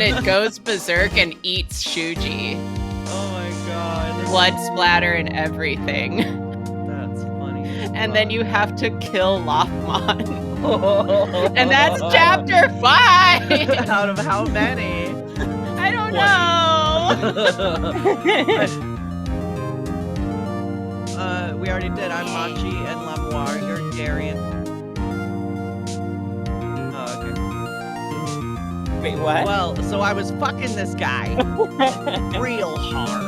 it goes berserk and eats Shuji. Oh my god. Blood splatter and everything. That's funny. And then you have to kill Lothmon. And that's chapter 5! Out of how many? I don't 20. know! We already did. I'm Machi and Lamoire. You're Darian. Oh, okay. Wait, what? Well, so I was fucking this guy real hard.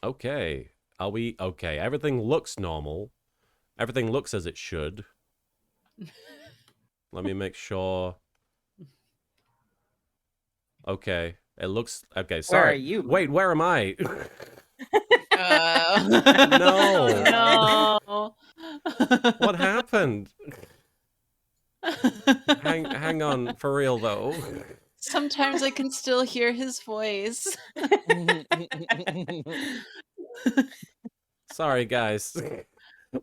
Okay. Are we okay? Everything looks normal. Everything looks as it should. Let me make sure. Okay. It looks okay. Sorry. Where are you? Wait, where am I? No. No. What happened? Hang on, for real though. Sometimes I can still hear his voice. Sorry, guys.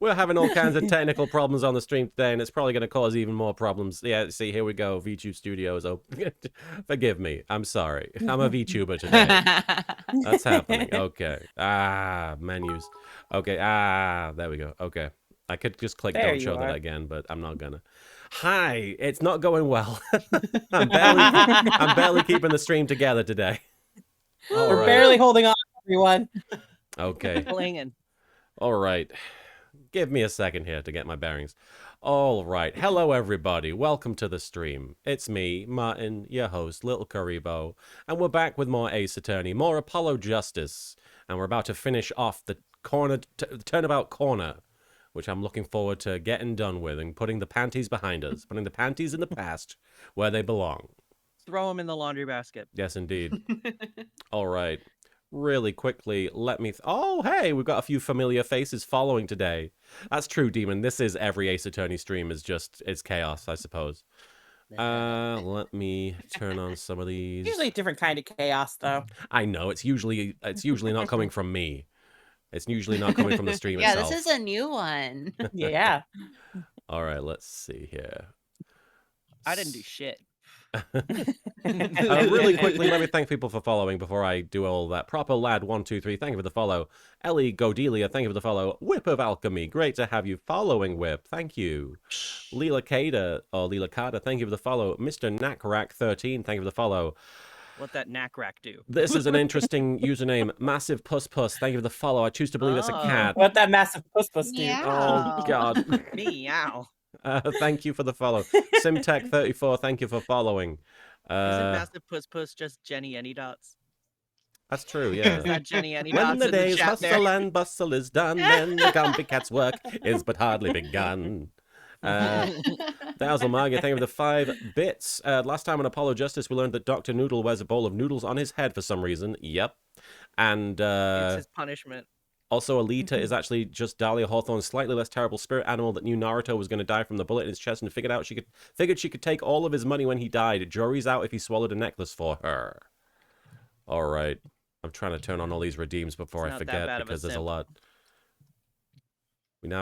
We're having all kinds of technical problems on the stream today, and it's probably going to cause even more problems. Yeah, see, here we go. VTube Studios. Oh, forgive me. I'm sorry. I'm a VTuber today. That's happening. Okay. Menus. Okay. There we go. Okay. I could just click There don't show you that are. again, but I'm not gonna. Hi. It's not going well. I'm barely keeping the stream together today. All We're right. barely holding on, everyone. Okay. Clinging. All right. Give me a second here to get my bearings. All right. Hello, everybody. Welcome to the stream. It's me, Martin, your host, Little Karibo, and we're back with more Ace Attorney, more Apollo Justice, and we're about to finish off the turnabout corner, which I'm looking forward to getting done with and putting the panties behind us, putting the panties in the past where they belong. Throw them in the laundry basket. Yes, indeed. All right. Really quickly, let me... oh, hey, we've got a few familiar faces following today. That's true, Demon. This is every Ace Attorney stream is just... it's chaos, I suppose. Let me turn on some of these. Usually a different kind of chaos, though. I know, it's usually not coming from me. It's usually not coming from the stream Yeah, itself. this is a new one. Yeah. All right, let's see here. I didn't do shit. Really quickly, let me thank people for following before I do all that. Proper Lad 123, thank you for the follow. Ellie Godelia, thank you for the follow. Whip of Alchemy, great to have you following, Whip. Thank you. Leela Kada, thank you for the follow. Mr. Nakrak 13, thank you for the follow. What that knack rack do? This is an interesting username. Massive Puss Puss, thank you for the follow. I choose to believe it's a Oh. cat. What that massive puss do. Yeah. Oh, God. Meow. Thank you for the follow. Simtech34, thank you for following. Isn't Massive Puss Puss just Jenny Anydots? That's true, Is yeah. that Jenny Anydots When in the the day's chat hustle there? and bustle is done, then the Grumpy Cat's work is but hardly begun. Dazzle Margaret, thank you for the 5 bits. Last time on Apollo Justice, we learned that Dr. Noodle wears a bowl of noodles on his head for some reason. Yep. And It's his punishment. also, Alita is actually just Dahlia Hawthorne's slightly less terrible spirit animal that knew Naruto was going to die from the bullet in his chest and figured she could take all of his money when he died. Jury's out if he swallowed a necklace for her. All right. I'm trying to turn on all these redeems before It's I not that forget bad of a because there's a simp. lot.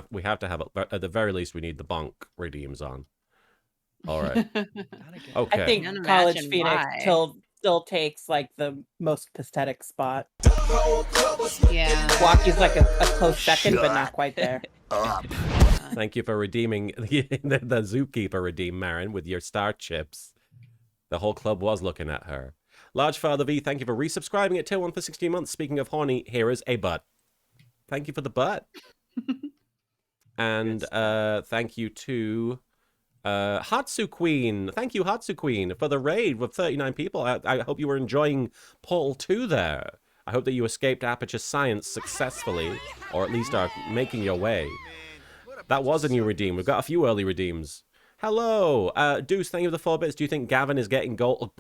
We have to have, at the very least, we need the bonk redeems on. All right. Gotta get Okay. I think Can't College imagine Phoenix why. still takes like the most pathetic spot. Yeah. Walkie's like a close second, but not quite there. Thank you for redeeming the Zookeeper redeem, Marin, with your star chips. The whole club was looking at her. Large Father V, thank you for resubscribing at Tier 1 for 16 months. Speaking of horny, here is a butt. Thank you for the butt. And thank you to Hatsu Queen. Thank you, Hatsu Queen, for the raid with 39 people. I hope you were enjoying Portal 2 there. I hope that you escaped Aperture Science successfully, or at least are making your way. That was a new redeem. We've got a few early redeems. Hello, Deuce, thank you for the 4 bits. Do you think Gavin is getting gold?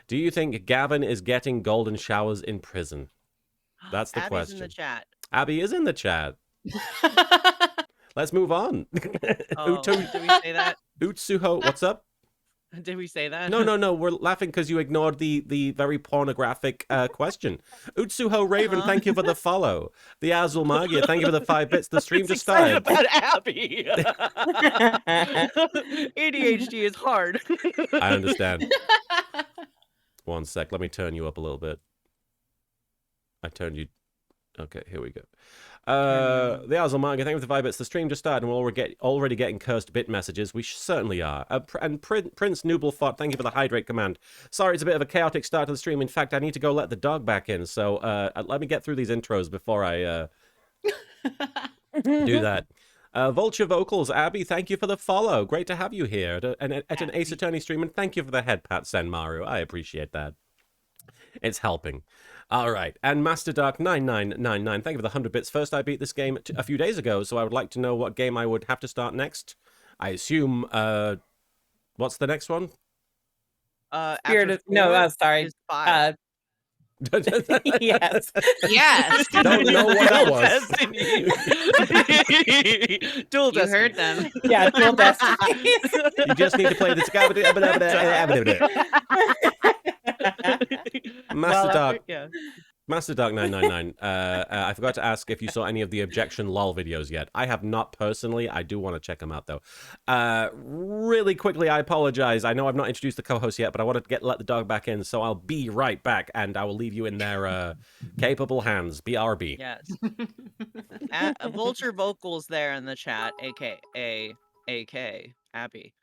Do you think Gavin is getting golden showers in prison? That's the Abby's question. in the chat. Abby is in the chat. Let's move on. Oh, did we say that? Utsuho, what's up? Did we say that? No. We're laughing because you ignored the very pornographic question. Utsuho Raven, thank you for the follow. The Azul Magia, thank you for the 5 bits. The stream just started. About Abby. ADHD is hard. I understand. One sec. Let me turn you up a little bit. I turned you... Okay, here we go. The Azul Manga, thank you for the 5 bits. The stream just started and we're already getting cursed bit messages. We certainly are. And Prince Nooblefot, thank you for the hydrate command. Sorry, it's a bit of a chaotic start to the stream. In fact, I need to go let the dog back in. So let me get through these intros before I do that. Vulture Vocals, Abby, thank you for the follow. Great to have you here at an Ace Attorney stream. And thank you for the head pat, Senmaru. I appreciate that. It's helping. All right. And Master Dark 9999, thank you for the 100 bits. First, I beat this game a few days ago, so I would like to know what game I would have to start next. I assume, what's the next one? Spirit of, no, sorry. Is 5. Yes. Yes. Don't know what that was. Dual You Destiny. heard them. Yeah, Dual Destiny. You just need to play this. Master Dark. Yeah. Master Dark 999. I forgot to ask if you saw any of the Objection LOL videos yet. I have not personally. I do want to check them out though. Really quickly, I apologize. I know I've not introduced the co-host yet, but I want to let the dog back in, so I'll be right back, and I will leave you in their capable hands. BRB. Yes. Vulture Vocals there in the chat, aka Abby.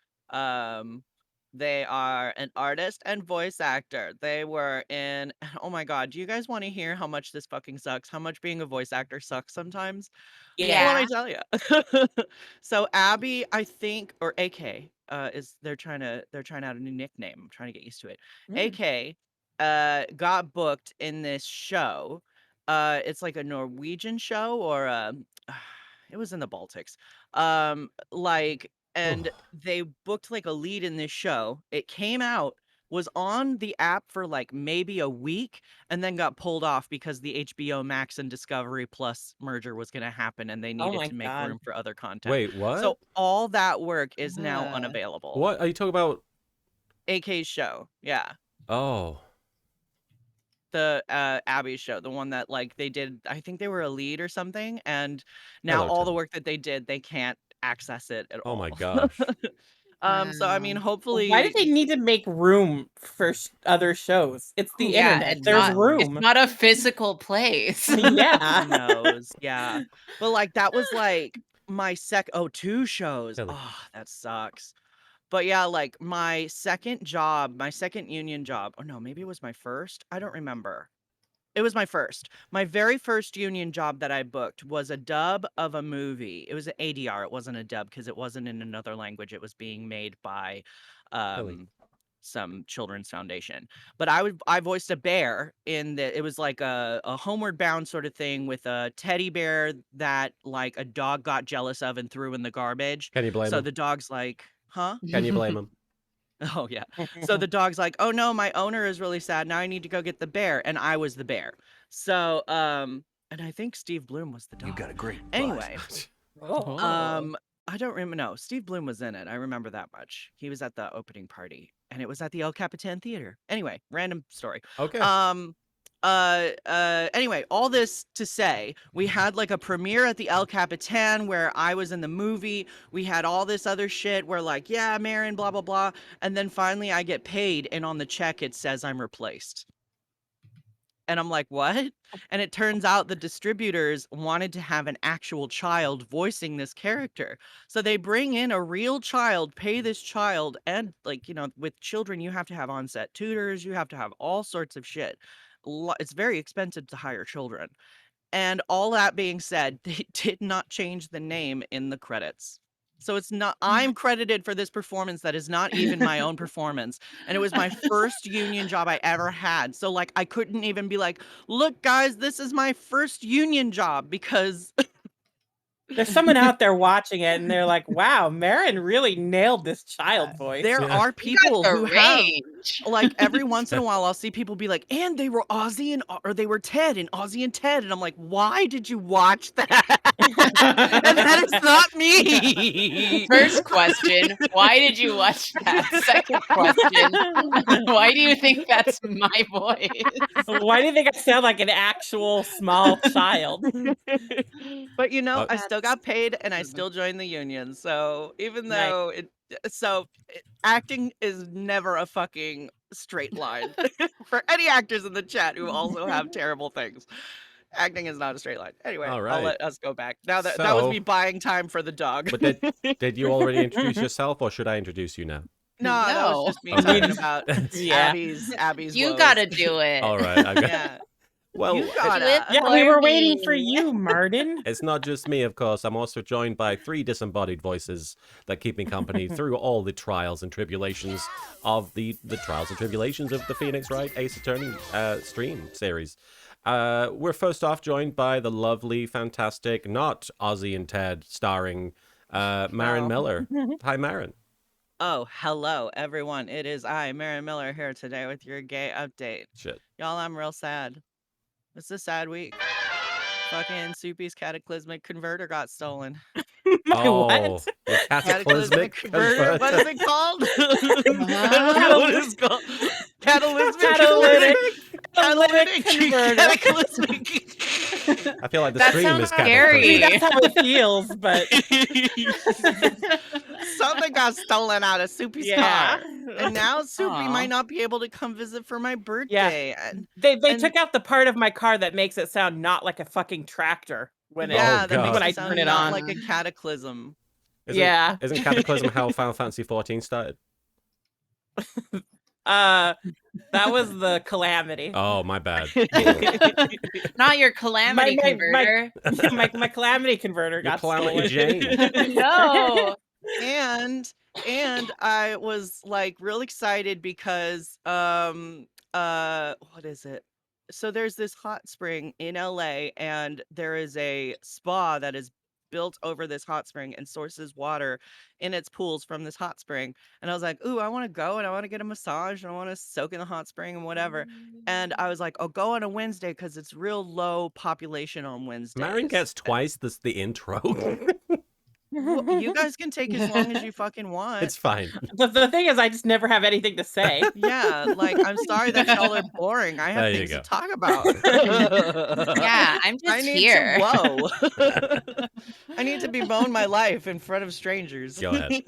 They are an artist and voice actor. They were in, oh my god, do you guys want to hear how much this fucking sucks? How much being a voice actor sucks sometimes? Yeah. Let me tell you. So Abby, I think, or AK, is they're trying out a new nickname. I'm trying to get used to it. AK got booked in this show. It's like a Norwegian show, or it was in the Baltics. And they booked like a lead in this show. It came out, was on the app for like maybe a week, and then got pulled off because the HBO Max and Discovery Plus merger was going to happen, and they needed to make room for other content. Wait, what? So all that work is now unavailable. What are you talking about? AK's show, yeah. Oh. The Abby's show, the one that like they did, I think they were a lead or something, and now Hello, all Tim. the work that they did, they can't access it at all. Oh my gosh. So I mean, hopefully. Why did they need to make room for other shows? It's the Yeah, internet. it's There's not, room. It's not a physical place. Yeah. Who knows? Yeah. But like that was like my 2 shows. Silly. Oh, that sucks. But yeah, like my second union job. Oh no, maybe it was my first. I don't remember. It was my first. My very first union job that I booked was a dub of a movie. It was an ADR. It wasn't a dub because it wasn't in another language. It was being made by some children's foundation. But I voiced a bear in the, it was like a Homeward Bound sort of thing with a teddy bear that like a dog got jealous of and threw in the garbage. Can you blame So him? the dog's like, huh? Can you blame him? Oh yeah. So the dog's like, oh no, my owner is really sad. Now I need to go get the bear. And I was the bear. So and I think Steve Bloom was the dog. You got a great butt. Anyway. Oh. I don't remember. No, Steve Bloom was in it. I remember that much. He was at the opening party, and it was at the El Capitan Theater. Anyway, random story. Okay. Anyway, all this to say, we had like a premiere at the El Capitan where I was in the movie. We had all this other shit where like, yeah, Marin, blah, blah, blah. And then finally I get paid, and on the check it says I'm replaced. And I'm like, what? And it turns out the distributors wanted to have an actual child voicing this character. So they bring in a real child, pay this child, and like, you know, with children, you have to have on-set tutors, you have to have all sorts of shit. It's very expensive to hire children. And all that being said, they did not change the name in the credits. So it's not, I'm credited for this performance that is not even my own performance. And it was my first union job I ever had. So like, I couldn't even be like, look guys, this is my first union job, because There's someone out there watching it, and they're like, wow, Marin really nailed this child voice. there are people The who have, range. like, every once in a while I'll see people be like, and they were Ozzy and, or they were Ted and Ozzy and Ted. And I'm like, why did you watch that? And that is not me. First question, why did you watch that? Second question, why do you think that's my voice? Why do you think I sound like an actual small child? But you know, I still That's- got paid and I still joined the union. So even though acting is never a fucking straight line for any actors in the chat who also have terrible things. Acting is not a straight line. Anyway, All I'll right. let us go back. Now that was So- me buying time for the dog. But did you already introduce yourself, or should I introduce you now? No, that No. was just me Okay. talking about Yeah. Abby's You woes. gotta do it. All right. I got... Yeah. Well, You gotta. Yeah, we were waiting for you, Martin. it's not just me, of course. I'm also joined by 3 disembodied voices that keep me company through all the trials and tribulations of the trials and tribulations of the Phoenix Wright Ace Attorney stream series. We're first off joined by the lovely, fantastic, not Ozzy and Ted starring Marin Wow. Miller. Hi, Marin. Oh, hello, everyone. It is I, Mary Miller, here today with your gay update. Shit. Y'all, I'm real sad. It's a sad week. Fucking Soupy's cataclysmic converter got stolen. Oh, What? the cataclysmic converter? What is it called? Huh? I don't know what it's called. Catalytic Catalytic. Catalytic converter. cataclysmic. I feel like the That stream sounds is I scary. mean, cataclysmic. that's how it feels, but Something got stolen out of Soupy's yeah. car. And now Soupy Aw. might not be able to come visit for my birthday. And They And- took out the part of my car that makes it sound not like a fucking tractor when it yeah, that God. makes when it I sound turn it not on. like a cataclysm. Yeah. Isn't Cataclysm how Final Fantasy 14 started? That was the calamity. Oh, my bad. Not your calamity My- converter. my calamity converter Your got Calamity stolen. Jane. No. and I was like real excited because what is it? So there's this hot spring in LA and there is a spa that is built over this hot spring and sources water in its pools from this hot spring. And I was like, ooh, I want to go and I want to get a massage and I want to soak in the hot spring and whatever. And I was like, oh, go on a Wednesday because it's real low population on Wednesdays. Marin gets twice the intro. Well, you guys can take as long as you fucking want. It's fine. The thing is, I just never have anything to say. Yeah, like I'm sorry that y'all are boring. I have There you things go. to talk about. Yeah, I'm just I need here. to whoa. I need to bemoan my life in front of strangers. Go ahead.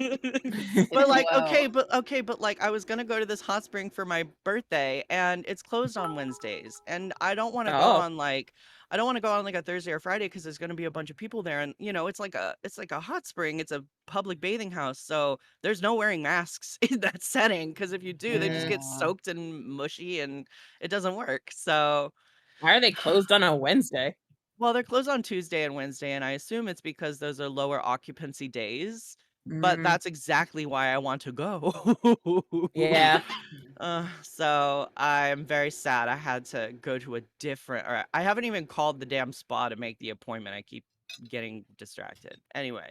But like, Whoa. but like I was gonna go to this hot spring for my birthday and it's closed on Wednesdays. And I don't want to go Oh. on like I don't want to go on like a Thursday or Friday because there's gonna be a bunch of people there. And it's like a hot spring, it's a public bathing house. So there's no wearing masks in that setting. Because if you do, they just get Yeah. soaked and mushy and it doesn't work. So Why are they closed on a Wednesday? well, they're closed on Tuesday and Wednesday, and I assume it's because those are lower occupancy days. But Mm, that's exactly why I want to go. yeah. So I'm very sad. I had to go to a different, or I haven't even called the damn spa to make the appointment. I keep getting distracted. Anyway,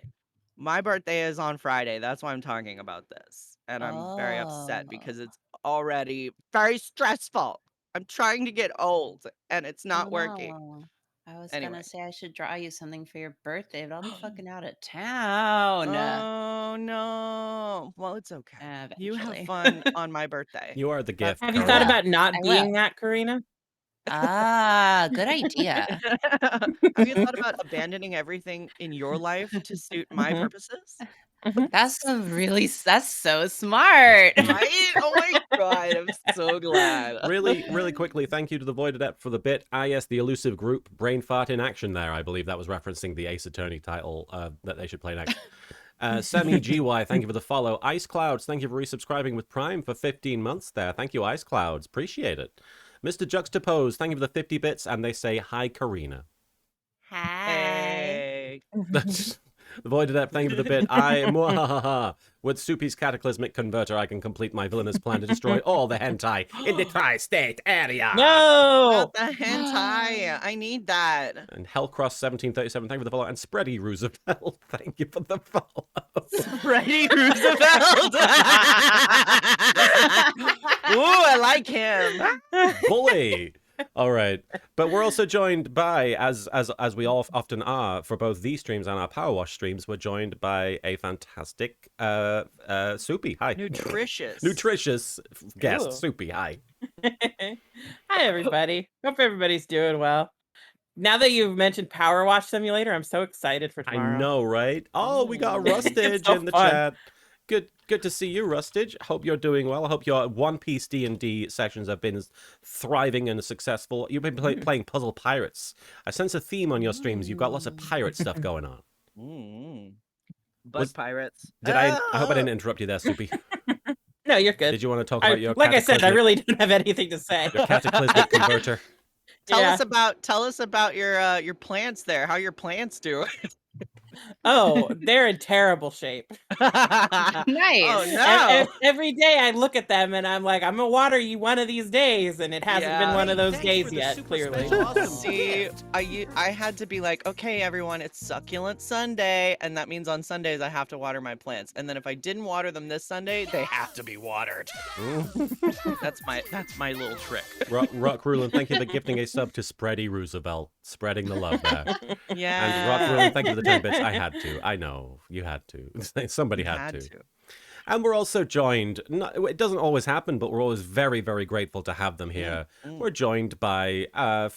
my birthday is on Friday. That's why I'm talking about this. And I'm very upset Oh. because it's already very stressful. I'm trying to get old and it's not working. No. I was Anyway. gonna say I should draw you something for your birthday, but I'll be fucking out of town. Oh no. Well, it's okay. You have Eventually. fun on my birthday. You are the gift. Have you Karina. thought about not I being will. that, Karina? Ah, good idea. Have you thought about abandoning everything in your life to suit my Mhm. purposes? That's so smart. Right? Oh my god, I'm so glad. Really quickly, thank you to the Void Adept for the bit. Ah, yes, the elusive group, Brain Fart in Action there. I believe that was referencing the Ace Attorney title that they should play next. Semi GY, thank you for the follow. Ice Clouds, thank you for resubscribing with Prime for 15 months there. Thank you, Ice Clouds. Appreciate it. Mr. Juxtapose, thank you for the 50 bits, and they say, hi, Karina. Hi. Hey. The Void Adept, thank you for the bit. With Soupy's cataclysmic converter, I can complete my villainous plan to destroy all the hentai in the tri-state area. No. Not the hentai. I need that. And Hellcross1737, thank you for the follow. And Spready Roosevelt, thank you for the follow. Freddie Roosevelt. Ooh, I like him. Bully. All right, but we're also joined by, as we all often are for both these streams and our Power Wash streams, we're joined by a fantastic Soupy. Hi. Nutritious guest, Ooh. Soupy. Hi. Hi, everybody. Hope everybody's doing well. Now that you've mentioned Power Wash Simulator, I'm so excited for tomorrow. I know, right? Oh, we got Ooh. Rustage So in the fun. chat. Good to see you, Rustage. Hope you're doing well. I hope your One Piece D&D sessions have been thriving and successful. You've been playing Puzzle Pirates. I sense a theme on your streams. You've got lots of pirate stuff going on. Bug pirates. I hope I didn't interrupt you there, Soupy. No, you're good. Did you want to talk about your like I said, I cataclysmic- really don't have anything to say. your cataclysmic converter? Tell us about your plants there. How your plants do? Oh, they're in terrible shape. Oh Nice. no! Every day I look at them and I'm like, I'm gonna water you one of these days, and it hasn't been Yeah. one of those Thanks days for the yet. super Clearly. special awesome See, gift. I had to be like, okay, everyone, it's succulent Sunday, and that means on Sundays I have to water my plants. And then if I didn't water them this Sunday, they have to be watered. That's my little trick. Rock Rulin, thank you for gifting a sub to Spready Roosevelt, spreading the love there. Yeah. And Rock Rulin, thank you for the 10 bits. I had to. I know you had to. Somebody had to. And we're also joined, it doesn't always happen, but we're always very, very grateful to have them here. We're joined by a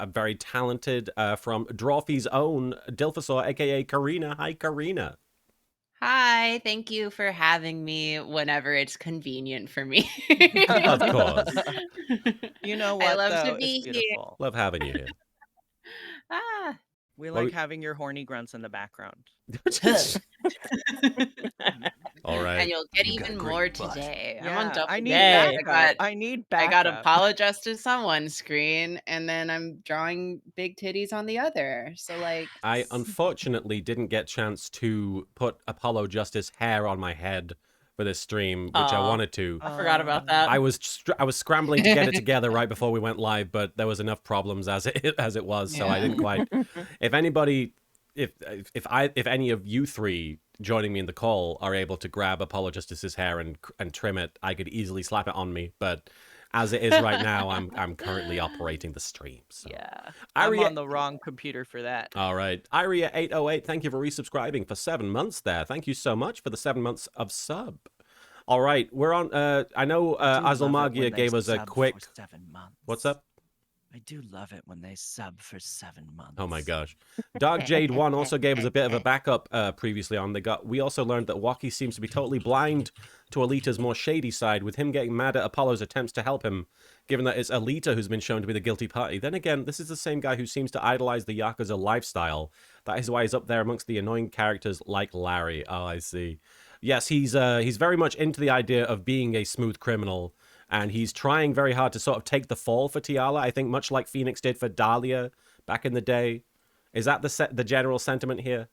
very talented, from Drawfee's own, Dilphosaur, aka Karina. Hi, Karina. Hi, thank you for having me whenever it's convenient for me. Of course. You know I what, love to though? be It's here. beautiful. Love having you here. Ah. We Well, like having your horny grunts in the background. All right. And you'll get You got even great more butt. today. I'm Yeah, on double I need duty. Yay. backup. I need I backup. got apologize to someone screen, and then I'm drawing big titties on the other. So like, I unfortunately didn't get chance to put Apollo Justice hair on my head for this stream, which I Aw. wanted to. I forgot about that. I was scrambling to get it together right before we went live, but there was enough problems as it was, so I didn't quite. If anybody, if any of you three joining me in the call are able to grab Apollo Justice's hair and trim it, I could easily slap it on me. But as it is right now, I'm currently operating the stream. So. Yeah. I'm Aria- on the wrong computer for that. All right. Iria808, thank you for resubscribing for 7 months there. Thank you so much for the 7 months of sub. All right, we're on. I know I do love it Azulmagia when they gave us a sub quick. for 7 months. What's up? I do love it when they sub for 7 months. Oh my gosh. Dark Jade 1 also gave us a bit of a backup previously on. We also learned that Waki seems to be totally blind to Alita's more shady side, with him getting mad at Apollo's attempts to help him, given that it's Alita who's been shown to be the guilty party. Then again, this is the same guy who seems to idolize the Yakuza lifestyle. That is why he's up there amongst the annoying characters like Larry. Oh, I see. Yes, he's very much into the idea of being a smooth criminal, and he's trying very hard to sort of take the fall for Tiala, I think much like Phoenix did for Dahlia back in the day. Is that the general sentiment here?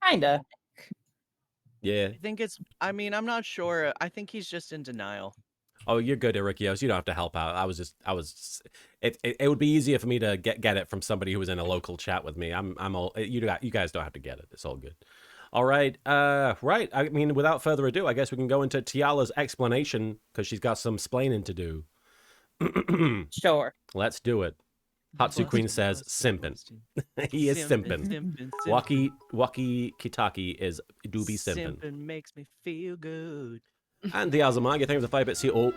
Kinda. Yeah. I think I'm not sure. I think he's just in denial. Oh, you're good, Irikios. You don't have to help out. It would be easier for me to get it from somebody who was in a local chat with me. You guys don't have to get it. It's all good. All right. Right. I mean, without further ado, I guess we can go into Tiala's explanation because she's got some splaining to do. Sure. Let's do it. Hatsu Queen says simpin'. He is simpin'. Waki Kitaki do be simpin'. Simpin' makes me feel good. And the Azumagi, thank you for the 5 bits here. Oh,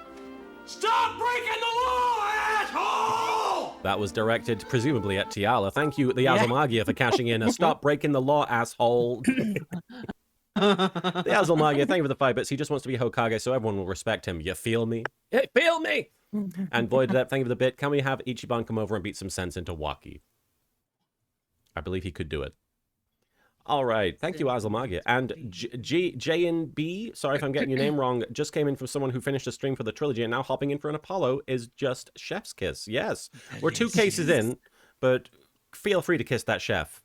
Stop breaking the law, asshole! that was directed presumably at Tiala. Thank you, the Azumagi, for cashing in a stop breaking the law, asshole. The Azulmagia, thank you for the 5 bits. He just wants to be Hokage so everyone will respect him. You feel me? Hey, feel me? And Void Adept, thank you for the bit. Can we have Ichiban come over and beat some sense into Waki? I believe he could do it. All right. Thank you, Azulmagia. And J&B, sorry if I'm getting your name wrong, just came in from someone who finished a stream for the trilogy and now hopping in for an Apollo is just Chef's Kiss. Yes. We're 2 cases in, but feel free to kiss that chef.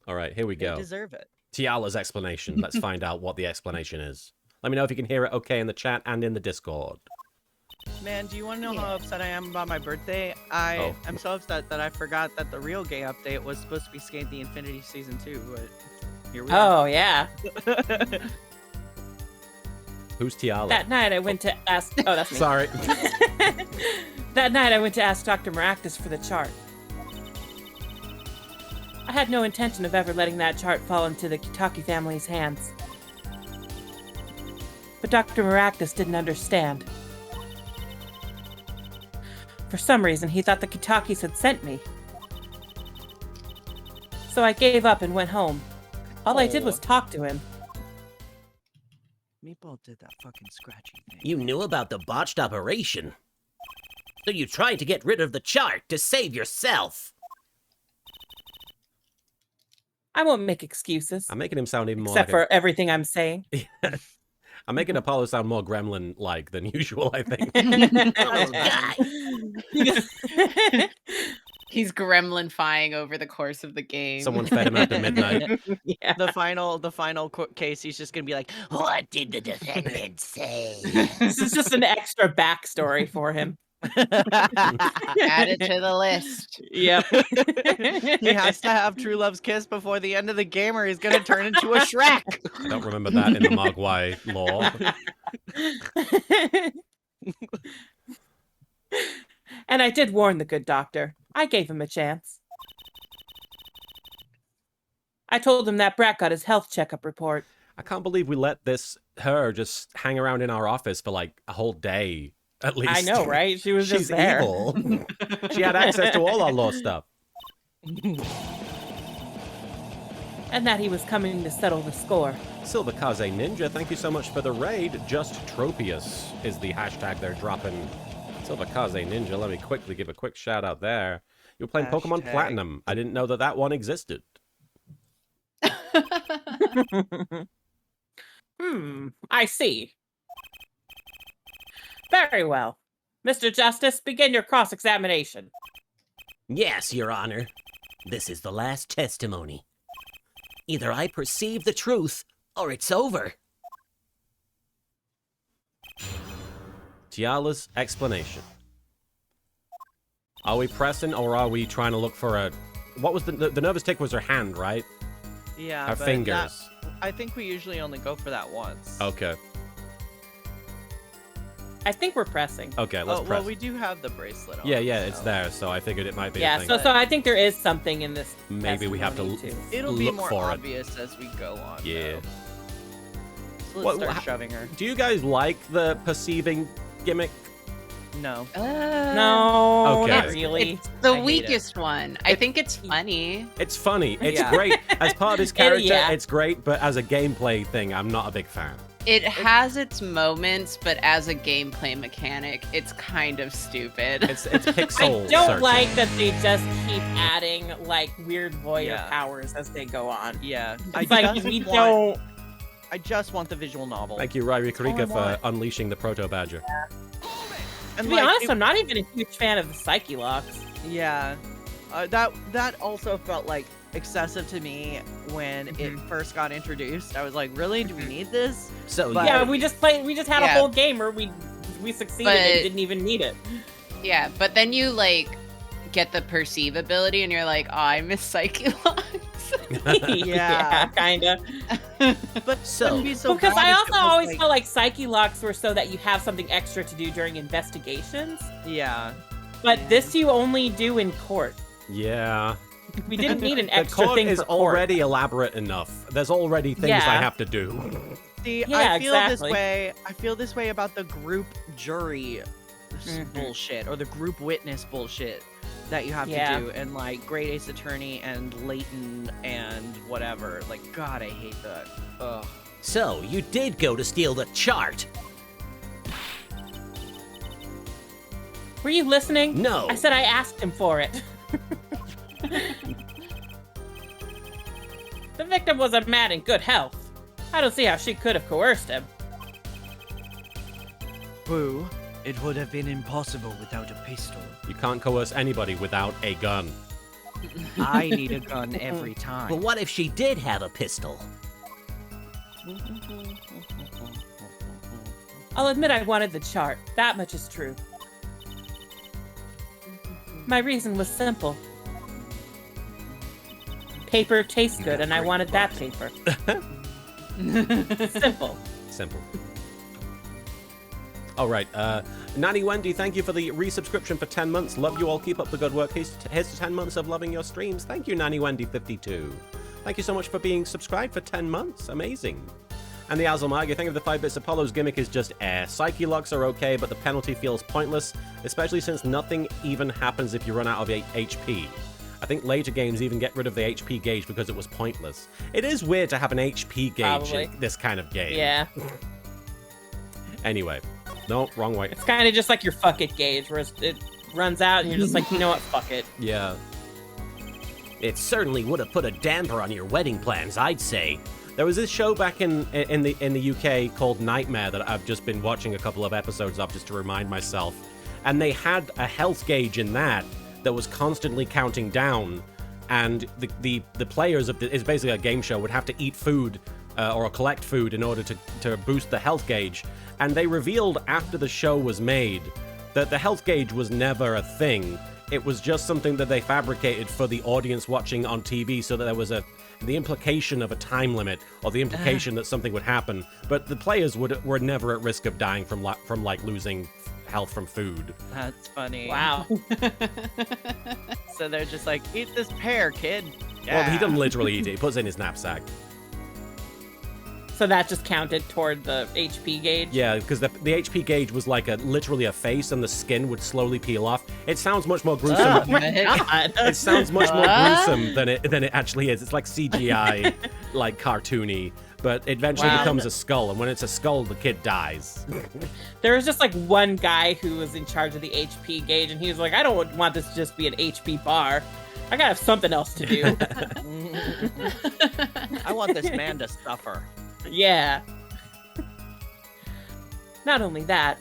All right, here we They go. deserve it. Tiala's explanation. Let's find out what the explanation is. Let me know if you can hear it okay in the chat and in the Discord. Man, do you want to know how upset I am about my birthday? I am so upset that I forgot that the real gay update was supposed to be Skate the Infinity Season 2, but here we are. Oh yeah. Who's Tiala? That night I went to ask. Oh, that's me. Sorry. That night I went to ask Dr. Maractus for the chart. I had no intention of ever letting that chart fall into the Kitaki family's hands. But Dr. Maractus didn't understand. For some reason, he thought the Kitakis had sent me. So I gave up and went home. All I did was talk to him. Meatball did that fucking scratchy thing. You knew about the botched operation. So you tried to get rid of the chart to save yourself. I won't make excuses. I'm making him sound even more Except like for everything I'm saying. I'm making Apollo sound more gremlin-like than usual, I think. Oh, guy. He's gremlin-fying over the course of the game. Someone fed him after midnight. Yeah. The final case, he's just gonna be like, What did the defendant say? This is just an extra backstory for him. Add it to the list. Yep. he has to have true love's kiss before the end of the game, or he's gonna turn into a Shrek. Don't remember that in the Mogwai lore. And I did warn the good doctor. I gave him a chance. I told him that Brat got his health checkup report. I can't believe we let her just hang around in our office for like a whole day, at least. I know, right? She was She's just there. evil. She had access to all our lore stuff. And that he was coming to settle the score. Silver Kaze Ninja, thank you so much for the raid. Just Tropius is the hashtag they're dropping. Silver Kaze Ninja, let me quickly give a quick shout out there. You were playing Pokemon Hashtag. Platinum. I didn't know that one existed. I see. Very well. Mr. Justice, begin your cross-examination. Yes, Your Honor. This is the last testimony. Either I perceive the truth, or it's over. Tiala's explanation. Are we pressing or are we trying to look for a... What was the nervous tick was her hand, right? Yeah, Her but fingers. I think we usually only go for that once. Okay. I think we're pressing. Okay, let's press. Well, we do have the bracelet on. Yeah, it's so there, so I figured it might be a Yeah, thing. so I think there is something in this. Maybe we have to testimony, too. It'll be look more for it. obvious as we go on. Yeah. though. So What- let's start shoving her. Do you guys like the perceiving gimmick? No. No, Okay. not really. It's the I hate it. weakest one. I think it's funny. It's funny. It's Yeah. great. As part of his character, yeah. it's great, but as a gameplay thing, I'm not a big fan. It has its moments, but as a gameplay mechanic, it's kind of stupid. It's I pixel don't searching. like that they just keep adding like weird voyeur Yeah. powers as they go on. Yeah. It's like just we want- don't. I just want the visual novel. Thank you, Ryrie all I Karika, for want. unleashing the Proto Badger. And To be like, honest, it- I'm not even a huge fan of the Psyche Locks. Yeah. That also felt like excessive to me when it first got introduced. I was like, really? Do we need this? So But- Yeah, we just had a Yeah. whole game where we succeeded and But- didn't even need it. Yeah, but then you like get the perceive ability, and you're like, oh, I miss Psyche Locks. Yeah, kinda. But So- wouldn't be so Because bad I if it also was, always like- felt like Psyche Locks were so that you have something extra to do during investigations. Yeah. But this you only do in court. Yeah. We didn't need an The extra court thing is for court. already elaborate enough. There's already things I Yeah. have to do. See, Yeah, I feel exactly. this way. I feel this way about the group jury Mhm. bullshit or the group witness bullshit that you have Yeah. to do, and like Great Ace Attorney and Leighton and whatever. Like, God, I hate that. Ugh. So, you did go to steal the chart? Were you listening? No. I said I asked him for it. The victim was a man in good health. I don't see how she could have coerced him. Boo. It would have been impossible without a pistol. You can't coerce anybody without a gun. I need a gun every But time. what if she did have a pistol? I'll admit I wanted the chart. That much is true. My reason was simple. Paper tastes good, and I wanted that paper. Simple. Simple. All right. Nanny Wendy, thank you for the resubscription for 10 months. Love you all. Keep up the good work. Here's to 10 months of loving your streams. Thank you, Nanny Wendy 52. Thank you so much for being subscribed for 10 months. Amazing. And the Azalmag, you think of the 5 bits Apollo's gimmick is just air. Psyche locks are okay, but the penalty feels pointless, especially since nothing even happens if you run out of HP. I think later games even get rid of the HP gauge because it was pointless. It is weird to have an HP gauge Probably. in this kind of game. Yeah. Anyway. No, wrong way. It's kind of just like your fuck it gauge, where it runs out and you're just like, you know what, fuck it. Yeah. It certainly would have put a damper on your wedding plans, I'd say. There was this show back in the UK called Nightmare that I've just been watching a couple of episodes of just to remind myself. and they had a health gauge in that was constantly counting down, and the players of it's basically a game show would have to eat food or collect food in order to boost the health gauge. And they revealed after the show was made that the health gauge was never a thing. It was just something that they fabricated for the audience watching on TV, so that there was the implication of a time limit, or the implication that something would happen. But the players were never at risk of dying from like losing health from food. That's funny. Wow. So they're just like, eat this pear, kid. Well, he Yeah. doesn't literally eat it. He puts it in his knapsack. So that just counted toward the HP gauge? Yeah, because the HP gauge was like literally a face, and the skin would slowly peel off. It sounds much more gruesome. Oh my god. It sounds much more gruesome than it actually is. It's like CGI, like cartoony, but it eventually Wow. becomes a skull, and when it's a skull, the kid dies. There was just like one guy who was in charge of the HP gauge, and he was like, I don't want this to just be an HP bar. I gotta have something else to do. I want this man to suffer. Yeah. Not only that,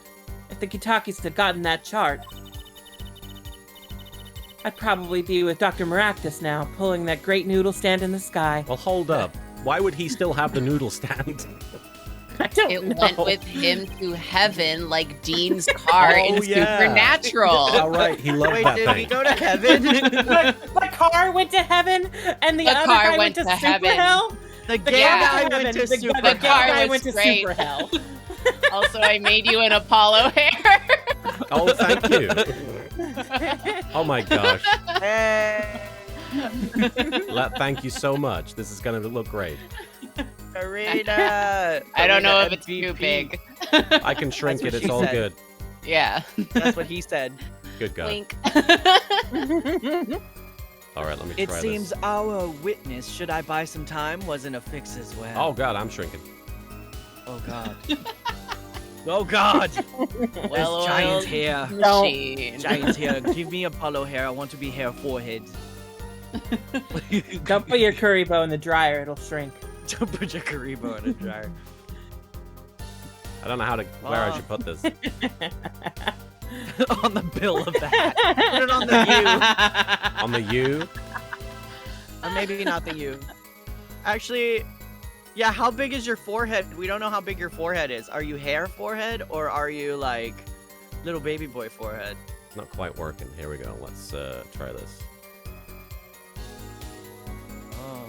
if the Kitakis had gotten that chart, I'd probably be with Dr. Maractus now, pulling that great noodle stand in the sky. Well, hold up. Why would he still have the noodle stand? I don't It know. went with him to heaven like Dean's car Oh, in yeah. Supernatural. All right, he loved Wait, that did thing. we go to heaven? The car went to heaven, and the The other car guy went to to super heaven. hell. The The gay Yeah. guy guy went to the super. gay car guy was went to great. super hell. Also, I made you an Apollo hair. Oh, thank you. Oh my gosh. Hey, Thank you so much. This is gonna look great. Karina. I don't know if Karina it's too MVP. big. I can shrink That's it. what It's she all said. good. Yeah. That's what he said. Good God. Wink. All right, let me It try seems this. our witness, should I buy some time, wasn't a fix as well. Oh God, I'm shrinking. Oh God. Oh God. Well There's giant oiled hair. machine. Giant hair. Give me Apollo hair. I want to be hair forehead. Don't put your curry bow in the dryer; it'll shrink. Don't put your Karibo in a dryer. I don't know where I should put this. On the bill of that. Put it on the U. On the U. Or maybe not the U. Actually, yeah, how big is your forehead? We don't know how big your forehead is. Are you hair forehead or are you like little baby boy forehead? Not quite working. Here we go. Let's try this. Oh.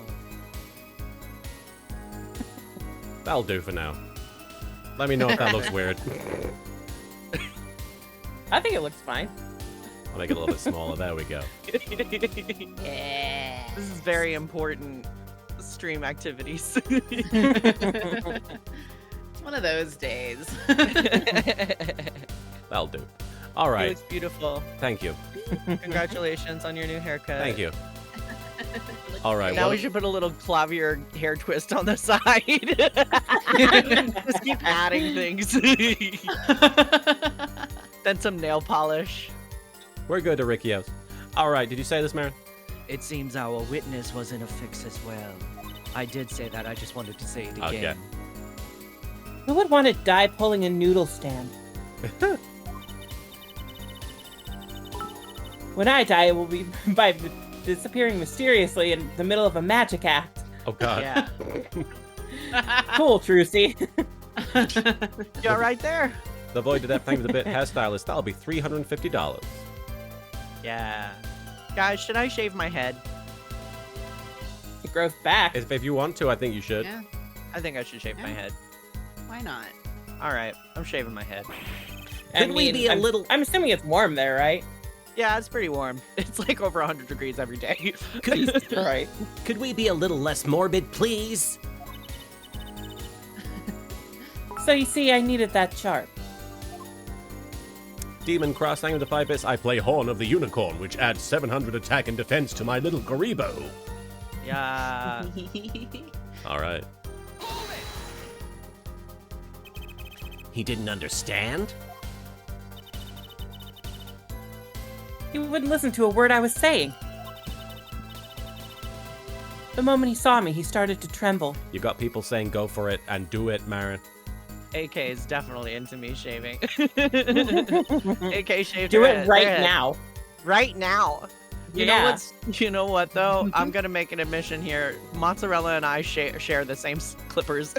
That'll do for now. Let me know if that looks weird. I think it looks fine. I'll make it a little bit smaller. There we go. Yeah. This is very important stream activities. It's one of those days. That'll do. All It right. looks beautiful. Thank you. Congratulations on your new haircut. Thank you. All right. Now well, we should put a little clavier hair twist on the side. Just keep adding things. Then some nail polish. we're good to Rickios. All right. Did you say this, Marin? It seems our witness was in a fix as well. I did say that. I just wanted to say it again. Okay. Who would want to die pulling a noodle stand? When I die, it will be by disappearing mysteriously in the middle of a magic act. Oh God. Yeah. Cool, Trucy. You're right there. The Void to Death Flame with a Bit hairstylist. That'll be $350. Yeah. Guys, should I shave my head? It grows back. If you want to, I think you should. Yeah. I think I should shave my Yeah. head. Why not? All right, I'm shaving my head. I Could we be a I'm- little- I'm assuming it's warm there, right? Yeah, it's pretty warm. It's like over 100 degrees every day. Right. Could we be a little less morbid, please? So you see, I needed that chart. Demon Cross, thank you to 5 bits. I play Horn of the Unicorn, which adds 700 attack and defense to my little Karibo. Yeah. All right. He didn't understand? He wouldn't listen to a word I was saying. The moment he saw me, he started to tremble. You got people saying go for it and do it, Marin. AK is definitely into me shaving. AK shaved Do her it head- right their head. now. Right now. You know Yeah. what's? You know what though? I'm gonna make an admission here. Mozzarella and I share the same clippers.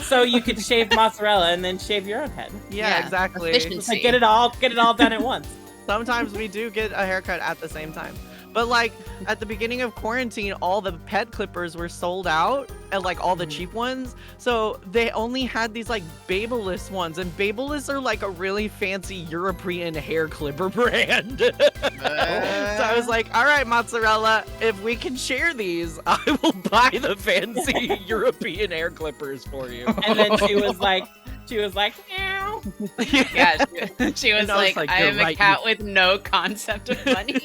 So you could shave mozzarella and then shave your own head. Yeah, exactly. efficiency. Just like get it all done at once. Sometimes we do get a haircut at the same time. But like at the beginning of quarantine, all the pet clippers were sold out and like all the cheap ones. So they only had these like Babyliss ones, and Babyliss are like a really fancy European hair clipper brand. So I was like, all right, mozzarella, if we can share these, I will buy the fancy European hair clippers for you. And then she was like, meow. Yeah, she was And I was like, like, I "You're am a right, cat with no concept of money.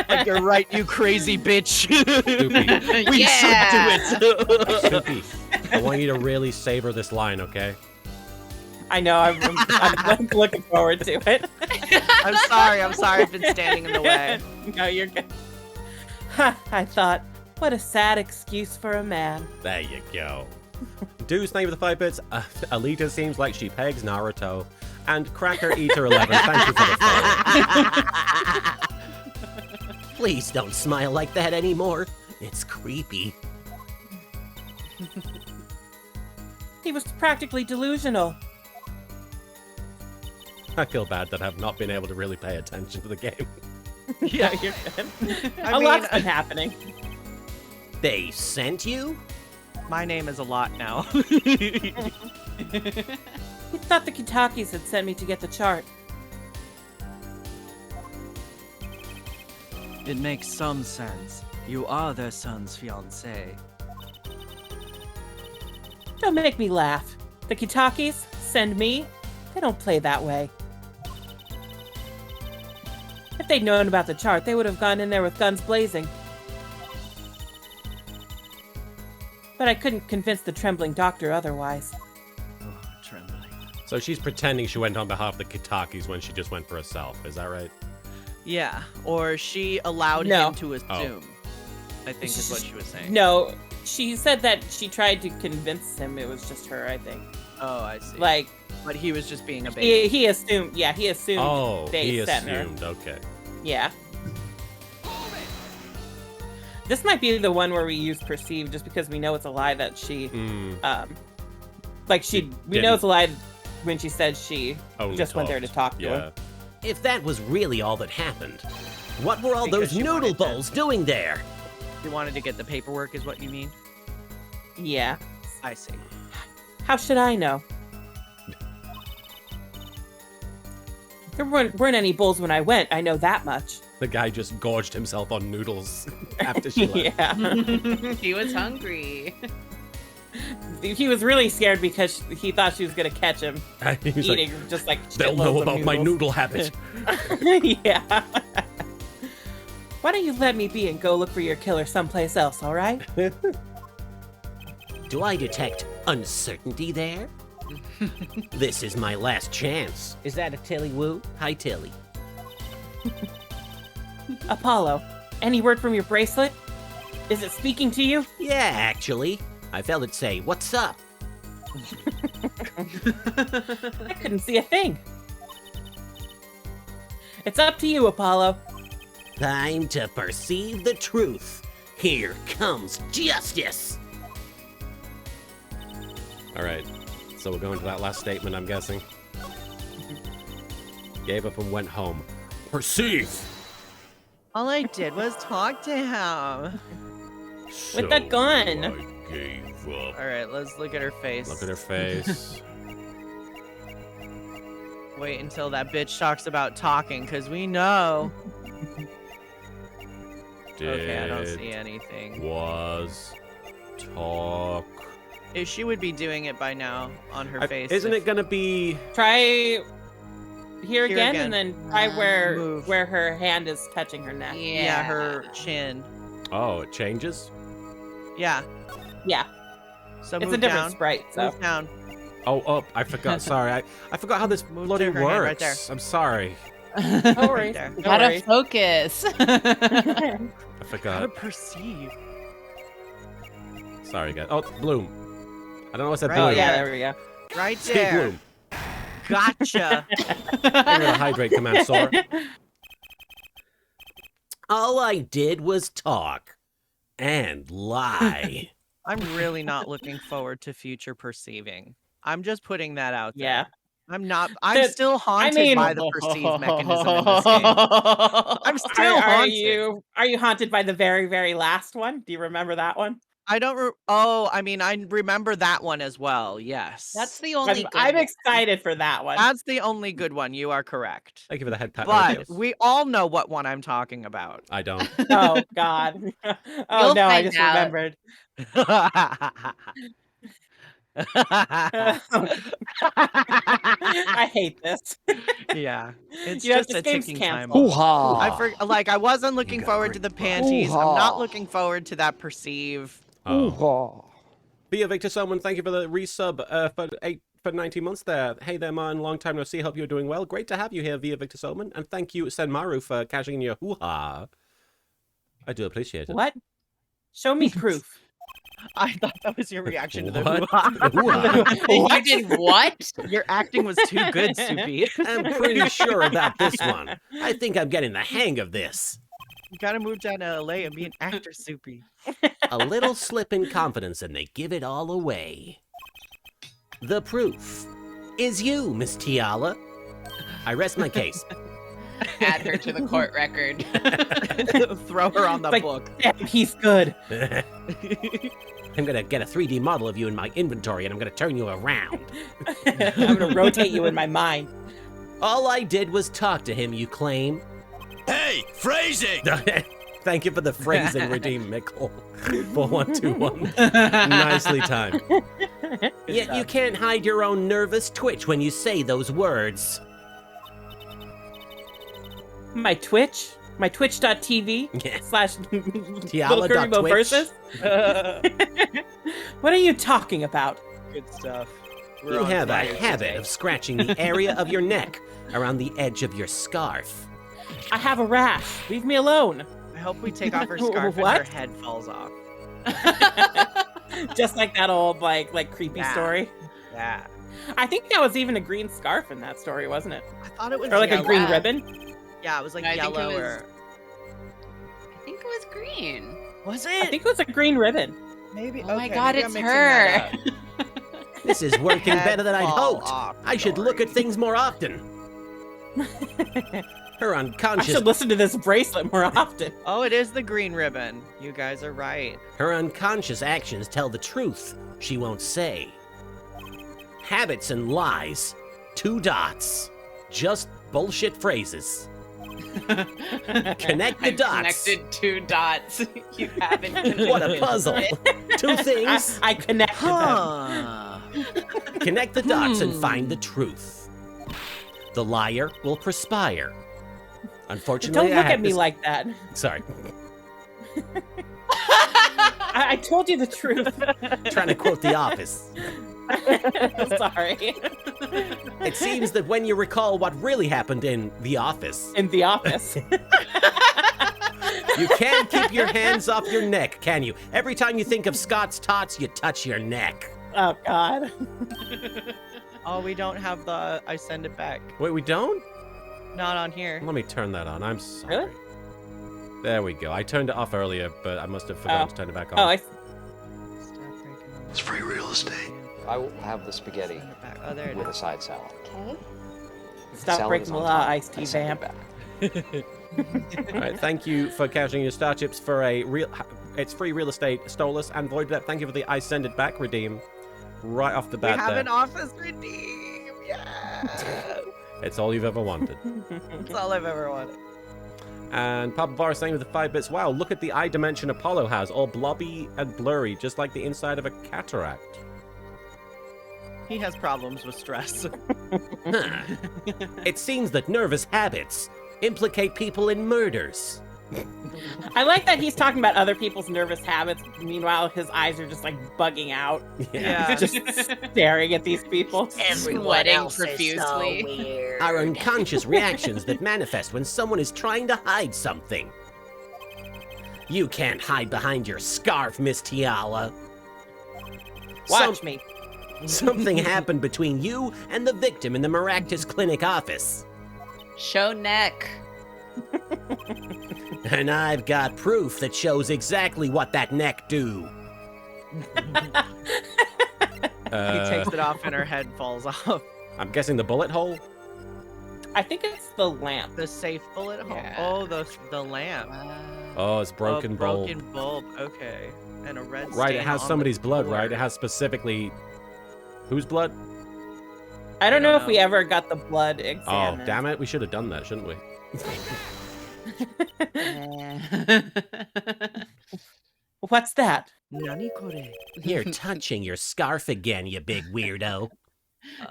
Like, you're right, you crazy bitch. Doopy. We Yeah. should do it. Doopy, I want you to really savor this line, okay? I know. I'm looking forward to it. I'm sorry I've been standing in the way. No, you're good. Ha, I thought, what a sad excuse for a man. There you go. Deuce, thank you for the 5 bits. Alita seems like she pegs Naruto. And Cracker Eater 11, thank you for the 5. Please don't smile like that anymore. It's creepy. He was practically delusional. I feel bad that I've not been able to really pay attention to the game. Yeah, you're good. I A mean, lot's been happening. They sent you? my name is a lot now. He thought the Kitakis had sent me to get the chart. It makes some sense. You are their son's fiance. Don't make me laugh. The Kitakis send me. They don't play that way. If they'd known about the chart, they would have gone in there with guns blazing. But I couldn't convince the trembling doctor otherwise. Oh, trembling. So she's pretending she went on behalf of the Kitakis when she just went for herself. Is that right? Yeah, or she allowed No. him to assume. I think is what she was saying. No, she said that she tried to convince him. It was just her, I think. Oh, I see. Like, but he was just being a baby. he assumed, yeah, he assumed Oh, they he sent her. assumed. Okay. Yeah. This might be the one where we use perceive just because we know it's a lie that she, like we know it's a lie when she said she Only just went there to talked. talk to Yeah. her. If that was really all that happened, what were all Because those she noodle wanted to- balls doing there? You wanted to get the paperwork, is what you mean? Yeah. I see. How should I know? There weren't any bulls when I went, I know that much. The guy just gorged himself on noodles after she left. Yeah. He was hungry. He was really scared because he thought she was going to catch him He was like, eating just like they'll shitloads know of about my noodles." noodle habit. Yeah. Why don't you let me be and go look for your killer someplace else, all right? Do I detect uncertainty there? This is my last chance. Is that a Tilly Woo? Hi, Tilly. Apollo, any word from your bracelet? Is it speaking to you? Yeah, actually. I felt it say, "What's up?" I couldn't see a thing. It's up to you, Apollo. Time to perceive the truth. Here comes justice. All right. So we're going to that last statement, I'm guessing. Gave up and went home. Perceive! All I did was talk to him. With the gun. I gave up. All right, let's look at her face. Look at her face. Wait until that bitch talks about talking, because we know. Okay, I don't see anything. Was talk. She would be doing it by now on her face. Isn't if- it gonna be? Try here again, again. and then try Move. where her hand is touching her neck. Yeah, her chin. Oh, it changes. Yeah. Yeah, So it's move a different down. sprite. So Move down. Oh, up! I forgot. Sorry, I forgot how this Move bloody to her hand right works. I'm sorry. no worries. Right there. No Gotta worries. focus. I How to forgot. perceive. Sorry, guys. Oh, Bloom. I don't know what's that Right, blue. Oh yeah, there. there we go. Right Steve there. Bloom. Gotcha. Give me the hydrate command, Sora. All I did was talk and lie. I'm really not looking forward to future perceiving. I'm just putting that out there. Yeah. I'm not. I'm That- still haunted mean- by the perceive mechanism in this game. I'm still Are haunted. you haunted by the very, very last one? Do you remember that one? I don't. Oh, I mean, I remember that one as well. Yes, That's the only good I'm one. excited for that one. that's the only good one. You are correct. Thank you for the head pat. But Matthias. we all know what one I'm talking about. I don't. Oh God. Oh You'll no, I find just out. remembered. I hate this. Yeah, it's You know, just this a game's ticking time canceled. bomb. Like I wasn't looking got forward great to the balls. panties. I'm not looking forward to that perceive. Oh. Via Victor Solomon, thank you for the resub for 90 months there. Hey there, man. Long time no see. Hope you're doing well. Great to have you here, Via Victor Solomon. And thank you, Senmaru, for cashing in your hoo-ha. I do appreciate it. What? Show me proof. I thought that was your reaction to the What? hoo-ha. Hoo-ha. You did what? Your acting was too good, Soupy. I'm pretty sure about this one. I think I'm getting the hang of this. You gotta move down to LA and be an actor, Soupy. A little slip in confidence and they give it all away. The proof is you, Miss Tiala. I rest my case. Add her to the court record. Throw her on the Like- book. Damn, he's good. I'm gonna get a 3D model of you in my inventory and I'm gonna turn you around. I'm gonna rotate you in my mind. All I did was talk to him, you claim. Hey, phrasing! Thank you for the phrasing, Redeem Mickle. 4121. Nicely timed. Yet you can't hide your own nervous twitch when you say those words. My Twitch? My twitch.tv Yeah. / Little Kirby Bo Tiala.twitch. versus? What are you talking about? Good stuff. We're You on have a fire habit today. of scratching the area of your neck around the edge of your scarf. I have a rash. Leave me alone. I hope we take off her scarf and What? her head falls off. Just like that old like creepy Yeah. story. Yeah. I think that was even a green scarf in that story, wasn't it? I thought it was Or like a yellow. green Yeah. ribbon. Yeah, it was like I think it yellow was- or I think it was green. was I it? think it was a green ribbon. Maybe. Oh my okay, god, maybe it's I'm mixing that her. up. This is working Head better than I'd fall hoped. off I should look at story. things more often. Her I unconscious should listen to this bracelet more often. Oh, it is the green ribbon. You guys are right. Her unconscious actions tell the truth she won't say. Habits and lies. 2 dots. Just bullshit phrases. Connect the I've dots. Connected 2 dots. You haven't. What a connected puzzle. it. 2 things. I connected them. Huh. Connect the dots and find the truth. The liar will perspire. Unfortunately, Don't I look had at me this- like that. Sorry. I told you the truth. Trying to quote The Office. Sorry. It seems that when you recall what really happened in The Office, In the office. you can't keep your hands off your neck, can you? Every time you think of Scott's tots, you touch your neck. Oh God. Oh, we don't have the I send it back. Wait, we don't? Not on here. Let me turn that on. I'm sorry. Really? There we go. I turned it off earlier, but I must have forgotten Oh. to turn it back on. Oh, I. Stop breaking the It's free real estate. I will have the spaghetti Send it back. Oh, there it with a is. side salad. Okay. Stop Salad breaking is the on law, top. Ice I Tea send Vamp. it back. All right, thank you for cashing your star chips for a real. It's free real estate. Stolus and Void That. Thank you for the I send it back redeem. Right off the We bat have there. an office redeem. Yeah. It's all you've ever wanted. That's all I've ever wanted. And Papa Var saying with the 5 bits, wow, look at the eye dimension Apollo has, all blobby and blurry, just like the inside of a cataract. He has problems with stress. Huh. It seems that nervous habits implicate people in murders. I like that he's talking about other people's nervous habits. Meanwhile, his eyes are just like bugging out. Yeah. He's just staring at these people. Sweating profusely. Are unconscious reactions that manifest when someone is trying to hide something. You can't hide behind your scarf, Miss Tiala. Watch me. Something happened between you and the victim in the Maractus Clinic office. Show neck. And I've got proof that shows exactly what that neck do. He takes it off and her head falls off. I'm guessing the bullet hole? I think it's the lamp. The safe bullet hole. Yeah. Oh, the lamp. Oh, it's broken bulb. Broken bulb. Okay. And a red Right, stain it has on somebody's the blood, floor. right? It has specifically... Whose blood? I don't I know don't if we know. ever got the blood Oh, examined. damn it. We should have done that, shouldn't we? What's that? Nani kore? You're touching your scarf again, you big weirdo.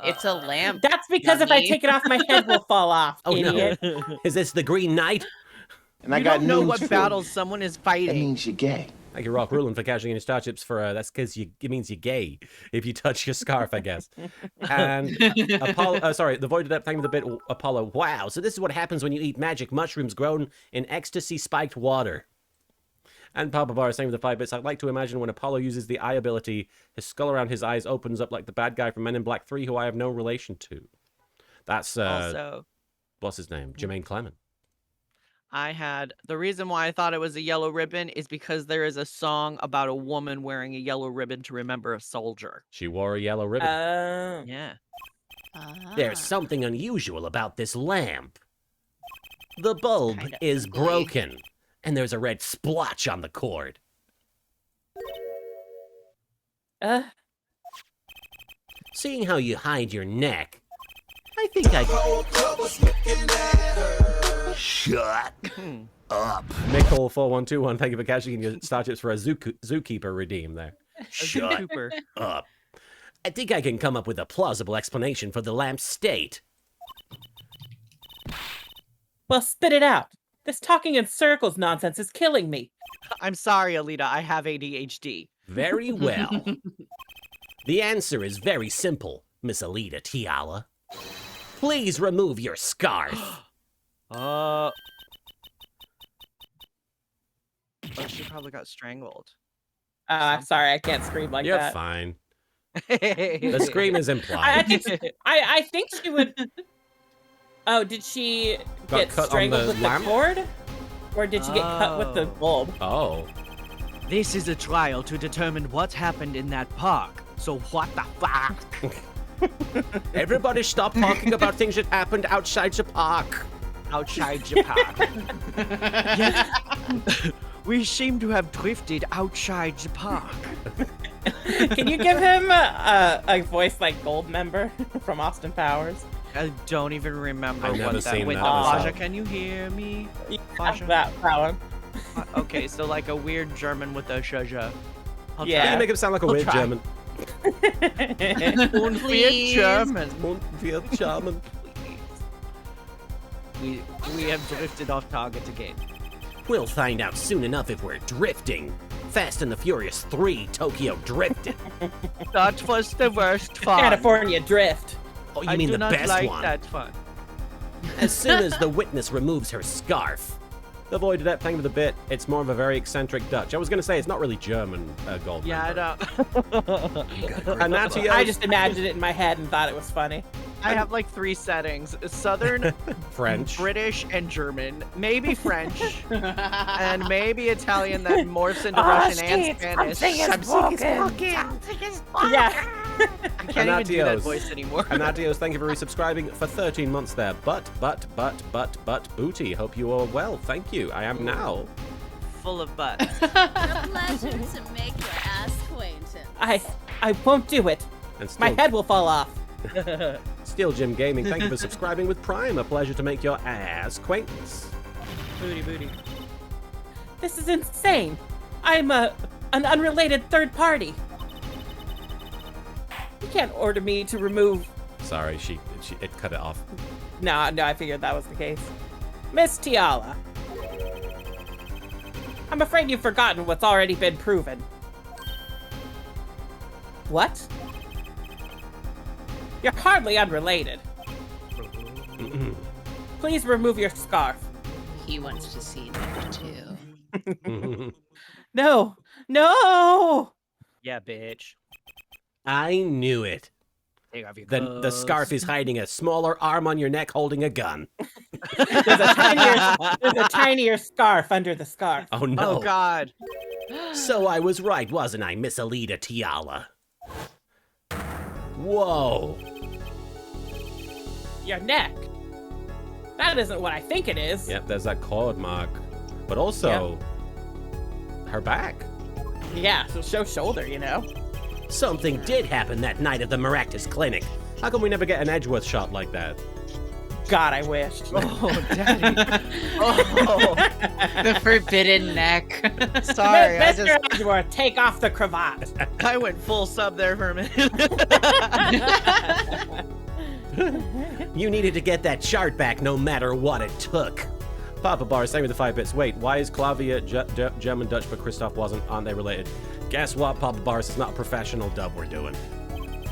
It's a lamp. That's because if I Yummy. take it off, my head will fall off. Oh, no. idiot. Is this the Green Knight? And I You got don't know news what for battles someone is you. That fighting. means you're gay. Thank you, Rock Rulin, for cashing in your star chips for that's because it means you're gay if you touch your scarf, I guess. And Apollo, sorry, the Void Adept, thank you for the bit, Apollo. Wow, so this is what happens when you eat magic mushrooms grown in ecstasy spiked water. And Papa Bar, same with the 5 bits. I'd like to imagine when Apollo uses the eye ability, his skull around his eyes opens up like the bad guy from Men in Black 3, who I have no relation to. That's Also, what's his name? Jermaine Clement. I had the reason why I thought it was a yellow ribbon is because there is a song about a woman wearing a yellow ribbon to remember a soldier. She wore a yellow ribbon. Yeah. There's something unusual about this lamp. The bulb kinda is ugly. broken, and there's a red splotch on the cord. Seeing how you hide your neck, I think I... Shut up. Mickle4121, thank you for cashing in your star chips for a zookeeper redeem there. Shut Cooper. up. I think I can come up with a plausible explanation for the lamp's state. Well, spit it out. This talking in circles nonsense is killing me. I'm sorry, Alita. I have ADHD. Very well. The answer is very simple, Miss Alita Tiala. Please remove your scarf. Oh, she probably got strangled. Sorry, I can't scream like You're that. fine. The scream is I implied. think I think she would. Oh, did she Got get cut on strangled the with lamp? the cord, or did she get cut with the Oh. bulb? Oh. This is a trial to determine what happened in that park. So what the fuck? Everybody stop talking about things that happened outside the park. Outside the park. Yes. We seem to have drifted outside the park. Can you give him a voice like Goldmember from Austin Powers? I don't even remember I've never what that seen with that the myself. Faja, can you hear me? Faja? That one. Okay, so like a weird German with a shaja. I'll Yeah. You make him sound like a I'll weird try. German. try. Und wir Please. German. Weird German. We have drifted off target again. We'll find out soon enough if we're drifting. Fast and the Furious 3 Tokyo Drifted. That was the worst fun. California Drift. Oh, you I mean do the not best like one? that fun. As soon as the witness removes her scarf. The Void Adept, thank you for the bit. It's more of a very eccentric Dutch. I was going to say it's not really German gold. Yeah, I don't. And Natio, I just imagined it in my head and thought it was funny. I have like 3 settings: Southern, French. British, and German. Maybe French, and maybe Italian that morphs into Oh, Russian and Spanish. Yeah. I can't even do that Anatios. voice anymore. Anatios, thank you for resubscribing for 13 months there. But, Booty, hope you are well. Thank you. I am now. Full of butts. A pleasure to make your ass acquaintance. I won't do it. And My still, head will fall off. Steel Jim Gaming, thank you for subscribing with Prime. A pleasure to make your ass acquaintance. Booty, booty. This is insane. I'm an unrelated third party. You can't order me to remove. Sorry, it cut it off. No, I figured that was the case. Miss Tiala. I'm afraid you've forgotten what's already been proven. What? You're hardly unrelated. Please remove your scarf. He wants to see Nick too. No! No! Yeah, bitch. I knew it. Take off your The scarf is hiding a smaller arm on your neck holding a gun. There's a tinier scarf under the scarf. Oh no. Oh God. So I was right, wasn't I, Miss Alita Tiala? Whoa. Your neck. That isn't what I think it is. Yep, there's that cord mark. But also, her back. Yeah, so show shoulder, you know. Something did happen that night at the Maractus Clinic. How come we never get an Edgeworth shot like that? God, I wished. Oh, Daddy. Oh, The forbidden neck. sorry. Mr. Edgeworth, take off the cravat. I went full sub there for a minute. You needed to get that chart back no matter what it took. Papa Bar, same with the 5 bits. Wait, why is Clavier German Dutch but Christoph wasn't? Aren't they related? Guess what, Papa Bars? It's not a professional dub we're doing.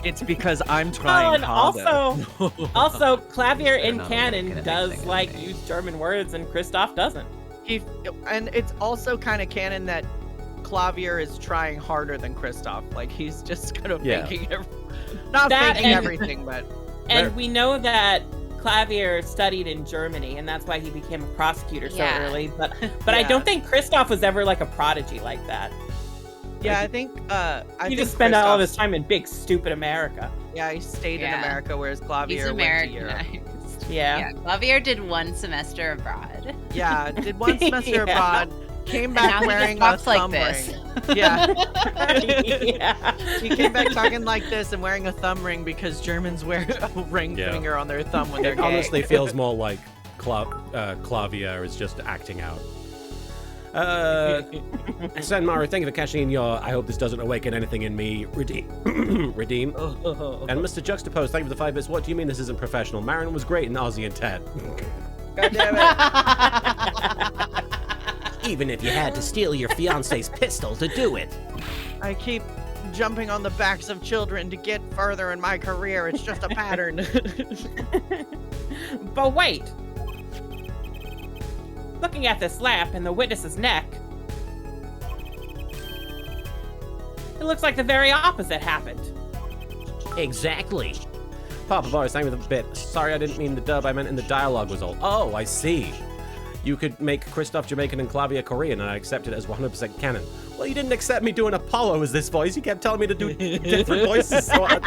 It's because I'm Oh, trying and harder. also, Clavier in not canon making does anything like of me. use German words, and Christoph doesn't. And it's also kind of canon that Clavier is trying harder than Kristoff. Like he's just kind of Yeah. faking not That faking and- everything, but And Right. we know that Clavier studied in Germany, and that's why he became a prosecutor so Yeah. early. But I Yeah. don't think Christoph was ever like a prodigy like that. yeah, I think He just spent all of his time in big stupid America. Yeah, he stayed in Yeah. America, whereas Clavier He's went to Europe. Americanized. Yeah. Clavier did one semester abroad. Yeah, did one semester Yeah. abroad, came And back now he wearing just a talks like thumb this. ring. Yeah, Yeah. he came back talking like this and wearing a thumb ring because Germans wear a ring Yeah. finger on their thumb when they're It gay. honestly feels more like Clavier is just acting out. Senmaru, thank you for cashing in your I hope this doesn't awaken anything in me. Redeem. Redeem. Oh. And Mr. Juxtapose, thank you for the 5 bits. What do you mean this isn't professional? Marin was great in Ozzy and Ted. God damn it. Even if you had to steal your fiance's pistol to do it. I keep jumping on the backs of children to get further in my career. It's just a pattern. But wait. Looking at this lamp and the witness's neck, it looks like the very opposite happened. Exactly. Papa Boris, thank you for the bit. Sorry, I didn't mean the dub. I meant in the dialogue was all. Oh, I see. You could make Christoph Jamaican and Clavier Korean, and I accept it as 100% canon. Well, you didn't accept me doing Apollo as this voice. You kept telling me to do different voices. So or Waki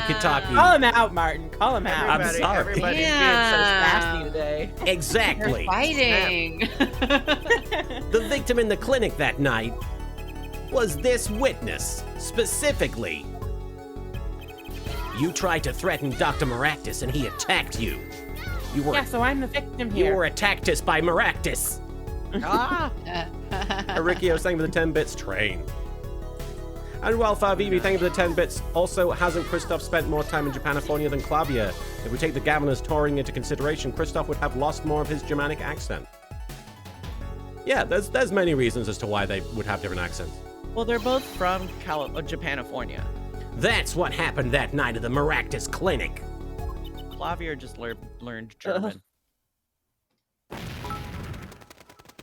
Kitaki. Call him out, Martin. Call him out. I'm sorry. Everybody's being so Yeah. sassy today. Exactly. You're fighting. The victim in the clinic that night was this witness, specifically. You tried to threaten Dr. Maractus and he attacked you. You were Yeah, so I'm the victim you here. were attacked by Maractus. Ah, Rikio, thank you for the 10 bits. Train. And Welfare Vivi, thank you for the 10 bits. Also, hasn't Christoph spent more time in Japanifornia than Clavier? If we take the Gaviner's touring into consideration, Christoph would have lost more of his Germanic accent. Yeah, there's many reasons as to why they would have different accents. well, they're both from Japanifornia. That's what happened that night at the Maractus Clinic. Clavier just learned German.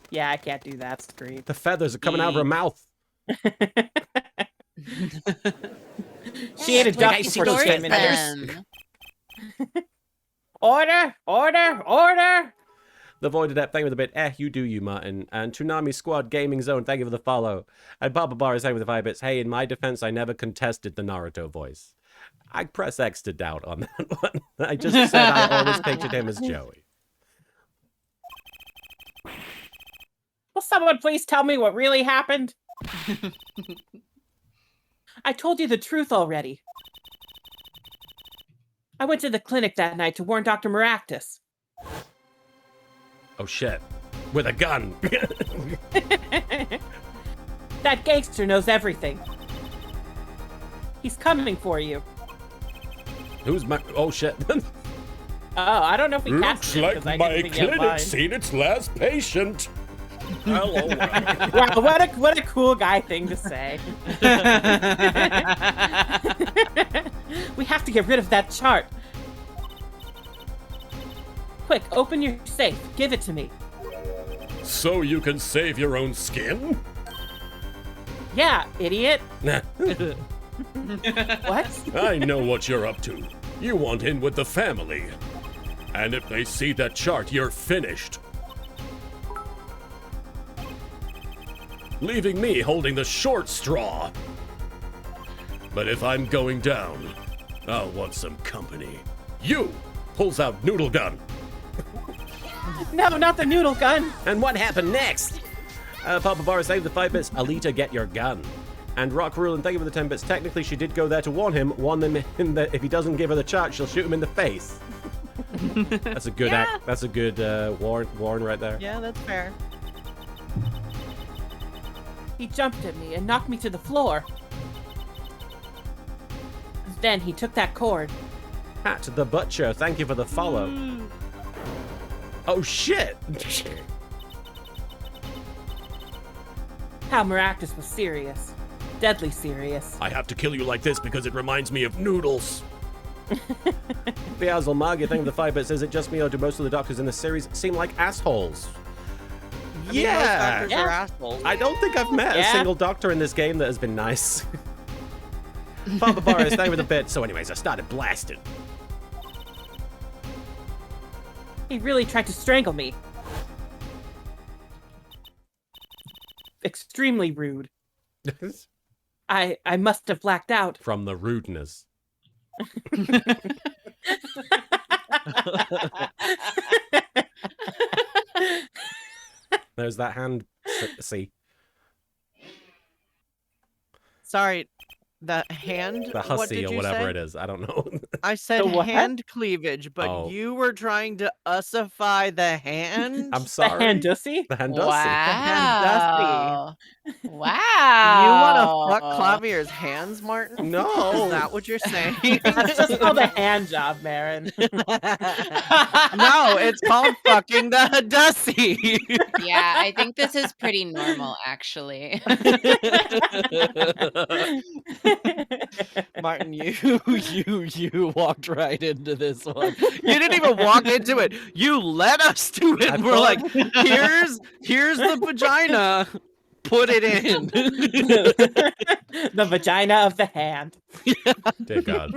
Yeah, I can't do that scream. The feathers are coming out of her mouth. She ate a Like, duck I see before those she came in here. them. Order! Order! Order! The Void Adept, thank you for the bit. You do you, Martin. And Toonami Squad Gaming Zone, thank you for the follow. And Papa Bar is thank you for the 5 bits. Hey, in my defense, I never contested the Naruto voice. I press X to doubt on that one. I just said I always pictured him as Joey. Will someone please tell me what really happened? I told you the truth already. I went to the clinic that night to warn Dr. Maractus. Oh shit. With a gun. That gangster knows everything. He's coming for you. Who's my... Oh shit. Oh, I don't know if we cast it, 'cause I didn't think you had mine. seen its last patient. Hello. Wow, what a cool guy thing to say. We have to get rid of that chart. Quick, open your safe. Give it to me. So you can save your own skin? Yeah, idiot. What? I know what you're up to. You want in with the family. And if they see that chart, you're finished. Leaving me holding the short straw. But if I'm going down, I'll want some company. You! Pulls out noodle gun. No, not the noodle gun. And what happened next? Papa Bar saved the 5 bits. Alita, get your gun. And Rock Rule, and thank you for the 10 bits. Technically, she did go there to warn him in that if he doesn't give her the chart, she'll shoot him in the face. That's a good act. That's a good warn right there. Yeah, that's fair. He jumped at me and knocked me to the floor. Then he took that cord. Hat the Butcher, thank you for the follow. Oh shit! How Maractus was serious. Deadly serious. I have to kill you like this because it reminds me of noodles. Beazel Magia, thank you for the 5 bits. Is it just me or do most of the doctors in the series seem like assholes? I mean, most doctors Yeah. are assholes. I don't think I've met a Yeah. single doctor in this game that has been nice. Papa Boris, thank you for the bit. So anyways, I started blasting. He really tried to strangle me. Extremely rude. I must have blacked out. From the rudeness. There's that hand. See, Sorry, the hand? the What hussy did or you whatever say? it is. I don't know. I said The what? hand cleavage, but Oh. you were trying to ussify the hand? I'm The sorry. handussy? The hand Wow. You Wow. want to fuck Clavier's hands, Martin? No. Is that what you're saying? That's just called a hand job, Marin. No, it's called fucking the Dussy. Yeah, I think this is pretty normal, actually. Martin, you walked right into this one. You didn't even walk into it. You led us to it. I We're thought- like, here's the vagina. Put it in. The vagina of the hand. Dear God.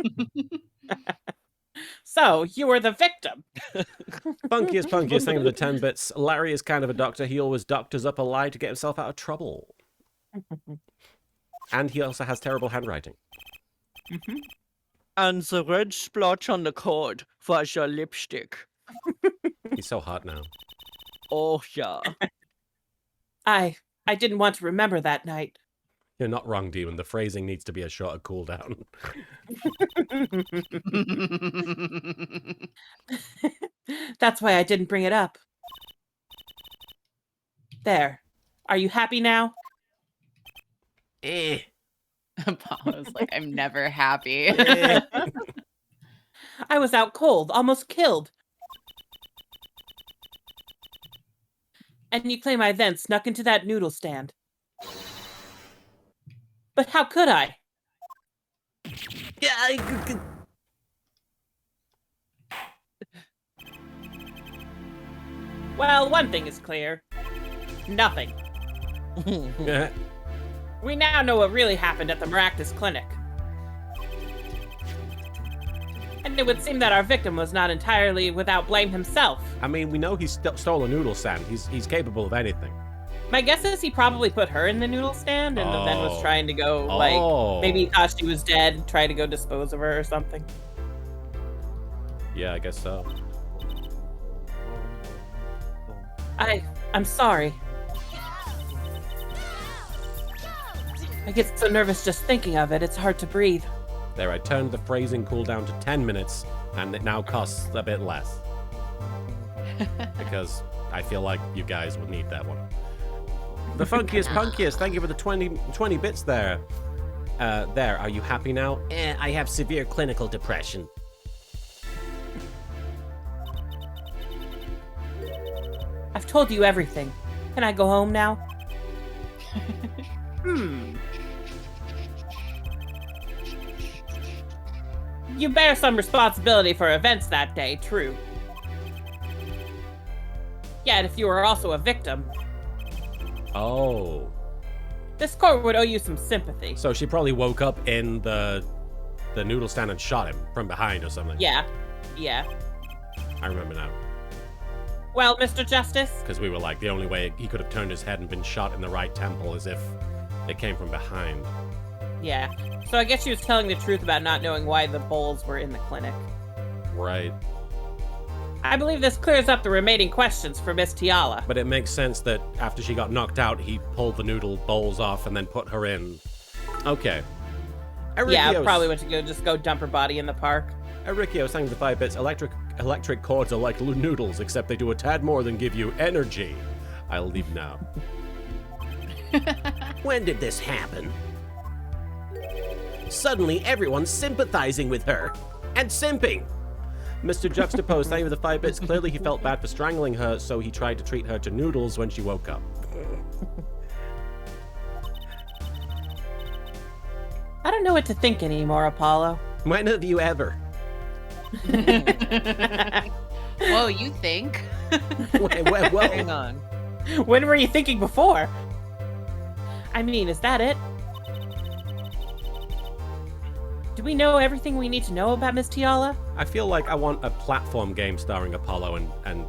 So, you were the victim. Punkiest, thank you for the 10 bits. Larry is kind of a doctor. He always doctors up a lie to get himself out of trouble. And he also has terrible handwriting. And the red splotch on the cord was your lipstick. He's so hot now. Oh, yeah. I didn't want to remember that night. You're not wrong, Demon. The phrasing needs to be a shorter cooldown. That's why I didn't bring it up. There. Are you happy now? Apollo's like, I'm never happy. I was out cold, almost killed. And you claim I then snuck into that noodle stand. But how could I? Well, one thing is clear. Nothing. We now know what really happened at the Maractus Clinic. And it would seem that our victim was not entirely without blame himself. I mean, we know he stole a noodle stand. He's capable of anything. My guess is he probably put her in the noodle stand and then was Oh. trying to go, maybe he thought she was dead and tried to go dispose of her or something. Yeah, I guess so. I'm sorry. I get so nervous just thinking of it, it's hard to breathe. There, I turned the phrasing cooldown to 10 minutes, and it now costs a bit less. Because I feel like you guys would need that one. The funkiest punkiest, thank you for the 20 bits there. There, are you happy now? I have severe clinical depression. I've told you everything. Can I go home now? You bear some responsibility for events that day, true. Yet if you were also a victim, Oh. This court would owe you some sympathy. So she probably woke up in the noodle stand and shot him from behind or something. Yeah. I remember now. Well, Mr. Justice, Because we were like, the only way he could have turned his head and been shot in the right temple is if it came from behind. yeah. So I guess she was telling the truth about not knowing why the bowls were in the clinic. Right. I believe this clears up the remaining questions for Miss Tiala. But it makes sense that after she got knocked out, he pulled the noodle bowls off and then put her in. Okay. Yeah, Ericio's- probably went to just go dump her body in the park. Ericchio sang the 5 bits. Electric chords are like noodles, except they do a tad more than give you energy. I'll leave now. When did this happen? Suddenly, everyone's sympathizing with her. And simping. Mr. Juxtapose, thank you for the 5 bits. Clearly he felt bad for strangling her, so he tried to treat her to noodles when she woke up. I don't know what to think anymore, Apollo. When have you ever? Whoa, you think? Well, Hang on. When were you thinking before? I mean, is that it? Do we know everything we need to know about Miss Tiala? I feel like I want a platform game starring Apollo and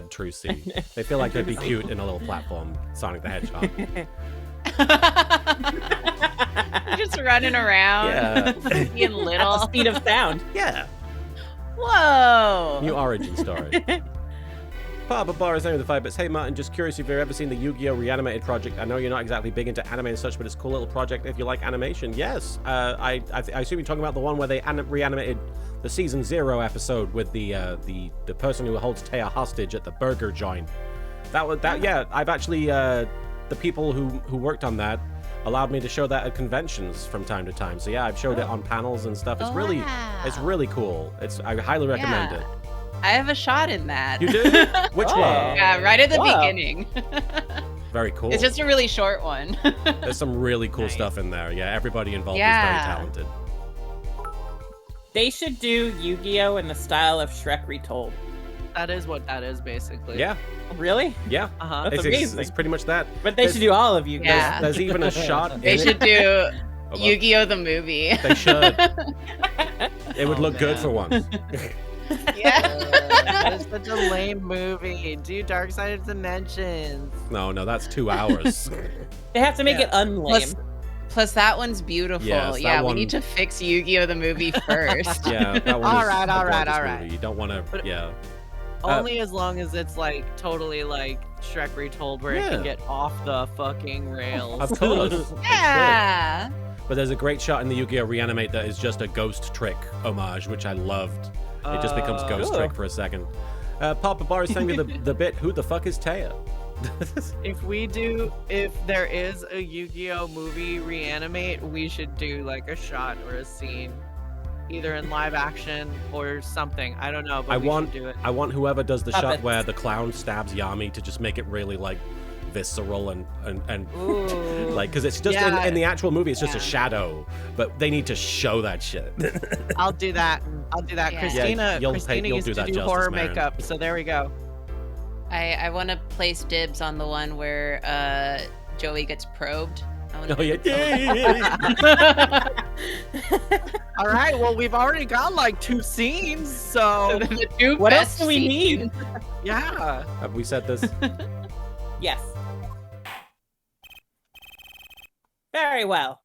Trucy. They feel like they'd be cute in a little platform, Sonic the Hedgehog. Just running around, Yeah. being At the little. speed of sound. Yeah. Whoa! New origin story. Papa Bar is with the 5 bits. Hey Martin, just curious if you've ever seen the Yu-Gi-Oh! Reanimated project. I know you're not exactly big into anime and such, but it's a cool little project if you like animation. Yes. I assume you're talking about the one where they reanimated the season 0 episode with the person who holds Taya hostage at the burger joint. Yeah. I've actually the people who worked on that allowed me to show that at conventions from time to time. So yeah, I've showed it on panels and stuff. It's it's really cool. I highly recommend it. I have a shot in that. You do? Which Oh. one? Yeah, right at the Whoa. beginning. Very cool. It's just a really short one. There's some really cool Nice. stuff in there. Yeah, everybody involved is Yeah. very talented. They should do Yu-Gi-Oh! In the style of Shrek Retold. That is what that is, basically. Yeah, Really? yeah. Uh-huh. That's It's amazing. pretty much that. But they There's- should do all of Yu-Gi-Oh! Yeah. There's even a shot. They in should it. do Oh, well, Yu-Gi-Oh! The movie. They should. It would Oh, look good man. for once. Yeah. That is such a lame movie. Do Dark Side of Dimensions. No, that's 2 hours. They have to make Yeah. it unlame. Plus, that one's beautiful. Yes, that yeah, one- we need to fix Yu-Gi-Oh! The movie first. Yeah, that one All is right, a all right, gorgeous all right. movie. You don't want to. But- Yeah. Only as long as it's like totally like Shrek Retold, where it Yeah. can get off the fucking rails. Of course. It should. Yeah. But there's a great shot in the Yu-Gi-Oh! Reanimate that is just a Ghost Trick homage, which I loved. It just becomes Ghost Cool. Trick for a second. Papa Bar is saying me the bit, who the fuck is Taya? If there is a Yu-Gi-Oh movie Reanimate, we should do like a shot or a scene, either in live action or something. I don't know, but I we want should do it. I want whoever does the shot Puppets. where the clown stabs Yami to just make it really like visceral and Ooh. like, because it's just Yeah. in the actual movie it's just a Yeah. shadow, but they need to show that shit. I'll do that. Yeah. Christina, you'll Christina do used to that do justice, horror Maren. makeup, so there we go. I want to place dibs on the one where Joey gets probed. I wanna Oh yeah. All right, well we've already got like 2 scenes, so the two What else best do we need? scenes. yeah. Have we said this? Yes. Very well.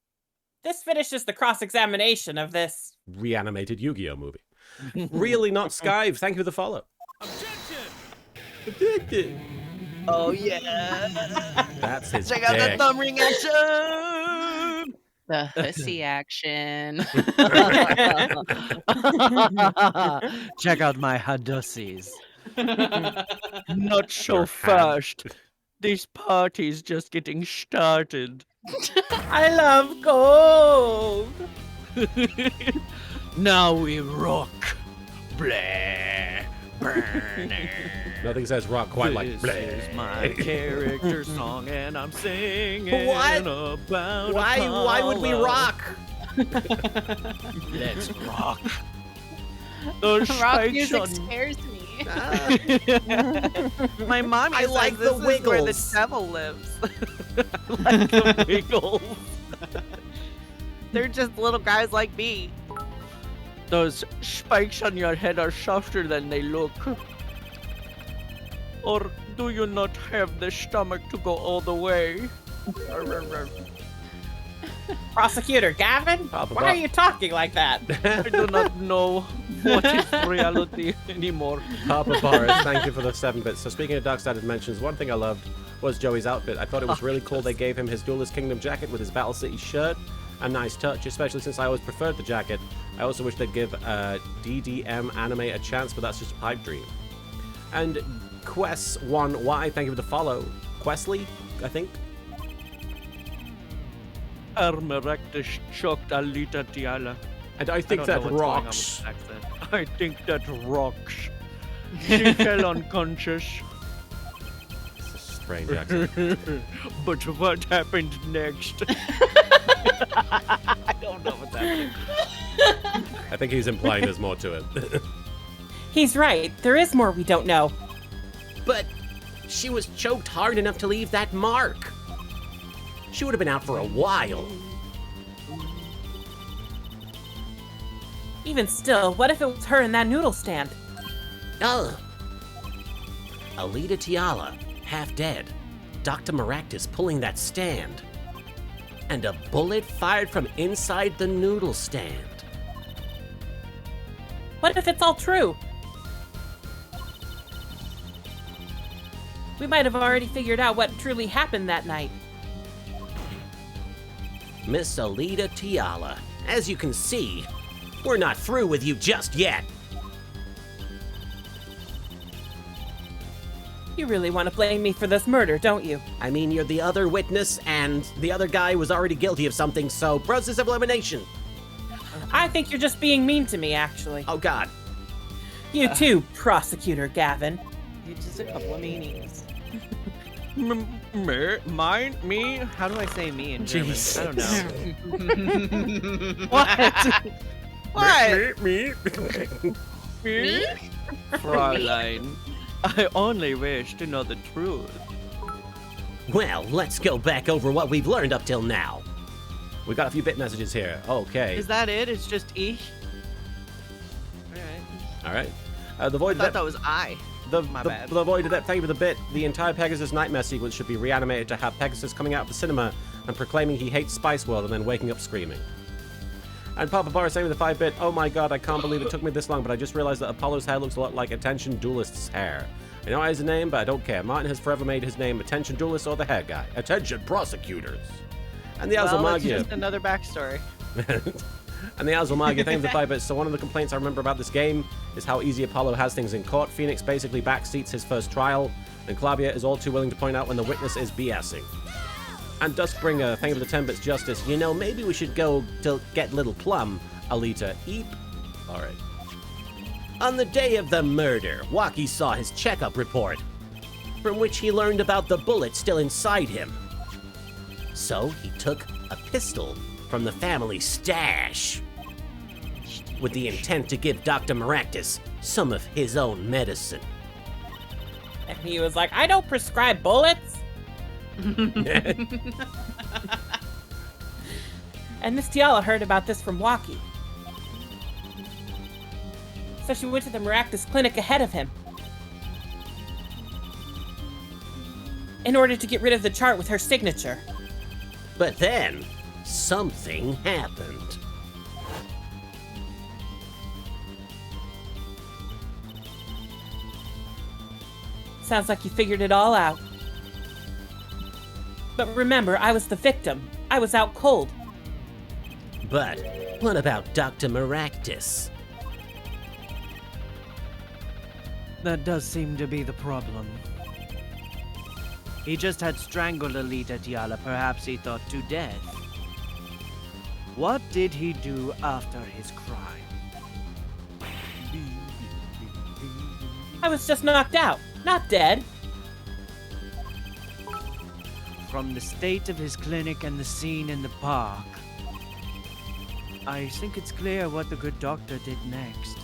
This finishes the cross-examination of this. Reanimated Yu-Gi-Oh movie. Really not Skive. Thank you for the follow. Objection. Oh yeah. That's his Check out the dick. thumb ring action. The hussy action. Check out my Hadussies. Not so Your hand. fast. This party's just getting started. I love gold. Now we rock. Blah. Burner. Nothing says rock quite like This bleh. is my character song, and I'm singing What? about Why would we Apollo. rock? Let's rock. The Rock music station. scares me. My mom I is like this the is where the Wiggles. devil lives. I like the Wiggles. They're just little guys like me. Those spikes on your head are softer than they look. Or do you not have the stomach to go all the way? Prosecutor Gavin, Papa why are you talking like that? I do not know what is reality anymore. Papa Boris, thank you for the 7 bits. So speaking of Dark-Sided Dimensions, one thing I loved was Joey's outfit. I thought it was really cool they gave him his Duelist Kingdom jacket with his Battle City shirt. A nice touch, especially since I always preferred the jacket. I also wish they'd give DDM anime a chance, but that's just a pipe dream. And Quest1Y, thank you for the follow. Questley, I think. Armeractus choked Alita Tiala. And I think that rocks. I think that rocks. She fell unconscious. It's a strange accent. But what happened next? I don't know what's happening. I think he's implying there's more to it. He's right. There is more we don't know. But she was choked hard enough to leave that mark. She would have been out for a while. Even still, what if it was her in that noodle stand? Ugh. Alita Tiala, half dead. Dr. Maractus pulling that stand. And a bullet fired from inside the noodle stand. What if it's all true? We might have already figured out what truly happened that night. Miss Alita Tiala, as you can see, we're not through with you just yet. You really want to blame me for this murder, don't you? I mean, you're the other witness, and the other guy was already guilty of something, so process of elimination. I think you're just being mean to me, actually. Oh, God. You too, Prosecutor Gavin. It's just a couple of meanings. Mine? Me? How do I say me in German? Jeez. I don't know. What? What? Me? Me? Fräulein, I only wish to know the truth. Well, let's go back over what we've learned up till now. We got a few bit messages here. Okay. Is that it? It's just ich? Alright. All right. The I Void thought Adept, that was I. My bad. the Void Adept, thank you for the bit. The entire Pegasus Nightmare sequence should be reanimated to have Pegasus coming out of the cinema and proclaiming he hates Spice World and then waking up screaming. And Papa Boris saying with the 5-bit, oh my god, I can't believe it took me this long, but I just realized that Apollo's hair looks a lot like Attention Duelist's hair. I know he has a name, but I don't care. Martin has forever made his name Attention Duelist or the hair guy. Attention Prosecutors. And the Well, that's Azalmagia. just another backstory. And the Azalmagia, thank you for the 5-bit. So one of the complaints I remember about this game is how easy Apollo has things in court. Phoenix basically backseats his first trial, and Clavia is all too willing to point out when the witness is BSing. And Duskbringer, thank you for the 10 bits justice. You know, maybe we should go to get Little Plum. Alita, eep. Alright. On the day of the murder, Waki saw his checkup report, from which he learned about the bullet still inside him. So he took a pistol from the family stash, with the intent to give Dr. Maractus some of his own medicine. And he was like, I don't prescribe bullets. And Miss Tiala heard about this from Waki. So she went to the Maractus clinic ahead of him, in order to get rid of the chart with her signature. But then, something happened. Sounds like you figured it all out. But remember, I was the victim. I was out cold. But what about Dr. Maractus? That does seem to be the problem. He just had strangled Alita Tiala, perhaps he thought to death. What did he do after his crime? I was just knocked out, not dead. From the state of his clinic and the scene in the park, I think it's clear what the good doctor did next.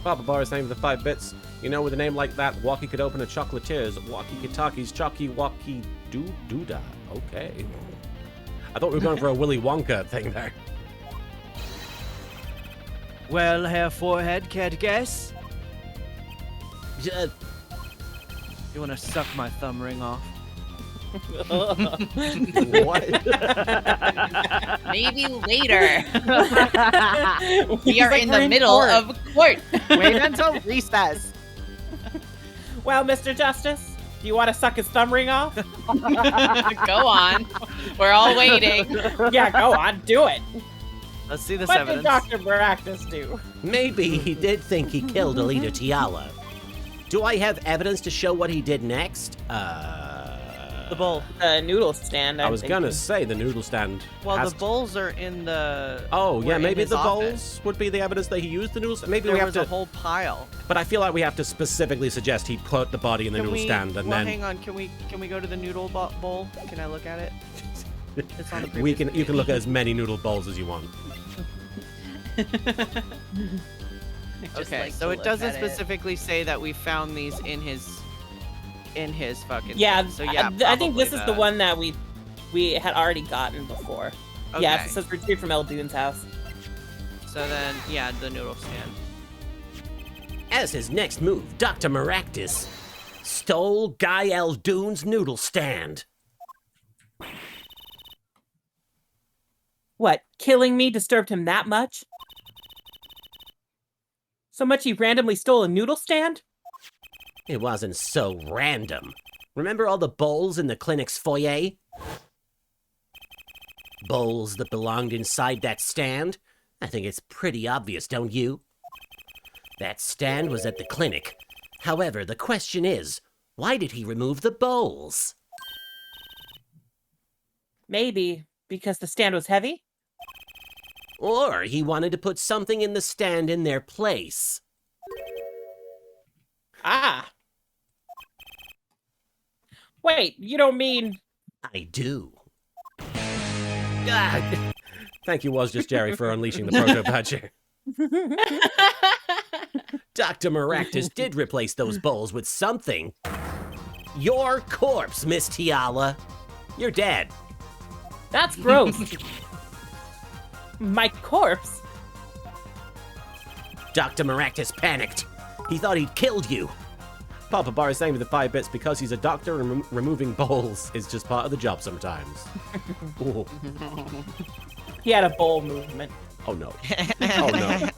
Papa Boris, name of the 5 bits. You know, with a name like that, Walkie could open a chocolatiers. Walkie Kitaki's Chucky Walkie Doodah. Okay. I thought we were going for a Willy Wonka thing there. Well, Herr Forehead, care to guess? Uh, You want to suck my thumb ring off? what? Maybe later. We He's are like, in "We're the middle court." of court. Wait until recess. Well, Mr. Justice, do you want to suck his thumb ring off? Go on. We're all waiting. Yeah, go on, do it. Let's see this What evidence. did Dr. Baractus do? Maybe he did think he killed Alita Tiala. Do I have evidence to show what he did next? The bowl. The noodle stand. I was think. gonna say the noodle stand. Well, has the bowls are in the. Oh, were yeah, in maybe his the office. bowls would be the evidence that he used the noodles. Maybe There we have was to. a whole pile. But I feel like we have to specifically suggest he put the body in the noodle stand and well, then hang on. Can we go to the noodle bowl? Can I look at it? It's on the we previous can. You can page. look at as many noodle bowls as you want. Okay, so it doesn't specifically say that we found these in his fucking. Yeah, thing. So yeah, I think this is the probably one that we had already gotten before. Yeah, Okay. it says retrieved from Eldune's house. So then, yeah, the noodle stand. As his next move, Dr. Maractus stole Guy Eldune's noodle stand. What, killing me disturbed him that much? So much he randomly stole a noodle stand? It wasn't so random. Remember all the bowls in the clinic's foyer? Bowls that belonged inside that stand? I think it's pretty obvious, don't you? That stand was at the clinic. However, the question is, why did he remove the bowls? Maybe because the stand was heavy? Or he wanted to put something in the stand in their place. Ah. Wait, you don't mean... I do. Ah, thank you, Was Just Jerry, for unleashing the Proto Badger. Dr. Maractus did replace those bowls with something. Your corpse, Miss Tiala. You're dead. That's gross. My corpse? Dr. Maractus panicked. He thought he'd killed you. Papa Bar is saying with the 5 bits because he's a doctor and removing bowls is just part of the job sometimes. Ooh. He had a bowl movement. Oh no. Oh no.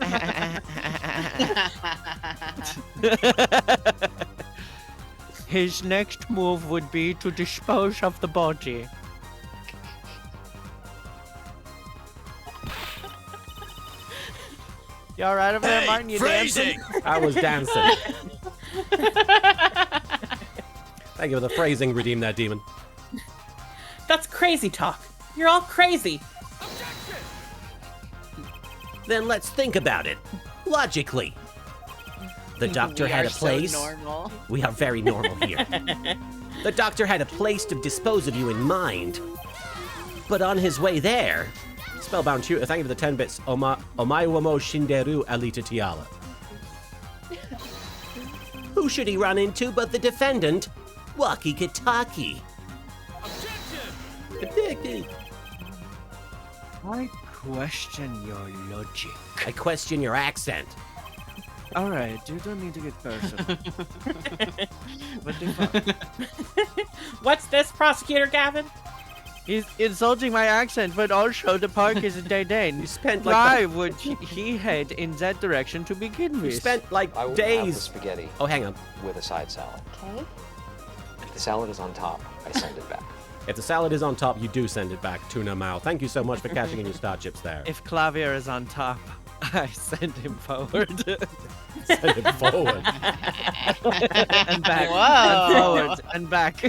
His next move would be to dispose of the body. You alright over there, Martin? You dancing? I was dancing. Thank you for the phrasing, redeem that demon. That's crazy talk. You're all crazy. Then let's think about it. Logically. The doctor We had are a place. So normal. We are very normal here. The doctor had a place to dispose of you in mind. But on his way there, Spellbound Tutor, thank you for the 10 bits. Omaiwamo Shinderu Alita Tiala. who should he run into but the defendant, Walkie Kitaki? Objection! I question your logic. I question your accent. Alright, you don't need to get personal. What the fuck? What's this, Prosecutor Gavin? He's insulting my accent, but also the park is in Dayden. You spent Why like would he head in that direction to begin you with? spent like I will have the days. spaghetti Oh, hang on. with a side salad. Okay. If the salad is on top, I send it back. If the salad is on top, you do send it back. Tuna Mao. Thank you so much for cashing in your star chips there. If Clavier is on top, I send him forward. Send it forward. And back. Whoa. And forward. And back.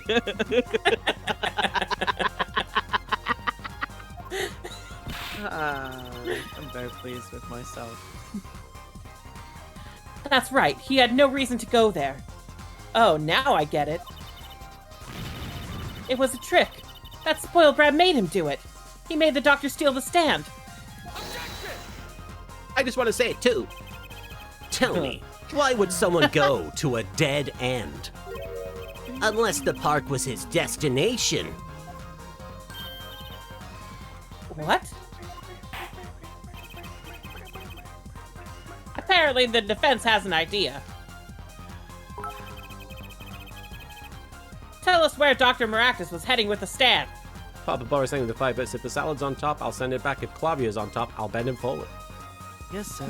I'm very pleased with myself. That's right, he had no reason to go there. Oh, now I get it. It was a trick. That spoiled brat made him do it. He made the doctor steal the stand. I just want to say it too. Tell me, why would someone go to a dead end? Unless the park was his destination. What? Apparently, the defense has an idea. Tell us where Dr. Maractus was heading with the stand. Papa Boris saying the 5 bits. If the salad's on top, I'll send it back. If Clavia's on top, I'll bend him forward. Yes, sir.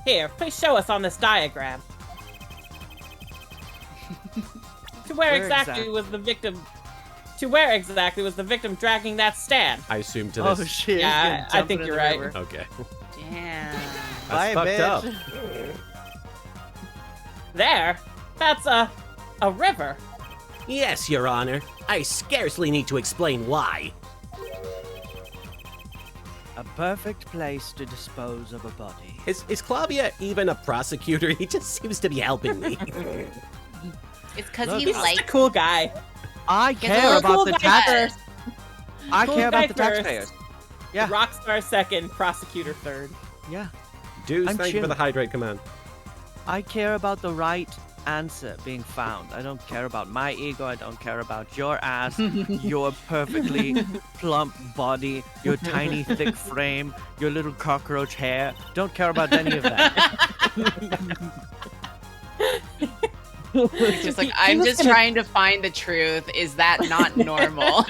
Here, please show us on this diagram. To where exactly was the victim? To where exactly was the victim dragging that stand? I assume to this. Oh shit! Yeah, I think you're right. Okay. Damn. That's Bye, fucked up. bitch. There? That's a river. Yes, Your Honor. I scarcely need to explain why. A perfect place to dispose of a body. Is Clavia even a prosecutor? He just seems to be helping me. It's because Look, he He's just a likes. cool guy. I He's a care little about cool the guy taxpayers. first. I Cool care guy about the first. taxpayers. Yeah. Rockstar second, prosecutor third. Yeah. Deuce, I'm thank you for chill. the hydrate command. I care about the right answer being found. I don't care about my ego. I don't care about your ass, your perfectly plump body, your tiny thick frame, your little cockroach hair. Don't care about any of that. It's just like, I'm just trying to find the truth. Is that not normal?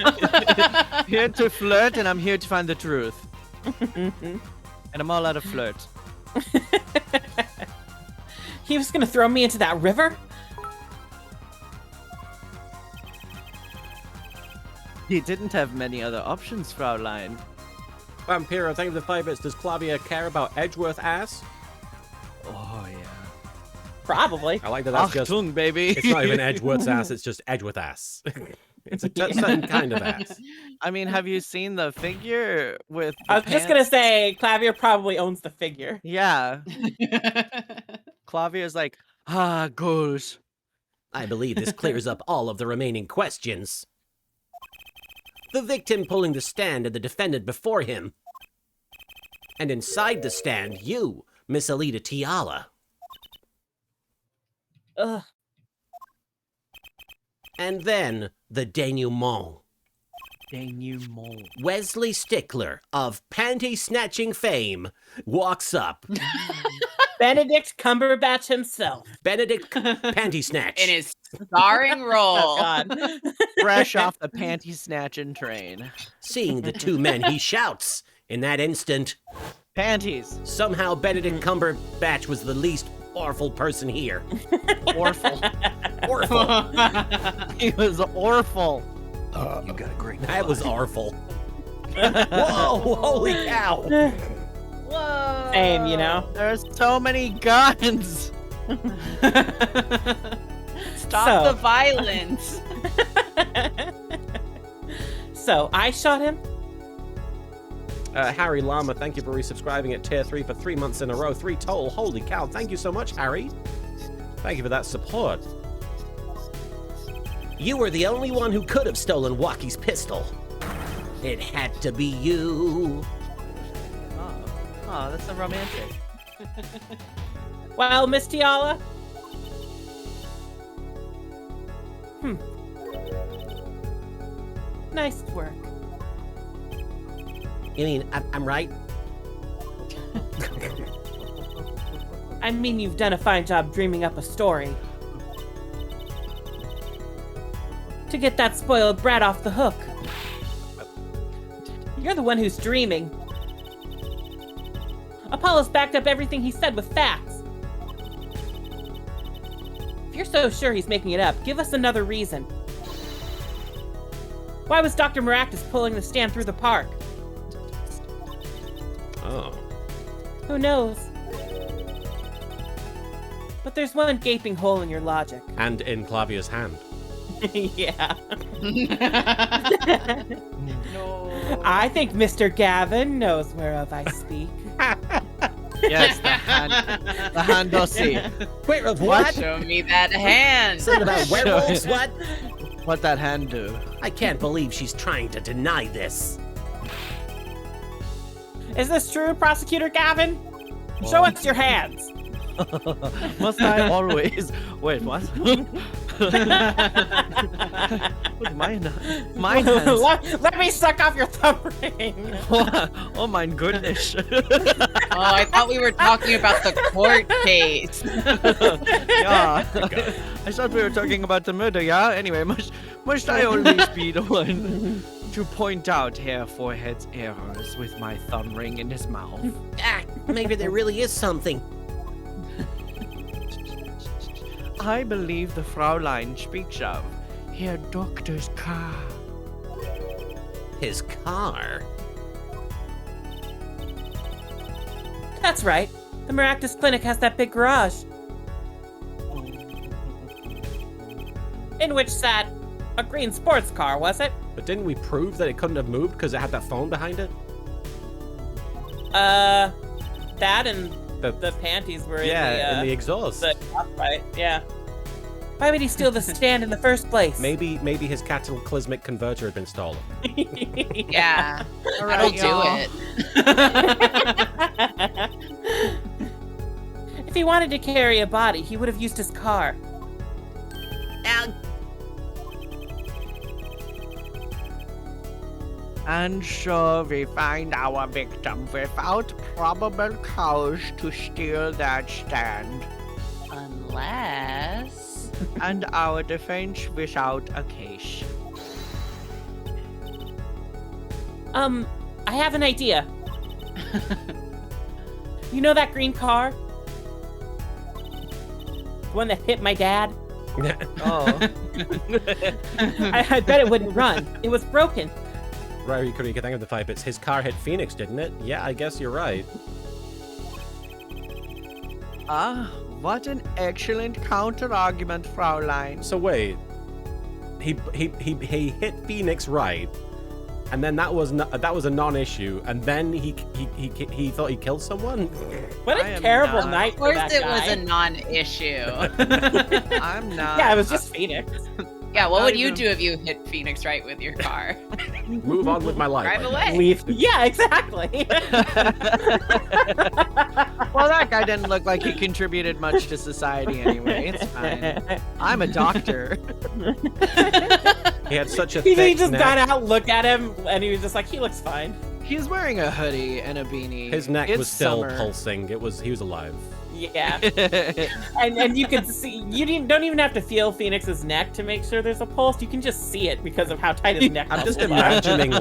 Here to flirt, and I'm here to find the truth. And I'm all out of flirt. He was gonna throw me into that river? He didn't have many other options, Fraulein. Vampiro, thank you for the 5 bits. Does Clavia care about Edgeworth ass? Oh yeah. Probably. I like that that's just... Achtung, baby. It's not even Edgeworth's ass, it's just Edgeworth ass. It's a certain kind of ass. I mean, have you seen the figure with? I the was just gonna pants? say, Clavier probably owns the figure. Yeah. Clavia's like, goals. I believe this clears up all of the remaining questions. The victim pulling the stand and the defendant before him. And inside the stand, you, Miss Alita Tiala. Ugh. And then the denouement. Denouement. Wesley Stickler of panty snatching fame walks up. Benedict Cumberbatch himself. Benedict Panty Snatch. In his starring Oh, role. God. Fresh off the panty snatching train. Seeing the two men, he shouts. In that instant, Panties. somehow Benedict Cumberbatch was the least awful person here. Orful. Awful. He was orful. You got a great That was awful. Whoa, holy cow. Whoa. Same, you know? There's so many guns. Stop So. the violence. So, I shot him? Harry Lama, thank you for resubscribing at tier 3 for 3 months in a row. 3 total. Holy cow. Thank you so much, Harry. Thank you for that support. You were the only one who could have stolen Waukie's pistol. It had to be you. Oh, that's so romantic. Well, Miss Tiala? Nice work. You mean, I'm right? I mean, you've done a fine job dreaming up a story. To get that spoiled brat off the hook. You're the one who's dreaming. Apollo's backed up everything he said with facts. If you're so sure he's making it up, give us another reason. Why was Dr. Maractus pulling the stand through the park? Oh. Who knows? But there's one gaping hole in your logic. And in Clavia's hand. Yeah. No. I think Mr. Gavin knows whereof I speak. Yes, the hand dossier. Wait, what? Show me that hand. Something about werewolves? What? What that hand do? I can't believe she's trying to deny this. Is this true, Prosecutor Gavin? Show us your hands. Must I always? Wait, what? With my hands. Let me suck off your thumb ring. Oh my goodness. Oh, I thought we were talking about the court case. Yeah. I thought we were talking about the murder, yeah? Anyway, must I always be the one to point out Herr Forehead's errors with my thumb ring in his mouth? Maybe there really is something. I believe the Fraulein speaks of Herr Doctor's car. His car? That's right. The Maractus Clinic has that big garage. In which sat a green sports car, was it? But didn't we prove that it couldn't have moved because it had that phone behind it? That and the panties were Yeah, in the exhaust. the right, yeah. Why would he steal the stand in the first place? Maybe his cataclysmic converter had been stolen. Yeah, All that'll right, do y'all. it. If he wanted to carry a body, he would have used his car. And so we find our victim without probable cause to steal that stand, Unless... and our defense without a case. I have an idea. You know that green car? The one that hit my dad? Oh. I bet it wouldn't run. It was broken. Right, you couldn't think of the 5 bits. His car hit Phoenix, didn't it? Yeah, I guess you're right. Ah, what an excellent counter-argument, Fraulein. So wait, he hit Phoenix right, and then that was a non-issue, and then he thought he killed someone. What I a am terrible not- night Of for course that it guy. was a non-issue. I'm not. Yeah, it was just Phoenix. Yeah, what Not would you even- do if you hit Phoenix right with your car? Move on with my life. Drive away. Leave. Yeah, exactly. Well, that guy didn't look like he contributed much to society anyway. It's fine. I'm a doctor. He had such a he thick just neck. got out, looked at him, and he was just like, he looks fine. He's wearing a hoodie and a beanie. His neck It's was still summer. pulsing. He was alive. Yeah. and you could see, don't even have to feel Phoenix's neck to make sure there's a pulse. You can just see it because of how tight his neck I'm just muscles are. imagining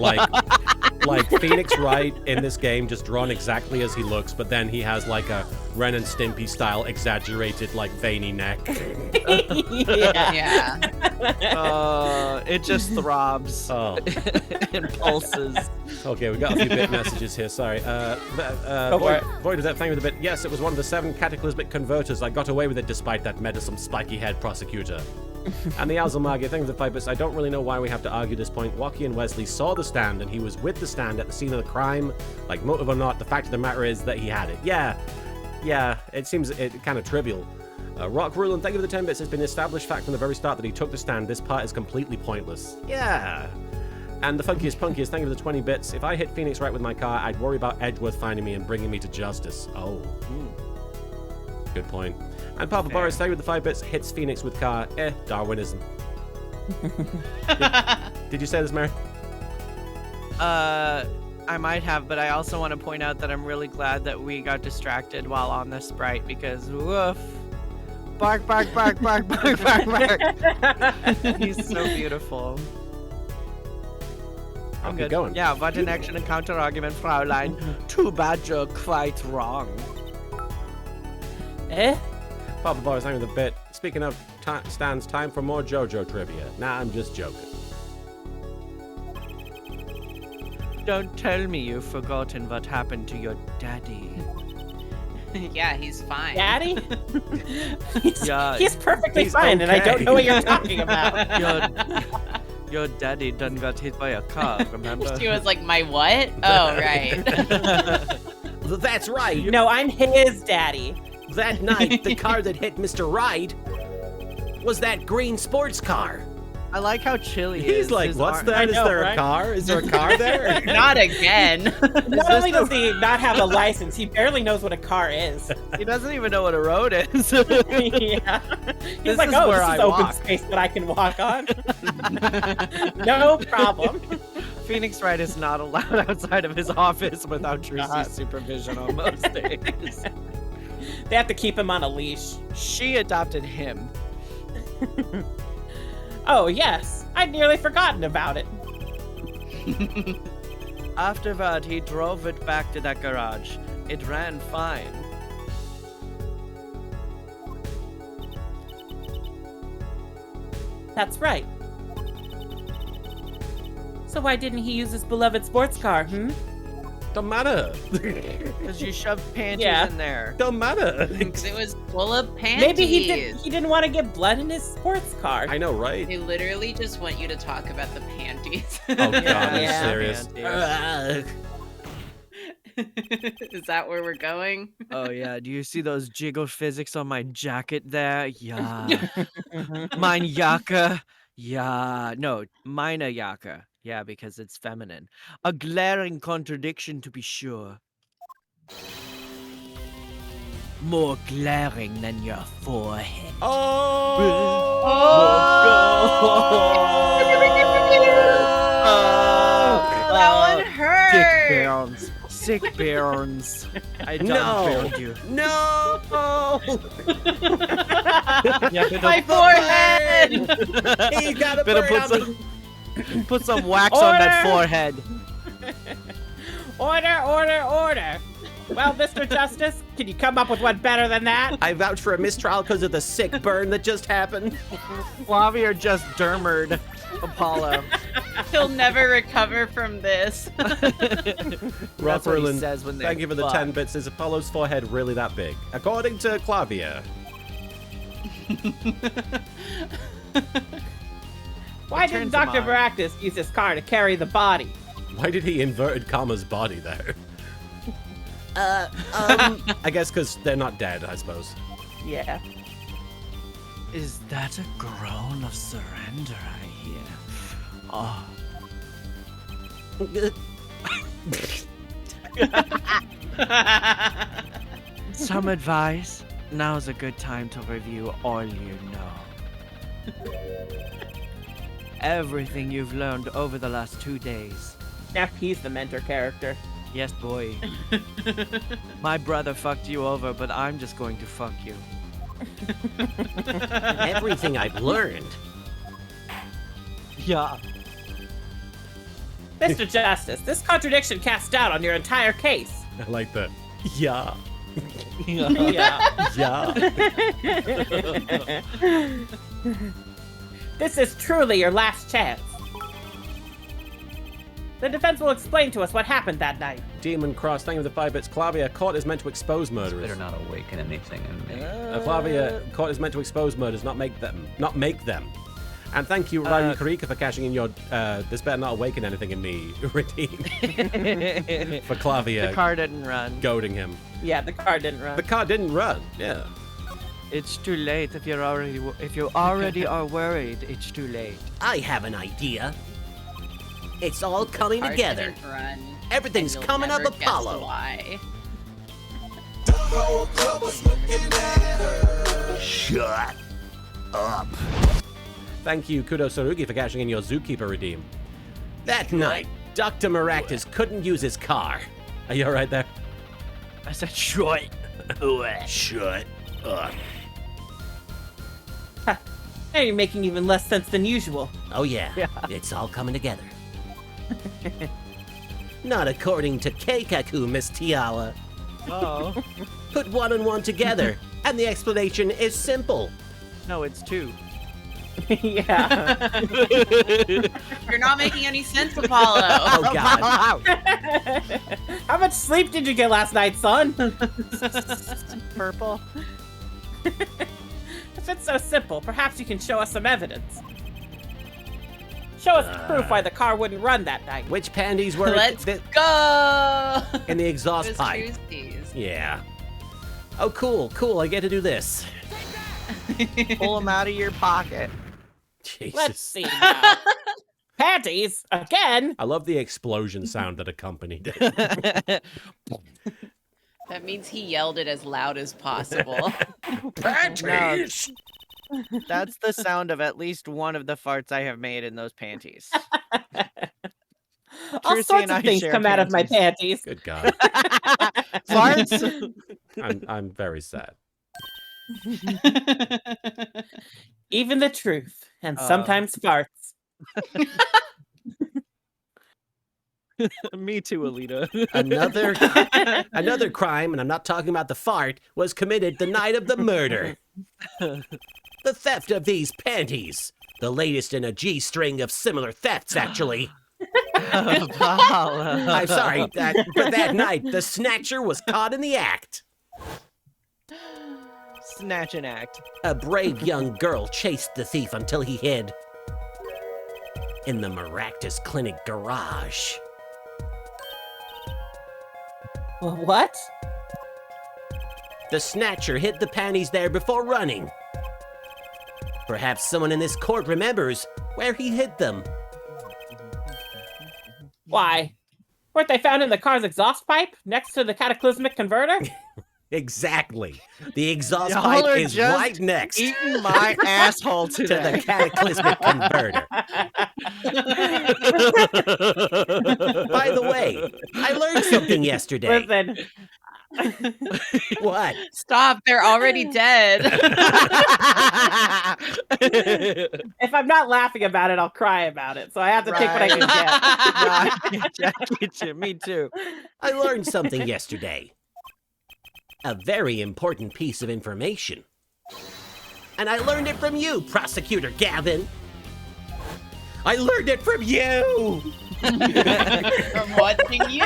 like Phoenix Wright in this game, just drawn exactly as he looks, but then he has like a Ren and Stimpy style exaggerated like veiny neck. Yeah. Yeah. It just throbs Oh, and pulses. okay, we got a few bit messages here. Sorry. Go for Void, it. Void was that thing with a bit. Yes, it was one of the 7 cataclysmic converters. I got away with it despite that meddlesome spiky head prosecutor. And the Azulmagi thing with the 5 bits. I don't really know why we have to argue this point. Waukee and Wesley saw the stand, and he was with the stand at the scene of the crime. Like, motive or not, the fact of the matter is that he had it. Yeah, it seems kind of trivial. Rock Rule, and thank you for the 10 bits. It's been an established fact from the very start that he took the stand. This part is completely pointless. Yeah. And the funkiest punkiest, thank you for the 20 bits. If I hit Phoenix right with my car, I'd worry about Edgeworth finding me and bringing me to justice. Oh. Good point. And Papa Boris, thank you for the 5 bits. Hits Phoenix with car. Darwinism. Did you say this, Mary? I might have, but I also want to point out that I'm really glad that we got distracted while on the Sprite because woof. Bark, bark, bark, bark, bark, bark, bark. He's so beautiful. I'll I'm keep good. going. Yeah, what an action and counter argument, Fraulein. Too bad you're quite wrong. Papa Boris, thank you for the bit. Speaking of stands, time for more JoJo trivia. Nah, I'm just joking. Don't tell me you've forgotten what happened to your daddy. Yeah, he's fine. Daddy? Yeah, He's perfectly He's fine, and I don't okay. know what you're talking about. your daddy done got hit by a car, remember? She was like, my what? Oh, right. That's right. No, I'm his daddy. That night, the car that hit Mr. Wright was that green sports car. I like how chilly he is. He's like, His what's arm- that? Is know, there a right? car? Is there a car there? Not again. Not only does he not have a license, he barely knows what a car is. He doesn't even know what a road is. Yeah. This He's like, is oh, where this I is open walk." space that I can walk on. No problem. Phoenix Wright is not allowed outside of his office without Trucy's supervision on most days. They have to keep him on a leash. She adopted him. Oh, yes. I'd nearly forgotten about it. Afterward, he drove it back to that garage. It ran fine. That's right. So why didn't he use his beloved sports car, Don't matter. Because you shoved panties Yeah. in there. Don't matter. Because it was full of panties. Maybe he didn't want to get blood in his sports car. I know, right? They literally just want you to talk about the panties. Oh god, are you Yeah. serious? Is that where we're going? Oh yeah, do you see those jiggle physics on my jacket there? Yeah. Mhm. Mein Jacke. Yeah. No, meine Jacke. Yeah, because it's feminine. A glaring contradiction to be sure. More glaring than your forehead. That one hurt. Sick burns. Sick burns. I don't No. burn you. No! My forehead. He got a Better burn put on some, put some wax on that Order! forehead. Order! Well, Mr. Justice, can you come up with one better than that? I vouch for a mistrial because of the sick burn that just happened. Flavier just dermered Apollo. He'll never recover from this. That's what he Rotherland, says when they thank you for the fuck. 10 bits. Is Apollo's forehead really that big? According to Clavia. Why turns didn't him Dr. on. Baractus use his car to carry the body? Why did he inverted commas body there? I guess because they're not dead, I suppose. Yeah. Is that a groan of surrender I hear? Oh. Some advice? Now's a good time to review all you know. Everything you've learned over the last 2 days. Now he's the mentor character. Yes, boy. My brother fucked you over, but I'm just going to fuck you. Everything I've learned. Yeah. Mr. Justice, this contradiction casts doubt on your entire case. I like that. Yeah. Yeah. Yeah. This is truly your last chance. The defense will explain to us what happened that night. Demon Cross, thank you for the 5 bits. Clavia, court is meant to expose murderers. Better not awaken anything in me. Flavia, court is meant to expose murders, not make them. Not make them. And thank you, Ryu Karika, for cashing in your this better not awaken anything in me redeem for Clavia The car didn't run. goading him. Yeah, the car didn't run. The car didn't run. Yeah. It's too late if you're already if you already are worried. It's too late. I have an idea. It's all coming Car together. didn't run, Everything's and you'll coming up never guess Apollo. Why? Shut up. Thank you, Kudo Sarugi, for cashing in your Zookeeper redeem. That night, Dr. Maractus couldn't use his car. Are you alright there? I said shut. Shut up. Now you're making even less sense than usual. Oh yeah, Yeah. it's all coming together. Not according to Keikaku, Miss Tiala. Oh. Put one and one together, and the explanation is simple. No, it's 2. Yeah. You're not making any sense, Apollo. Oh god. How much sleep did you get last night, son? Purple. If it's so simple, perhaps you can show us some evidence. Show us proof why the car wouldn't run that night. Which panties were Let's th- go. in the exhaust Those pipe? Tuesdays. Yeah. Oh, cool. I get to do this. Pull them out of your pocket. Jesus. Let's see now. Panties again. I love the explosion sound that accompanied it. That means he yelled it as loud as possible. Panties! That's the sound of at least one of the farts I have made in those panties. All Trissy sorts and I of things share come out of my panties. Good God. Farts? I'm very sad. Even the truth, and sometimes farts. Me too, Alita. Another crime, and I'm not talking about the fart, was committed the night of the murder. The theft of these panties. The latest in a G-string of similar thefts, actually. I'm sorry, but that night, the snatcher was caught in the act. Snatch and act. A brave young girl chased the thief until he hid in the Maractus Clinic garage. What? The snatcher hid the panties there before running. Perhaps someone in this court remembers where he hid them. Why? Weren't they found in the car's exhaust pipe next to the cataclysmic converter? Exactly. The exhaust Y'all pipe are is just right next to Eating my asshole today. the cataclysmic converter. By the way, I learned something yesterday. Listen, What? Stop, they're already dead. if I'm not laughing about it, I'll cry about it. So I have to take what I can get. No, I get you. Me too. I learned something yesterday. A very important piece of information. And I learned it from you, Prosecutor Gavin. I learned it from you! From watching you.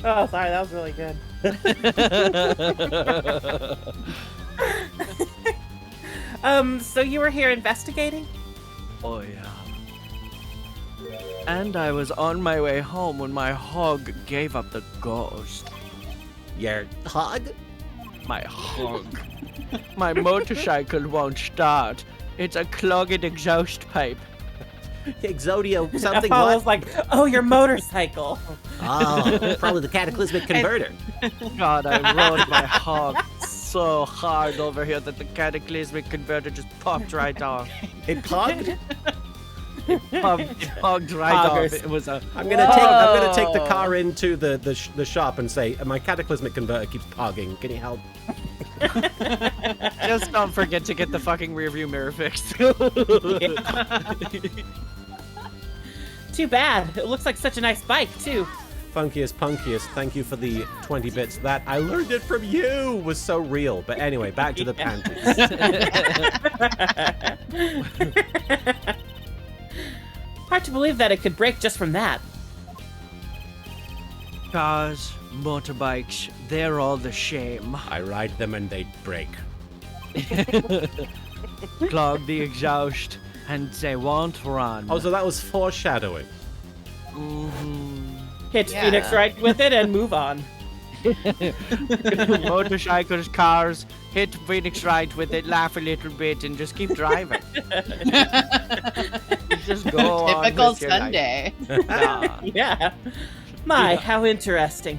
Oh, sorry, that was really good. So you were here investigating? Oh, yeah. And I was on my way home when my hog gave up the ghost. Your hog? My hog. My motorcycle won't start. It's a clogged exhaust pipe. Exodio something I what? was like, oh, your motorcycle. Oh, probably the cataclysmic converter. God, I rode my hog so hard over here that the cataclysmic converter just popped right off. It pogged? Pogged right Poggers. off. It was a... I'm gonna take the car into the shop and say my cataclysmic converter keeps pogging. Can you help? Just don't forget to get the fucking rearview mirror fixed. Too bad. It looks like such a nice bike, too. Funkiest Punkiest, thank you for the 20 bits. That I learned it from you was so real. But anyway, back to the panties. Hard to believe that it could break just from that. Cars, motorbikes, they're all the same. I ride them and they break. Clog the exhaust and they won't run. Oh, so that was foreshadowing. Hit Yeah. Phoenix right with it and move on. Motorcycles, cars, hit Phoenix right with it, laugh a little bit, and just keep driving. Just go on Typical with your life. Sunday. Nah. Yeah. My, how interesting.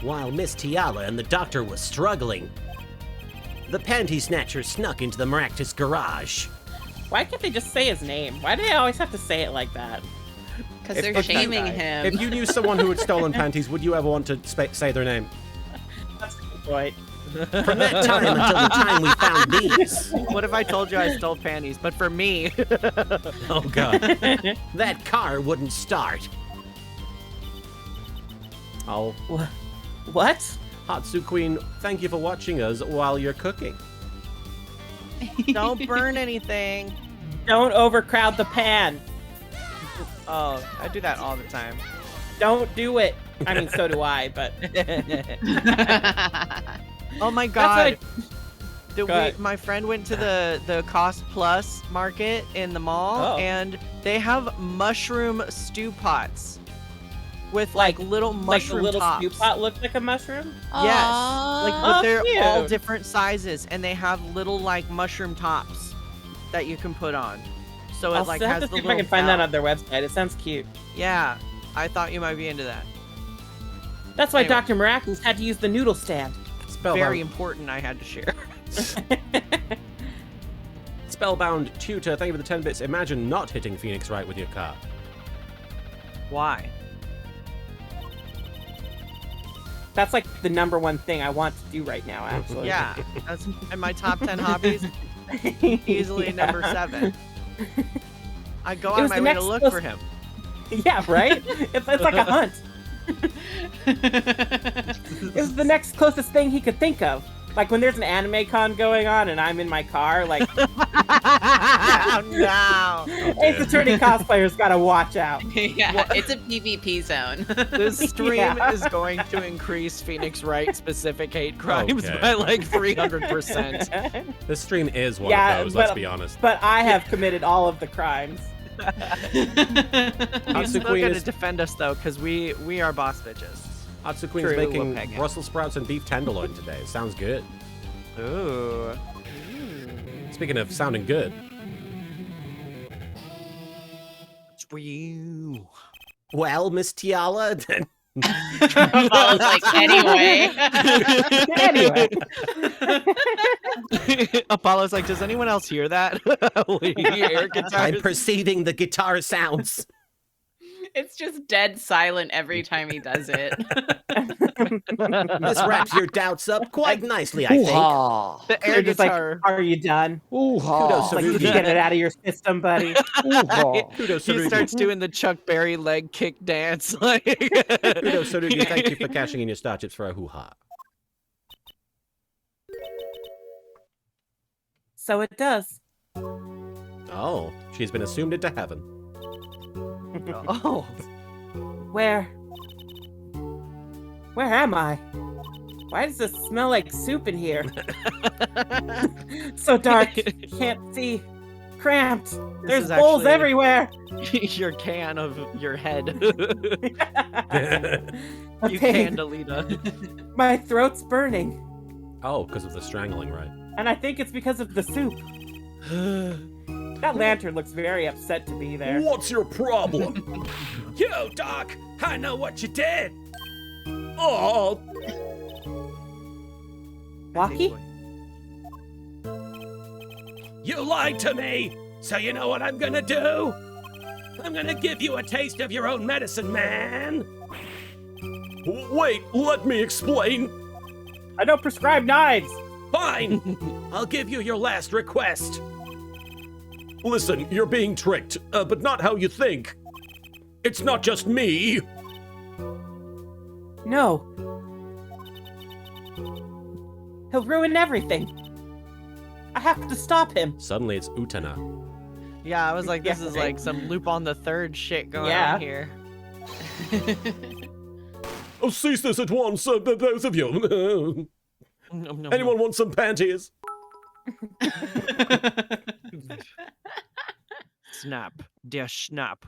While Miss Tiala and the doctor was struggling, the panty snatcher snuck into the Maractus garage. Why can't they just say his name? Why do they always have to say it like that? Because If- they're if- shaming him. If you knew someone who had stolen panties, would you ever want to say their name? That's a good point. From that time until the time we found these, What if I told you I stole panties? But for me, Oh god. that car wouldn't start. Oh, What? Hatsu Queen, thank you for watching us while you're cooking. don't burn anything. Don't overcrowd the pan. Oh, I do that all the time. Don't do it. I mean, so do I, but Oh my that's god. what Did Go ahead. my friend went to the Cost Plus market in the mall, Oh. and they have mushroom stew pots. with like little Like the mushroom little tops. stew pot looked like a mushroom. Yes, Aw. like but Oh, they're all cute. different sizes, and they have little like mushroom tops that you can put on. So it I'll like have has to the see if little I can find that bell. on their website. It sounds cute. Yeah, I thought you might be into that. That's why Anyway. Dr. Miraculous had to use the noodle stand. Very important. I had to share. Spellbound Tutor, thank you for the 10 bits. Imagine not hitting Phoenix right with your car. Why? That's like the #1 thing I want to do right now, actually. Yeah, that's in my top 10 hobbies. Easily number 7. I go It out was of my the way to next look close- for him. Yeah, right? It's like a hunt. It was the next closest thing he could think of. Like when there's an anime con going on and I'm in my car, like Oh no! Ace Attorney cosplayers gotta watch out. Yeah, it's a PvP zone. This stream Yeah. is going to increase Phoenix Wright specific hate crimes Okay. by like 300%. This stream is one Yeah, of those, let's but- be honest. But I have committed all of the crimes. He's Hatsu still Queen going to is, defend us though, because we are boss bitches. Hatsu Queen is True, making Wopega. Brussels sprouts and beef tenderloin today. Sounds good. Ooh. Speaking of sounding good, Well, Miss Tiala, then I was like, anyway. Anyway, Apollo's like, does anyone else hear that? We hear guitars. I'm perceiving the guitar sounds. It's just dead silent every time he does it. This wraps your doubts up quite nicely, I think. The air you're just like, guitar. are you done? Kudos, Like, Sarugi. get it out of your system, buddy. kudos, He Sarugi. starts doing the Chuck Berry leg kick dance. Like, Kudos, Sarugi. Thank you for cashing in your star chips for a hoo-ha. So it does. Oh, she's been assumed into heaven. oh, Where am I? Why does this smell like soup in here? So dark, can't see. Cramped. There's is bowls actually- everywhere. your can of your head. A You pain. Candelita. My throat's burning. Oh, because of the strangling, right? And I think it's because of the soup. That lantern looks very upset to be there. What's your problem? Yo, Doc, I know what you did. Oh, Walkie? you lied to me. So you know what I'm gonna do? I'm gonna give you a taste of your own medicine, man. Wait, let me explain. I don't prescribe knives. Fine. I'll give you your last request. Listen, you're being tricked, but not how you think. It's not just me. No. He'll ruin everything. I have to stop him. Suddenly it's Utana. Yeah, I was like, this Yeah, is right. like some loop on the third shit going Yeah. on here. Oh, cease this at once, both of you. Nom, nom, Anyone want some panties? Snap. Der Schnapp.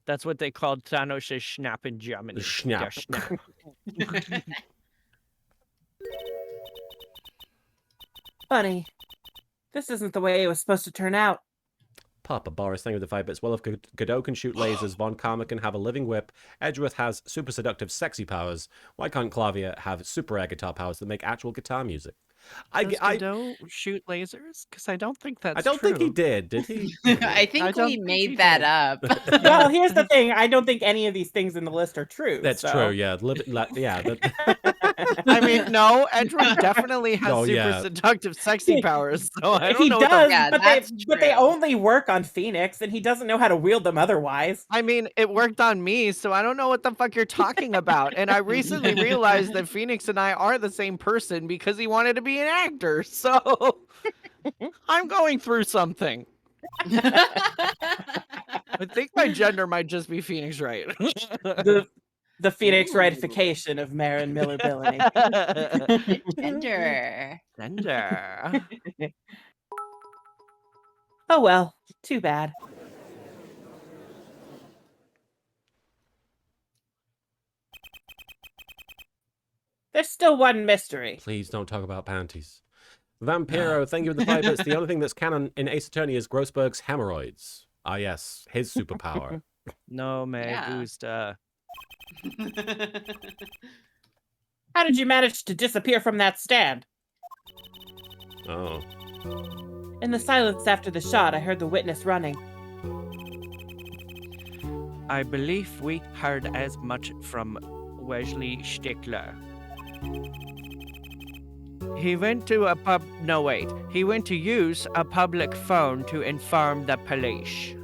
That's what they called Thanos' Schnapp in Germany. Schnapp. Der Schnapp. Funny. This isn't the way it was supposed to turn out. Papa Boris, thank you for the 5 bits. Well, if Godot can shoot lasers, Von Karma can have a living whip, Edgeworth has super seductive sexy powers, why can't Clavia have super air guitar powers that make actual guitar music? Does Godot shoot lasers? Because I don't think that's I don't think he true. did he? I think I don't we think made he that did. up. Well, here's the thing. I don't think any of these things in the list are true. That's so- true, yeah. Yeah. I mean, no, Edgeworth definitely has Oh, super yeah. seductive sexy powers, so I don't He know what the- does, Yeah, but that's they true. only work on Phoenix, and he doesn't know how to wield them otherwise. I mean, it worked on me, so I don't know what the fuck you're talking about. And I recently realized that Phoenix and I are the same person because he wanted to be an actor. So I'm going through something. I think my gender might just be Phoenix Wright. The Phoenix ratification of Marin Miller Billany. Gender. Gender. Oh well, too bad. There's still one mystery. Please don't talk about panties. Vampiro, thank you for the 5 bits. The only thing that's canon in Ace Attorney is Grossberg's hemorrhoids. Ah, yes, his superpower. No me Yeah. gusta. How did you manage to disappear from that stand? Oh. In the silence after the shot, I heard the witness running. I believe we heard as much from Wesley Stickler. He went to a pub. No, wait. He went to use a public phone to inform the police.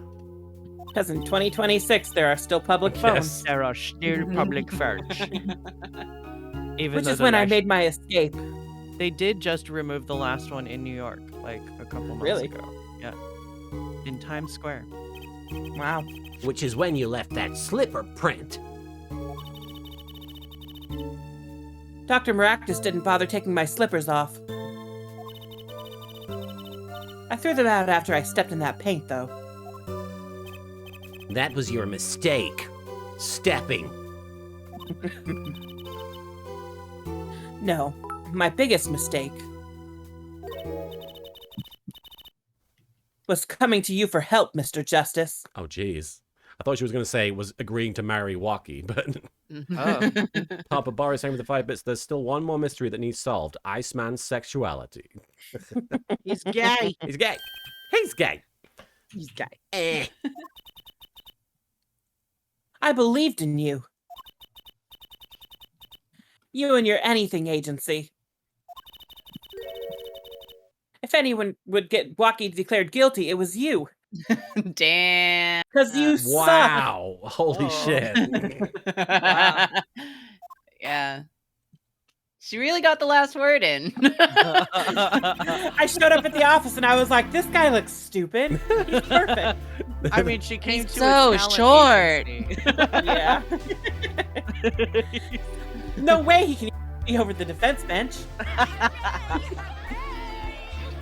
Because in 2026, there are still public phones. There are still public phones. Even Which though is the when I last- made my escape. They did just remove the last one in New York, like a couple months Really? ago. Yeah. In Times Square. Wow. Which is when you left that slipper print. Dr. Maractus didn't bother taking my slippers off. I threw them out after I stepped in that paint, though. That was your mistake. Stepping. No, my biggest mistake was coming to you for help, Mr. Justice. Oh, jeez. I thought she was going to say was agreeing to marry Waki, but Oh. Papa Bar is saying with the 5 bits, there's still one more mystery that needs solved. Iceman's sexuality. He's gay. He's gay. He's gay. He's gay. Eh. I believed in you. You and your anything agency. If anyone would get Waki declared guilty, it was you. Damn. Because you suck. Wow. Holy Oh. shit. Yeah. She really got the last word in. I showed up at the office and I was like, this guy looks stupid. He's perfect. I mean, she came He's to so a talent short. agency. Yeah. No way he can be over the defense bench.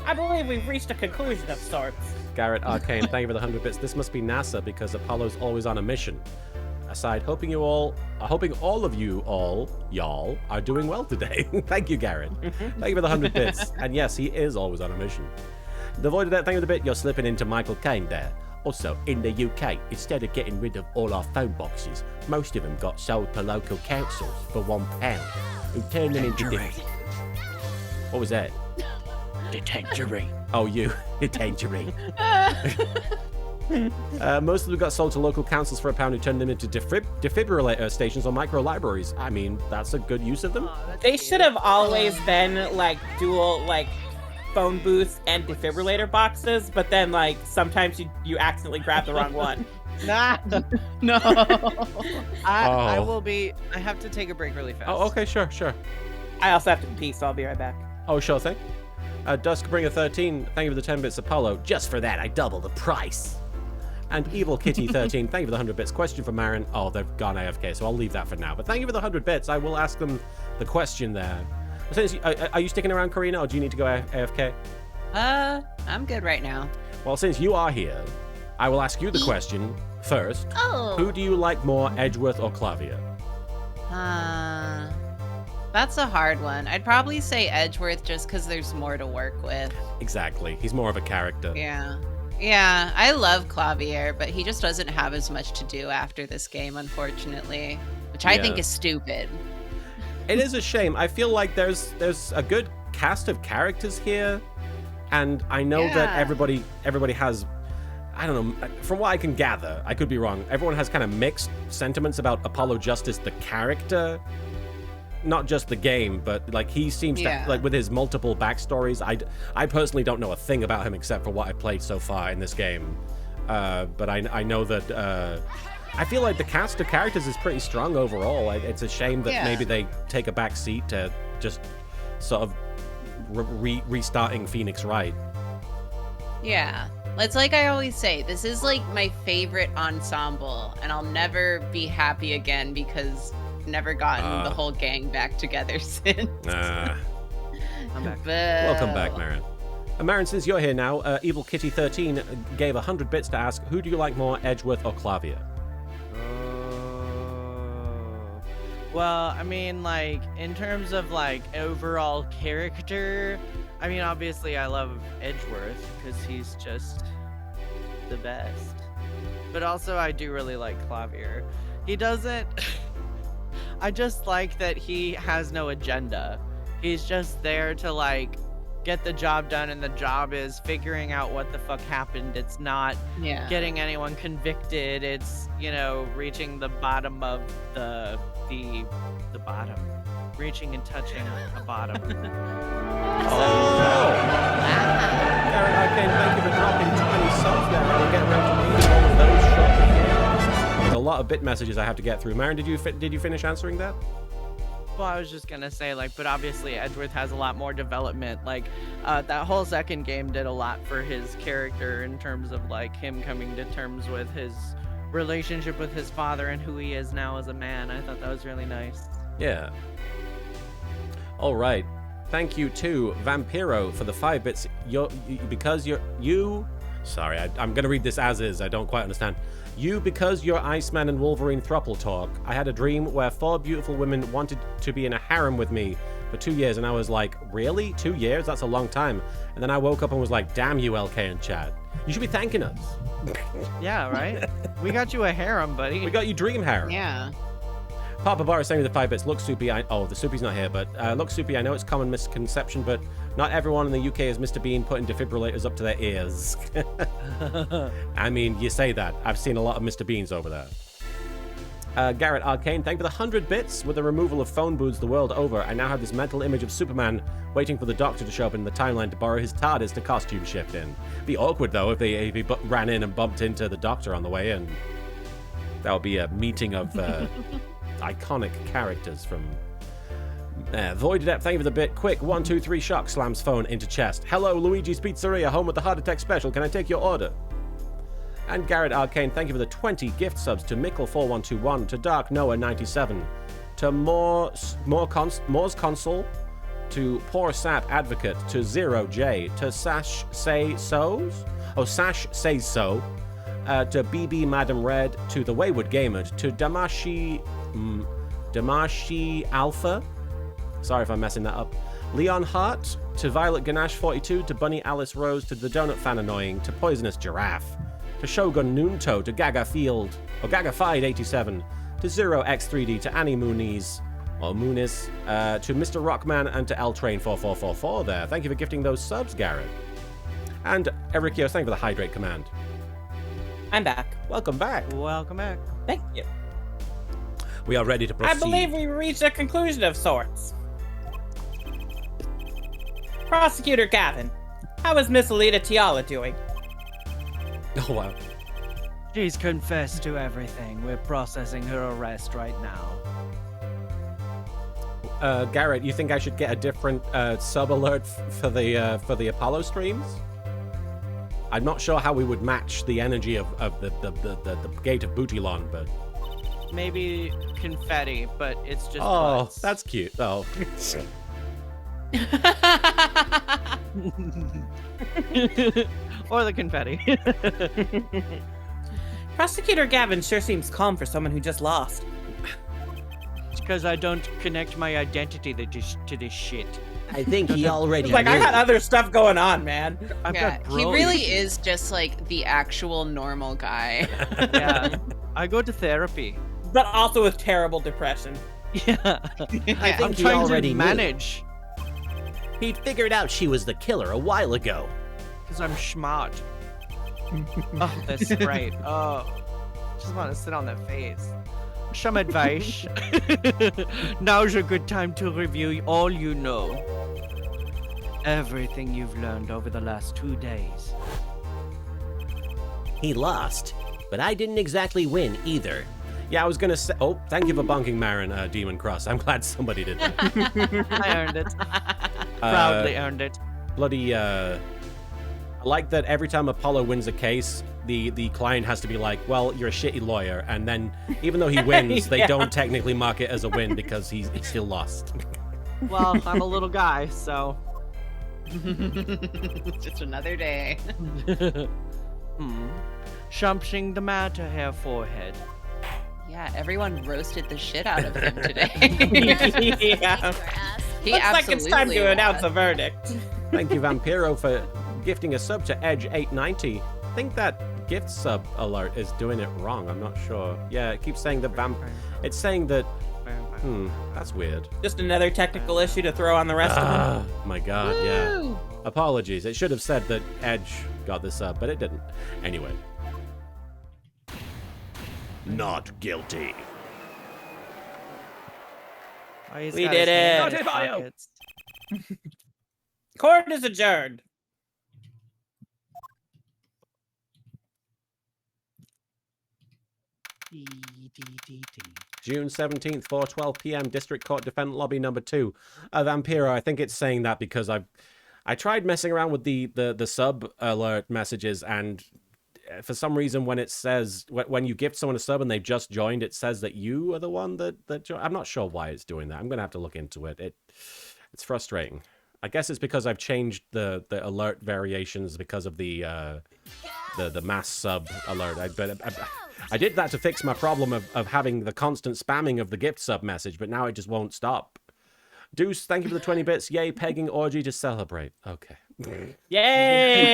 I believe we've reached a conclusion of sorts. Garrett Arcane, thank you for the 100 bits. This must be NASA because Apollo's always on a mission. Aside, hoping all of you y'all, are doing well today. Thank you, Garrett. Thank you for the 100 bits. And yes, he is always on a mission. Devoid of that, thank you for the bit. You're slipping into Michael Caine there. Also, in the UK, instead of getting rid of all our phone boxes, most of them got sold to local councils for £1, who turned them into... What was that? The tangerine. Oh, you. Tangerine. Most of them got sold to local councils for £1 who turned them into defibrillator stations or micro libraries. I mean, that's a good use of them. They should have always been like dual like phone booths and defibrillator boxes, but then like sometimes you accidentally grab the wrong one. Nah. No. I Oh. will be. I have to take a break really fast. Oh, okay, sure. I also have to pee, so I'll be right back. Oh, sure thing. Duskbringer 13, thank you for the 10 bits. Apollo. Just for that, I double the price. And Evil Kitty 13, thank you for the 100 bits. Question for Marin. Oh, they've gone AFK, so I'll leave that for now. But thank you for the 100 bits. I will ask them the question there. Since are you sticking around, Karina, or do you need to go AFK? I'm good right now. Well, since you are here, I will ask you the question first. Oh. Who do you like more, Edgeworth or Clavier? That's a hard one. I'd probably say Edgeworth just because there's more to work with. Exactly. He's more of a character. Yeah. Yeah, I love Clavier, but he just doesn't have as much to do after this game, unfortunately, which I think Yeah. is stupid. It is a shame. I feel like there's a good cast of characters here, and I know that Yeah. everybody has, I don't know, from what I can gather, I could be wrong, everyone has kind of mixed sentiments about Apollo Justice, the character, not just the game, but like he seems Yeah. to, like with his multiple backstories, I personally don't know a thing about him except for what I played so far in this game, but I know that I feel like the cast of characters is pretty strong overall. It's a shame that Yeah. maybe they take a back seat to just sort of restarting Phoenix Wright. Yeah. It's like I always say, this is like my favorite ensemble, and I'll never be happy again because I've never gotten the whole gang back together since. I'm back. But... Welcome back, Marin. Marin, since you're here now, Evil Kitty 13 gave 100 bits to ask, who do you like more, Edgeworth or Clavier? Well, I mean, like, in terms of, like, overall character, I mean, obviously I love Edgeworth because he's just the best. But also I do really like Clavier. He doesn't... I just like that he has no agenda. He's just there to, like, get the job done, and the job is figuring out what the fuck happened. It's not Yeah. getting anyone convicted. It's, you know, reaching the bottom of the bottom. Reaching and touching a bottom. Garrett Arcane, thank you for dropping 20 subs there. We'll get around to reading all of those shortly here. There's a lot of bit messages I have to get through. Marin, did you finish answering that? Well, I was just gonna say, like, but obviously Edgeworth has a lot more development. Like, that whole second game did a lot for his character in terms of, like, him coming to terms with his relationship with his father and who he is now as a man. I thought that was really nice. Yeah. All right. Thank you to Vampiro for the 5 bits. Sorry, I'm gonna read this as is. I don't quite understand. Because you're Iceman and Wolverine thruple talk. I had a dream where 4 beautiful women wanted to be in a harem with me for 2 years, and I was like, really? 2 years? That's a long time. And then I woke up and was like, damn you, LK and Chad. You should be thanking us. Yeah, right? We got you a harem, buddy. We got you dream harem. Yeah. Papa Bar is saying with the 5 bits, look Soupy, the Soupy's not here, but look Soupy, I know it's common misconception, but not everyone in the UK is Mr. Bean putting defibrillators up to their ears. I mean, you say that. I've seen a lot of Mr. Beans over there. Garrett Arcane, thank you for the 100 bits. With the removal of phone booths the world over, I now have this mental image of Superman waiting for the Doctor to show up in the timeline to borrow his TARDIS to costume shift in. Be awkward, though, if he ran in and bumped into the Doctor on the way in. That would be a meeting of... iconic characters from Void Adept, thank you for the bit. Quick, 1, 2, 3 shock, slams phone into chest. Hello, Luigi's Pizzeria, home with the heart attack special. Can I take your order? And Garrett Arcane, thank you for the 20 gift subs to Mickle4121, to Dark Noah 97, to Moore's Console, to Poor Sap Advocate, to 0J, to Sash Say So's? Oh, Sash Says So, to BB Madam Red, to the Wayward Gamer, to Damashi Alpha, sorry if I'm messing that up, Leon Hart, to Violet Ganache 42, to Bunny Alice Rose, to the Donut Fan Annoying, to Poisonous Giraffe, to Shogun Noonto, to Gaga Field, or Gaga Fied 87, to 0x3D, to Annie Moonies, or Moonies, to Mr. Rockman, and to L Train 4444 there. Thank you for gifting those subs, Garrett. And Ericchio, thank you for the hydrate command. I'm back. Welcome back. Welcome back. Thank you. We are ready to proceed. I believe we reached a conclusion of sorts. Prosecutor Gavin, how is Miss Alita Tiala doing? Oh, wow. She's confessed to everything. We're processing her arrest right now. Garrett, you think I should get a different sub alert for the Apollo streams? I'm not sure how we would match the energy of the Gate of Bootilon, but... Maybe confetti, but it's just Oh, butts. that's cute. Oh. Or the confetti. Prosecutor Gavin sure seems calm for someone who just lost. It's because I don't connect my identity to this shit. I think he already Like, I knew. got other stuff going on, man. I've Yeah, got he bros. really is just like the actual normal guy. Yeah. I go to therapy. But also with terrible depression. Yeah. I think I'm he trying already to knew. manage. He figured out she was the killer a while ago. Because I'm smart. Oh, that's great. Oh, just want to sit on their face. Some advice. Now's a good time to review all you know. Everything you've learned over the last 2 days. He lost, but I didn't exactly win either. Yeah, I was gonna say. Oh, thank you for bunking Marin, Demon Cross. I'm glad somebody did that. I earned it. Proudly earned it. Bloody. I like that every time Apollo wins a case, the client has to be like, "Well, you're a shitty lawyer," and then even though he wins, they Yeah. don't technically mark it as a win because he still lost. Well, I'm a little guy, so. Just another day. Something the matter, Herr Forehead. Yeah, everyone roasted the shit out of him today. Yeah. Make your ass He Looks like it's time absolutely to announce was. a verdict. Thank you, Vampiro, for gifting a sub to Edge890. I think that gift sub alert is doing it wrong. I'm not sure. Yeah, it keeps saying that It's saying that. That's weird. Just another technical issue to throw on the rest of them. My God, yeah. Apologies. It should have said that Edge got this up, but it didn't. Anyway. Not guilty. Oh, he's We got did his hand it. in his Not pockets. Court is adjourned. June 17th, 4:12 p.m. District Court Defendant Lobby number 2. Vampiro, I think it's saying that because I tried messing around with the sub alert messages, and for some reason when it says when you gift someone a sub and they've just joined, it says that you are the one that joined. I'm not sure why it's doing that. I'm gonna have to look into it. It's frustrating. I guess it's because I've changed the alert variations because of the mass sub alert. I did that to fix my problem of having the constant spamming of the gift sub message, but now it just won't stop. Deuce, thank you for the 20 bits. Yay, pegging orgy to celebrate. Okay. Yay!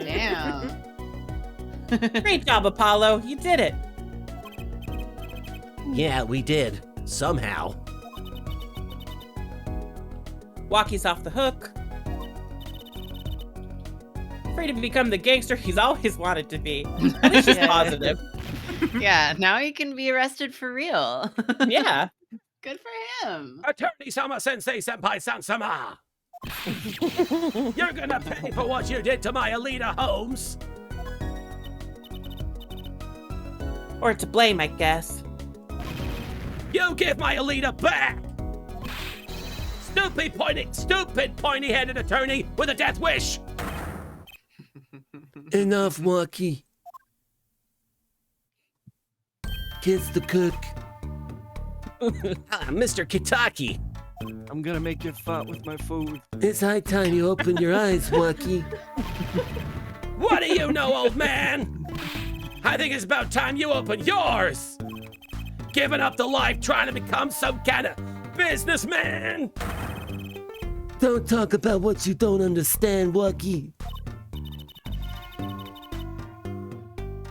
Damn. Great job, Apollo. You did it. Yeah, we did. Somehow. Walkie's off the hook. Free to become the gangster he's always wanted to be. At least he's Yeah. positive. Yeah, now he can be arrested for real. Yeah. Good for him. Attorney Sama Sensei Senpai Sansama! You're gonna pay for what you did to my Alita Holmes! Or to blame, I guess. You give my Alita back! Stupid pointy-headed attorney with a death wish! Enough, Waki. Kiss the cook. Mr. Kitaki! I'm gonna make you fat with my food. It's high time you open your eyes, Waki. What do you know, old man? I think it's about time you open yours! Giving up the life trying to become some kind of businessman! Don't talk about what you don't understand, Waki.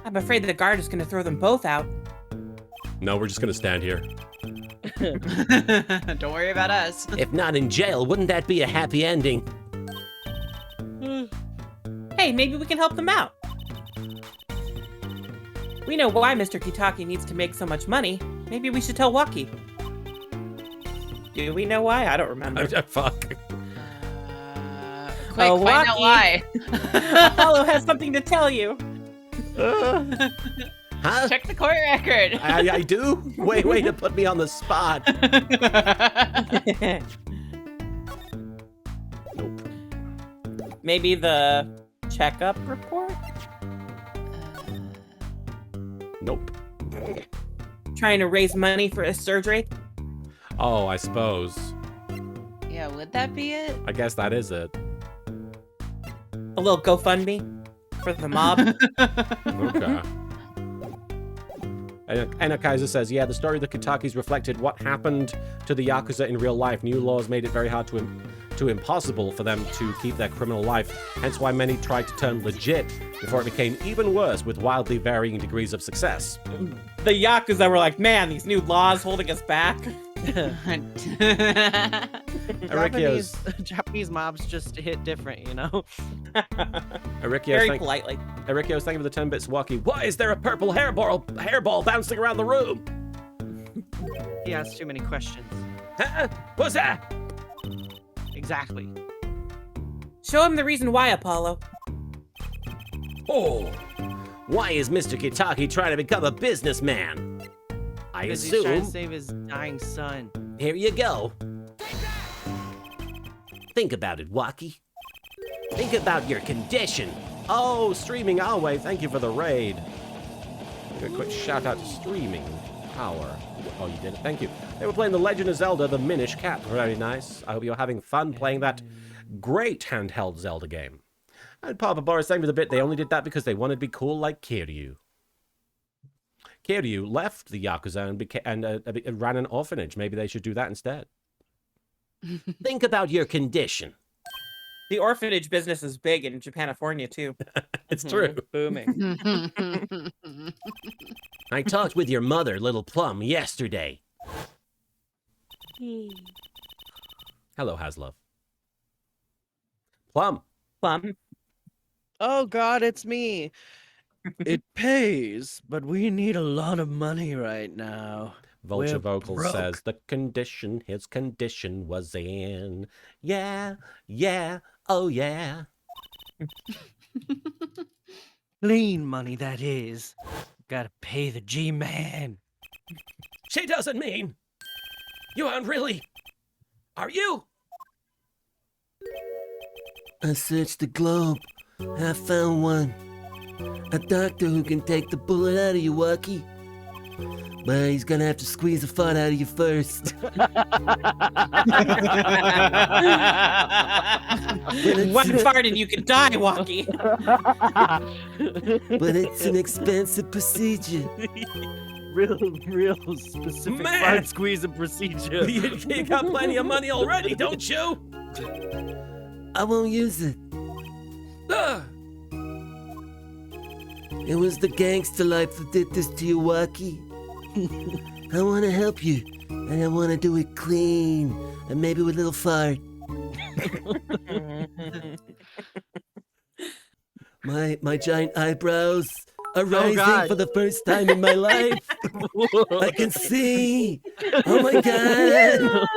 I'm afraid the guard is going to throw them both out. No, we're just gonna stand here. Don't worry about us. If not in jail, wouldn't that be a happy ending? Hey, maybe we can help them out. We know why Mr. Kitaki needs to make so much money. Maybe we should tell Waki. Do we know why? I don't remember. Fuck. Quick, Oh, find out Waki. why. Apollo has something to tell you. Huh? Check the court record. I do? Way to put me on the spot. Maybe the checkup report? Nope. Trying to raise money for a surgery? Oh, I suppose. Yeah, would that be it? I guess that is it. A little GoFundMe for the mob? Okay. And Kaiser says, yeah, the story of the Kitakis reflected what happened to the Yakuza in real life. New laws made it very hard to impossible for them to keep their criminal life, hence why many tried to turn legit before it became even worse with wildly varying degrees of success. The Yakuza were like, man, these new laws holding us back. Japanese mobs just hit different, you know? Very politely. Ericio's thank you for the 10 bits, Waki. Why is there a purple hairball bouncing around the room? He asks too many questions. Huh? What's that? Exactly. Show him the reason why, Apollo. Oh, why is Mr. Kitaki trying to become a businessman? I Because he's trying to assume. save his dying son. Here you go. Think about it, Waki. Think about your condition. Oh, Streaming Alway, thank you for the raid. A quick shout out to Streaming Power. Oh, you did it. Thank you. They were playing The Legend of Zelda, The Minish Cap. Very nice. I hope you're having fun playing that great handheld Zelda game. And Papa Boris, thank you for the bit. They only did that because they wanted to be cool like Kiryu. Kiryu left the Yakuza and ran an orphanage. Maybe they should do that instead. Think about your condition. The orphanage business is big in Japanifornia too. It's true. Booming. I talked with your mother, Little Plum, yesterday. Hello, Haslov. Plum. Plum. Oh God, it's me. It pays, but we need a lot of money right now. Vulture We're Vocal broke. says the condition his condition was in. Yeah, yeah, oh yeah. Clean money, that is. Gotta pay the G-Man. She doesn't mean. You aren't really. Are you? I searched the globe. I found one. A doctor who can take the bullet out of you, Wacky. But he's gonna have to squeeze the fart out of you first. One fart and you can die, Walkie. But it's an expensive procedure. Real specific Man! fart squeezing procedure. You got plenty of money already, don't you? I won't use it. Ugh. It was the gangster life that did this to you, Wacky. I want to help you, and I want to do it clean, and maybe with a little fart. My giant eyebrows are rising God. for the first time in my life. I can see. Oh my God!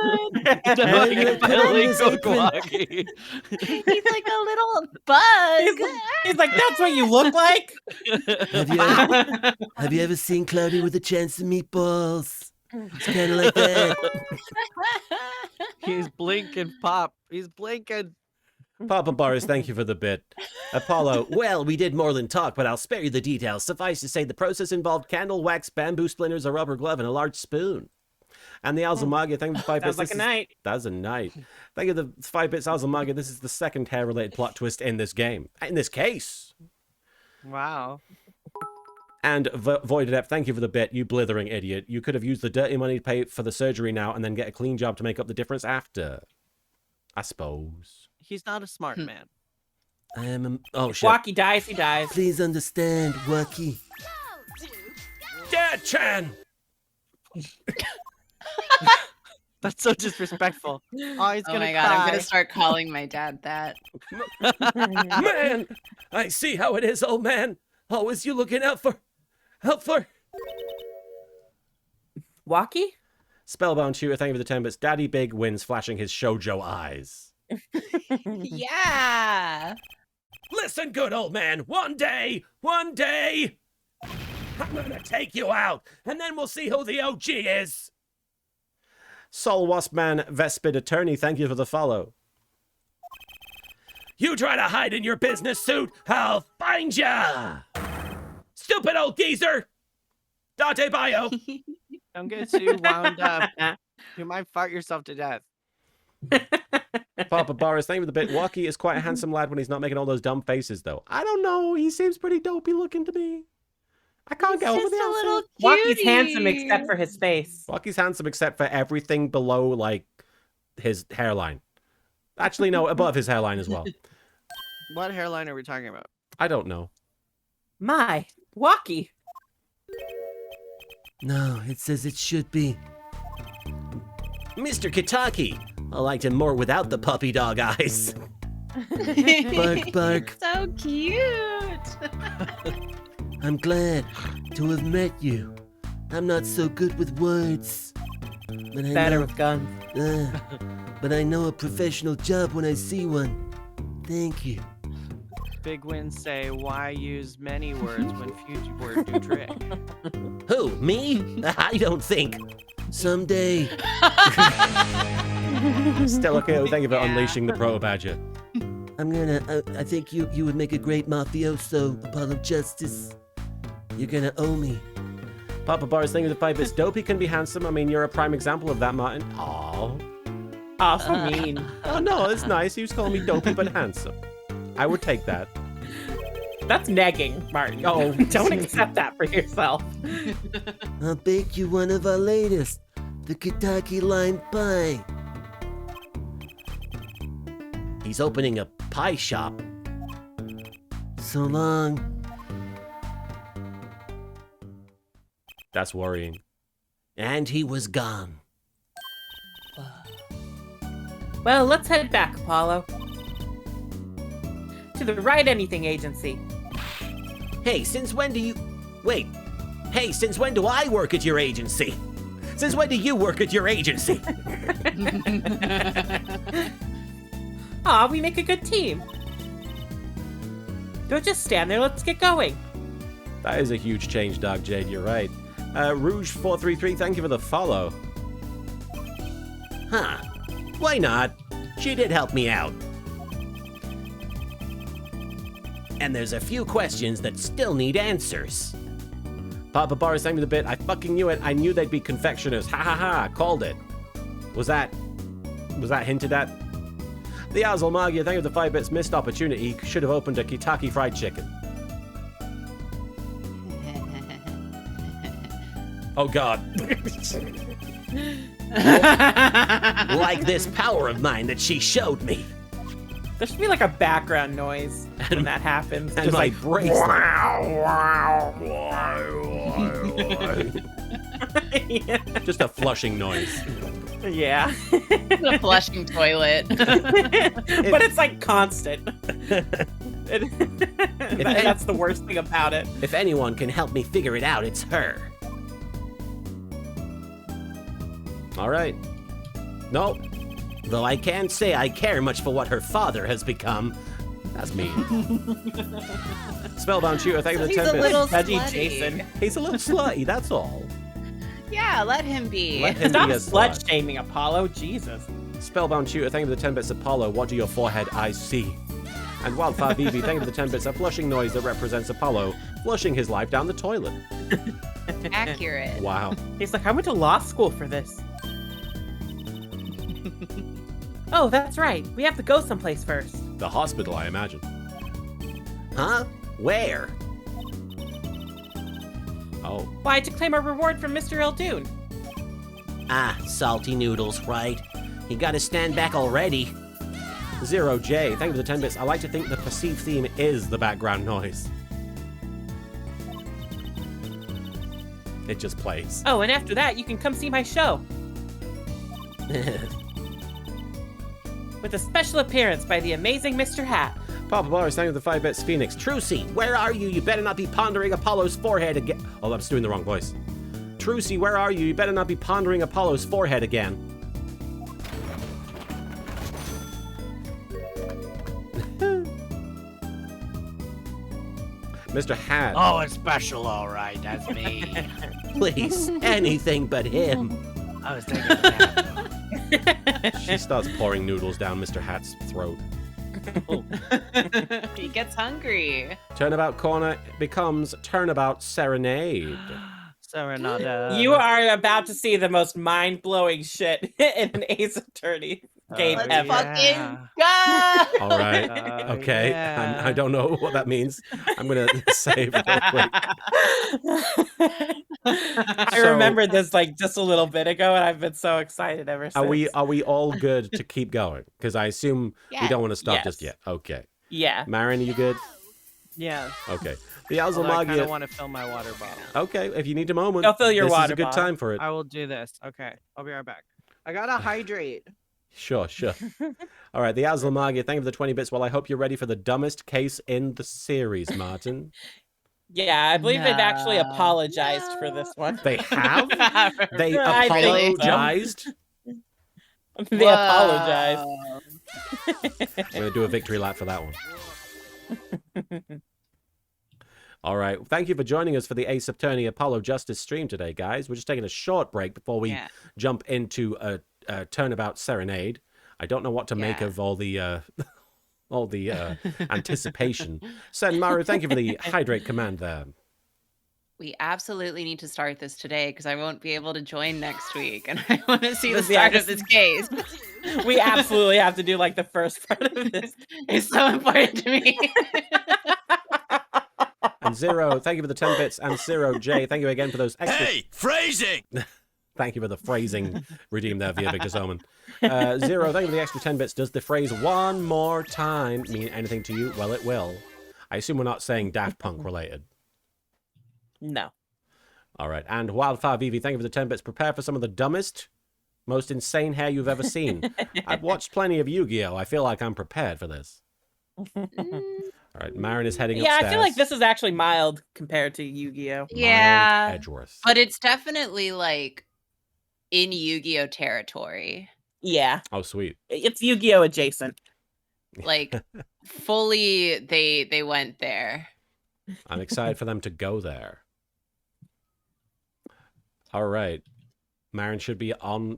He's like a little bug. He's like, that's what you look like? Have you ever seen Cloudy with a Chance of Meatballs? It's kind of like that. He's blinking, Pop. He's blinking. Papa Boris, thank you for the bit. Apollo, Well, we did more than talk, but I'll spare you the details. Suffice to say, the process involved candle wax, bamboo splinters, a rubber glove, and a large spoon. and the Alzamaga, thank you for 5 bits. Sounds like a night. That's a night. Thank you for the 5 bits, Alzamaga. This is the second hair-related plot twist in this game. In this case. Wow. And Void Adept, thank you for the bit, you blithering idiot. You could have used the dirty money to pay for the surgery now and then get a clean job to make up the difference after. I suppose. He's not a smart man. I am a... Oh, shit. Wacky dies, he dies. Please understand, Wacky. Dad-chan! That's so disrespectful. Oh, he's Oh gonna my god, cry. I'm gonna start calling my dad that. Man, I see how it is, old man. Always you looking out for... Wacky? Spellbound Shooter, thank you for the 10 bits. Daddy Big wins, flashing his shoujo eyes. Yeah. Listen, good old man. One day, I'm gonna take you out, and then we'll see who the OG is. Soul Wasp Man, Vespid Attorney, thank you for the follow. You try to hide in your business suit, I'll find ya! Stupid old geezer! Dante Bio! Don't get too wound up. You might fart yourself to death. Papa Boris, thank you for the bit. Wacky is quite a handsome lad when he's not making all those dumb faces, though. I don't know. He seems pretty dopey looking to me. I can't get over Just the a little outfit. Wacky's cutie. handsome except for his face. Wacky's handsome except for everything below, like, his hairline. Actually, no, above his hairline as well. What hairline are we talking about? I don't know. My, Wacky. No, it's as it should be. Mr. Kitaki! I liked him more without the puppy dog eyes. Bark, bark. So cute. I'm glad to have met you. I'm not so good with words. But I Better know, with guns. but I know a professional job when I see one. Thank you. Big wins say, why use many words when few words do trick? Who, me? I don't think. Someday. Still okay. Thank you for Yeah. unleashing the Proto Badger. I'm gonna. I think you would make a great mafioso, Apollo Justice. You're gonna owe me. Papa Boris, thank you for the 5 bits. Dopey can be handsome. I mean, you're a prime example of that, Martin. Aww. Oh, so mean. Oh, no, it's nice. He was calling me dopey but handsome. I would take that. That's negging, Martin. Oh. Don't accept that for yourself. I'll bake you one of our latest, the Kentucky lime pie. He's opening a pie shop. So long. That's worrying. And he was gone. Well, let's head back, Apollo. To the Right Anything Agency. Hey, since when do you... Wait. Hey, since when do I work at your agency? Since when do you work at your agency? Aw, we make a good team. Don't just stand there, let's get going. That is a huge change, Dark Jade. You're right. Rouge433, thank you for the follow. Huh. Why not? She did help me out. And there's a few questions that still need answers. Papa Boris, thank you for the bit. I fucking knew it. I knew they'd be confectioners. Ha ha ha. Called it. Was that hinted at? The Azul Magia, thank you for the 5 bits. Missed opportunity. Should have opened a Kitaki fried chicken. Oh god. Like this power of mine that she showed me. There should be like a background noise when that happens. And Just my like bracelet. yeah. Just a flushing noise. Yeah. The flushing toilet. But it's like constant. That's the worst thing about it. If anyone can help me figure it out, it's her. All right. No. Though I can't say I care much for what her father has become. That's mean. Spellbound Shooter, thank you for the He's 10 a bits. little Judgy slutty. Jason. He's a little slutty, that's all. Yeah, let him be. Let him Stop be a slut slut. shaming, Apollo. Jesus. Spellbound Shooter, thank you for the 10 bits. Apollo, what do your forehead eyes see? And Wildfire BB, thank you for the 10 bits. A flushing noise that represents Apollo flushing his life down the toilet. Accurate. Wow. He's like, I went to law school for this. Oh, that's right. We have to go someplace first. The hospital, I imagine. Huh? Where? Oh. Why, to claim our reward from Mr. Eldoon. Ah, salty noodles, right? You gotta stand back already. Zero J, thank you for the 10 bits. I like to think the perceived theme is the background noise. It just plays. Oh, and after that, you can come see my show. With a special appearance by the amazing Mr. Hat. Papa Boris, thank you for the 5 bits. Phoenix. Trucy, where are you? You better not be pondering Apollo's forehead again. Oh, I'm just doing the wrong voice. Trucy, where are you? You better not be pondering Apollo's forehead again. Mr. Hat. Oh, it's special, all right. That's me. Please, anything but him. I was thinking of that. She starts pouring noodles down Mr. Hat's throat. He gets hungry. Turnabout Corner becomes Turnabout Serenade. Serenada. You are about to see the most mind-blowing shit in an Ace Attorney game Let's ever. fucking go! All right. Okay. yeah. I don't know what that means. I'm going to save real quick. I remembered this like just a little bit ago, and I've been so excited ever since. Are we all good to keep going? Because I assume we don't want to stop just Yes. yet. Okay. Yeah. Marin, are you good? Yeah. Okay. The Azul Although I kind of Magia. want to fill my water bottle. Okay, if you need a moment, Go fill your this is water a good bottle. time for it. I will do this. Okay. I'll be right back. I gotta hydrate. Sure. All right, the Azul Magia, thank you for the 20 bits. Well, I hope you're ready for the dumbest case in the series, Martin. Yeah, I believe they've actually No. apologized for this one. They have? They I think so. apologized? They apologized. I'm going to do a victory lap for that one. All right. Thank you for joining us for the Ace Attorney Apollo Justice stream today, guys. We're just taking a short break before we jump into a Turnabout Serenade. I don't know what to make of all the anticipation. Senmaru, thank you for the hydrate command there. We absolutely need to start this today because I won't be able to join next week, and I want to see the Yeah, start of this case. We absolutely have to do like the first part of this. It's so important to me. And Zero, thank you for the 10 bits. And Zero J, thank you again for those extra. Hey, phrasing! Thank you for the phrasing redeemed there via Victor Soman. Zero, thank you for the extra 10 bits. Does the phrase one more time mean anything to you? Well, it will. I assume we're not saying Daft Punk related. No. All right. And Wildfire VV, thank you for the 10 bits. Prepare for some of the dumbest, most insane hair you've ever seen. I've watched plenty of Yu-Gi-Oh! I feel like I'm prepared for this. All right. Marin is heading upstairs. I feel like this is actually mild compared to Yu-Gi-Oh. Mild Yeah, Edgeworth. but it's definitely like in Yu-Gi-Oh territory. Yeah, Oh, sweet. it's Yu-Gi-Oh adjacent. Like fully, they went there. I'm excited for them to go there. All right. Marin should be on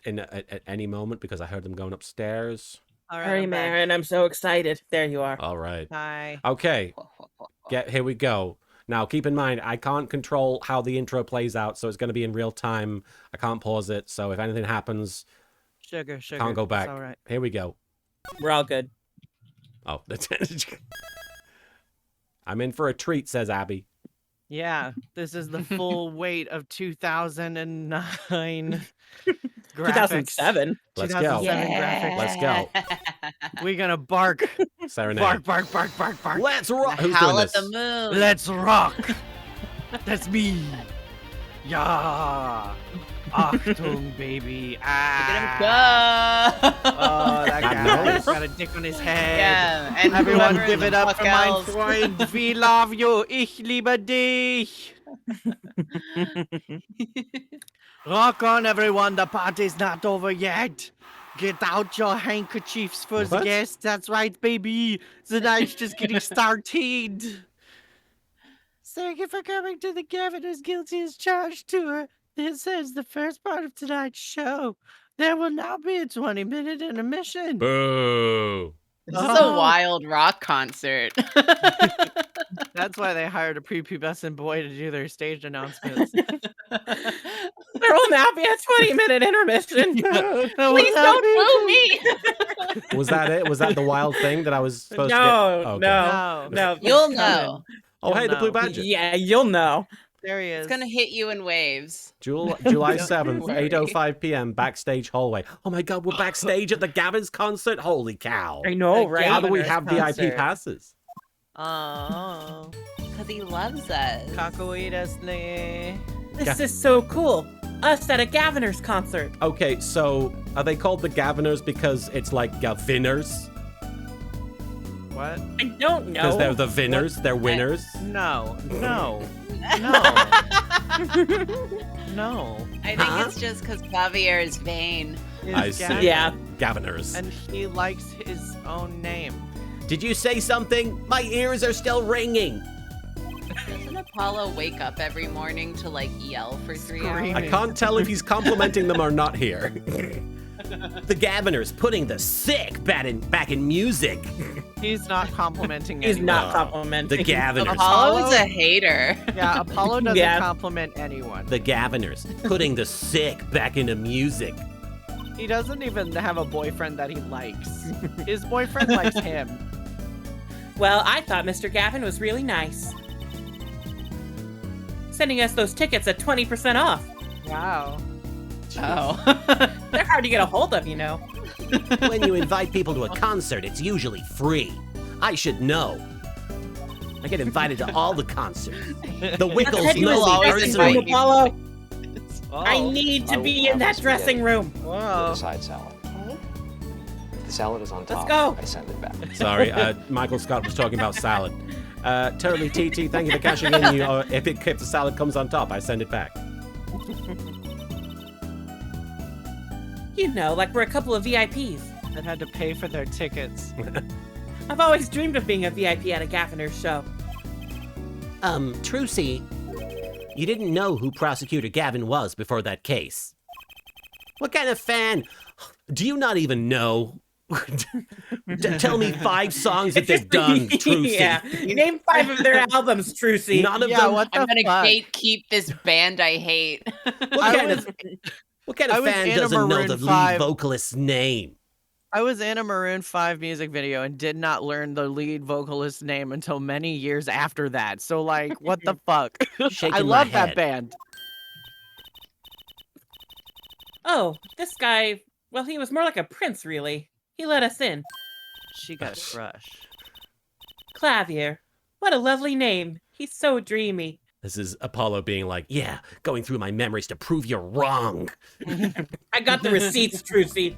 at any moment because I heard them going upstairs. All right, Sorry, I'm back. Marin, I'm so excited. There you are. All right. Hi. Okay. Here we go. Now, keep in mind, I can't control how the intro plays out, so it's going to be in real time. I can't pause it, so if anything happens, Sugar. can't go back. It's all right. Here we go. We're all good. Oh, that's I'm in for a treat, says Abby. Yeah, this is the full weight of 2009 graphics. 2007. Let's go. 2007 graphics. Let's go. We're gonna bark. Serenade. Bark. Let's rock. Who's Howl doing at the this? moon. Let's rock. That's me. Yeah. Achtung, baby. Ah. Look at him go. Oh, that guy. Nice. He's got a dick on his head. Yeah, and Everyone whoever give the it up fuck for mein else. Freund. We love you. Ich liebe dich. Rock on, everyone. The party's not over yet. Get out your handkerchiefs for the What? guests. That's right, baby. The night's just getting started. Thank you for coming to the Governor's Guilty as Charged tour. This is the first part of tonight's show. There will now be a 20-minute intermission. Boo. This is a Oh. wild rock concert. That's why they hired a prepubescent boy to do their stage announcements. There will now be a 20-minute intermission. Please don't boo me. Was that it? Was that the wild thing that I was supposed to No, get? Okay. no, no. You'll it's know. Oh, You'll hey, the Blue know. Badger. Yeah, you'll know. There he is. It's gonna hit you in waves. July Don't 7th, worry. 8:05 p.m. backstage hallway. Oh my God, we're backstage at the Gavin's concert. Holy cow! I know, The right? How do we Gavin's have concert. VIP passes? Oh, Because he loves us. cacoidesne. This is so cool. Us at a Gaviner's concert. Okay, so are they called the Gaviners because it's like Gaviners? What? I don't know. Because they're the Vinners, they're winners. No. No. No. I think Huh? it's just because Javier is vain. It's I see. Gavin, Yeah. Gaviners. And he likes his own name. Did you say something? My ears are still ringing. Doesn't Apollo wake up every morning to like yell for 3 Scream. hours? I can't tell if he's complimenting them or not here. The Gaviner's putting the sick back in music. He's not complimenting He's anyone. not The complimenting. Gaviner's. Apollo is a hater. Yeah, Apollo doesn't Yeah. compliment anyone. The Gaviner's putting the sick back into music. He doesn't even have a boyfriend that he likes. His boyfriend likes him. Well, I thought Mr. Gavin was really nice. Sending us those tickets at 20% off. Wow. Oh. They're hard to get a hold of, you know. When you invite people to a concert, it's usually free. I should know. I get invited to all the concerts. The Wickles Said you will was know me always dressing invite room, you. personally. Apollo. Oh. I need to I be will in that have dressing room. Whoa. side salad. The salad is on top. go. I send it back. Sorry, Michael Scott was talking about salad. Totally TT, thank you for cashing in. If the salad comes on top, I send it back. You know, like we're a couple of VIPs. That had to pay for their tickets. I've always dreamed of being a VIP at a Gaviner's show. Trucy, you didn't know who Prosecutor Gavin was before that case. What kind of fan? Do you not even know? Tell me 5 songs that they've done, Trucy. Yeah. Name 5 of their albums, Trucy. None of Yeah, them. what the I'm gonna fuck? gatekeep this band I hate. What I kind was- of I was fan in a doesn't know Maroon the lead 5 vocalist's name? I was in a Maroon 5 music video and did not learn the lead vocalist's name until many years after that. So, like, what the fuck? Shaking I my love that head. band. Oh, this guy, well, he was more like a prince, really. He let us in. She got a crush. Clavier. What a lovely name. He's so dreamy. This is Apollo being like, yeah, going through my memories to prove you're wrong. I got the receipts, Trucy.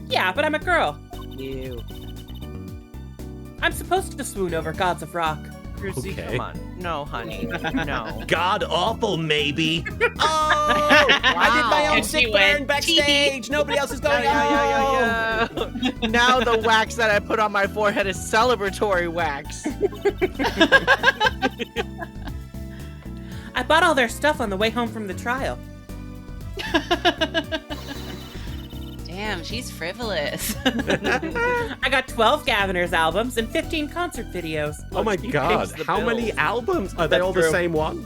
Yeah, but I'm a girl. Ew. I'm supposed to swoon over gods of rock. Chrissy, Okay. come on. No, honey. No. God awful, maybe. Oh! I did my own And she sick burn went, backstage. Nobody else is going. Yeah. Now the wax that I put on my forehead is celebratory wax. I bought all their stuff on the way home from the trial. Damn, she's frivolous. I got 12 Gaviner's albums and 15 concert videos. Oh my She God! pays the How many bills. albums are they? That's All the true. same one?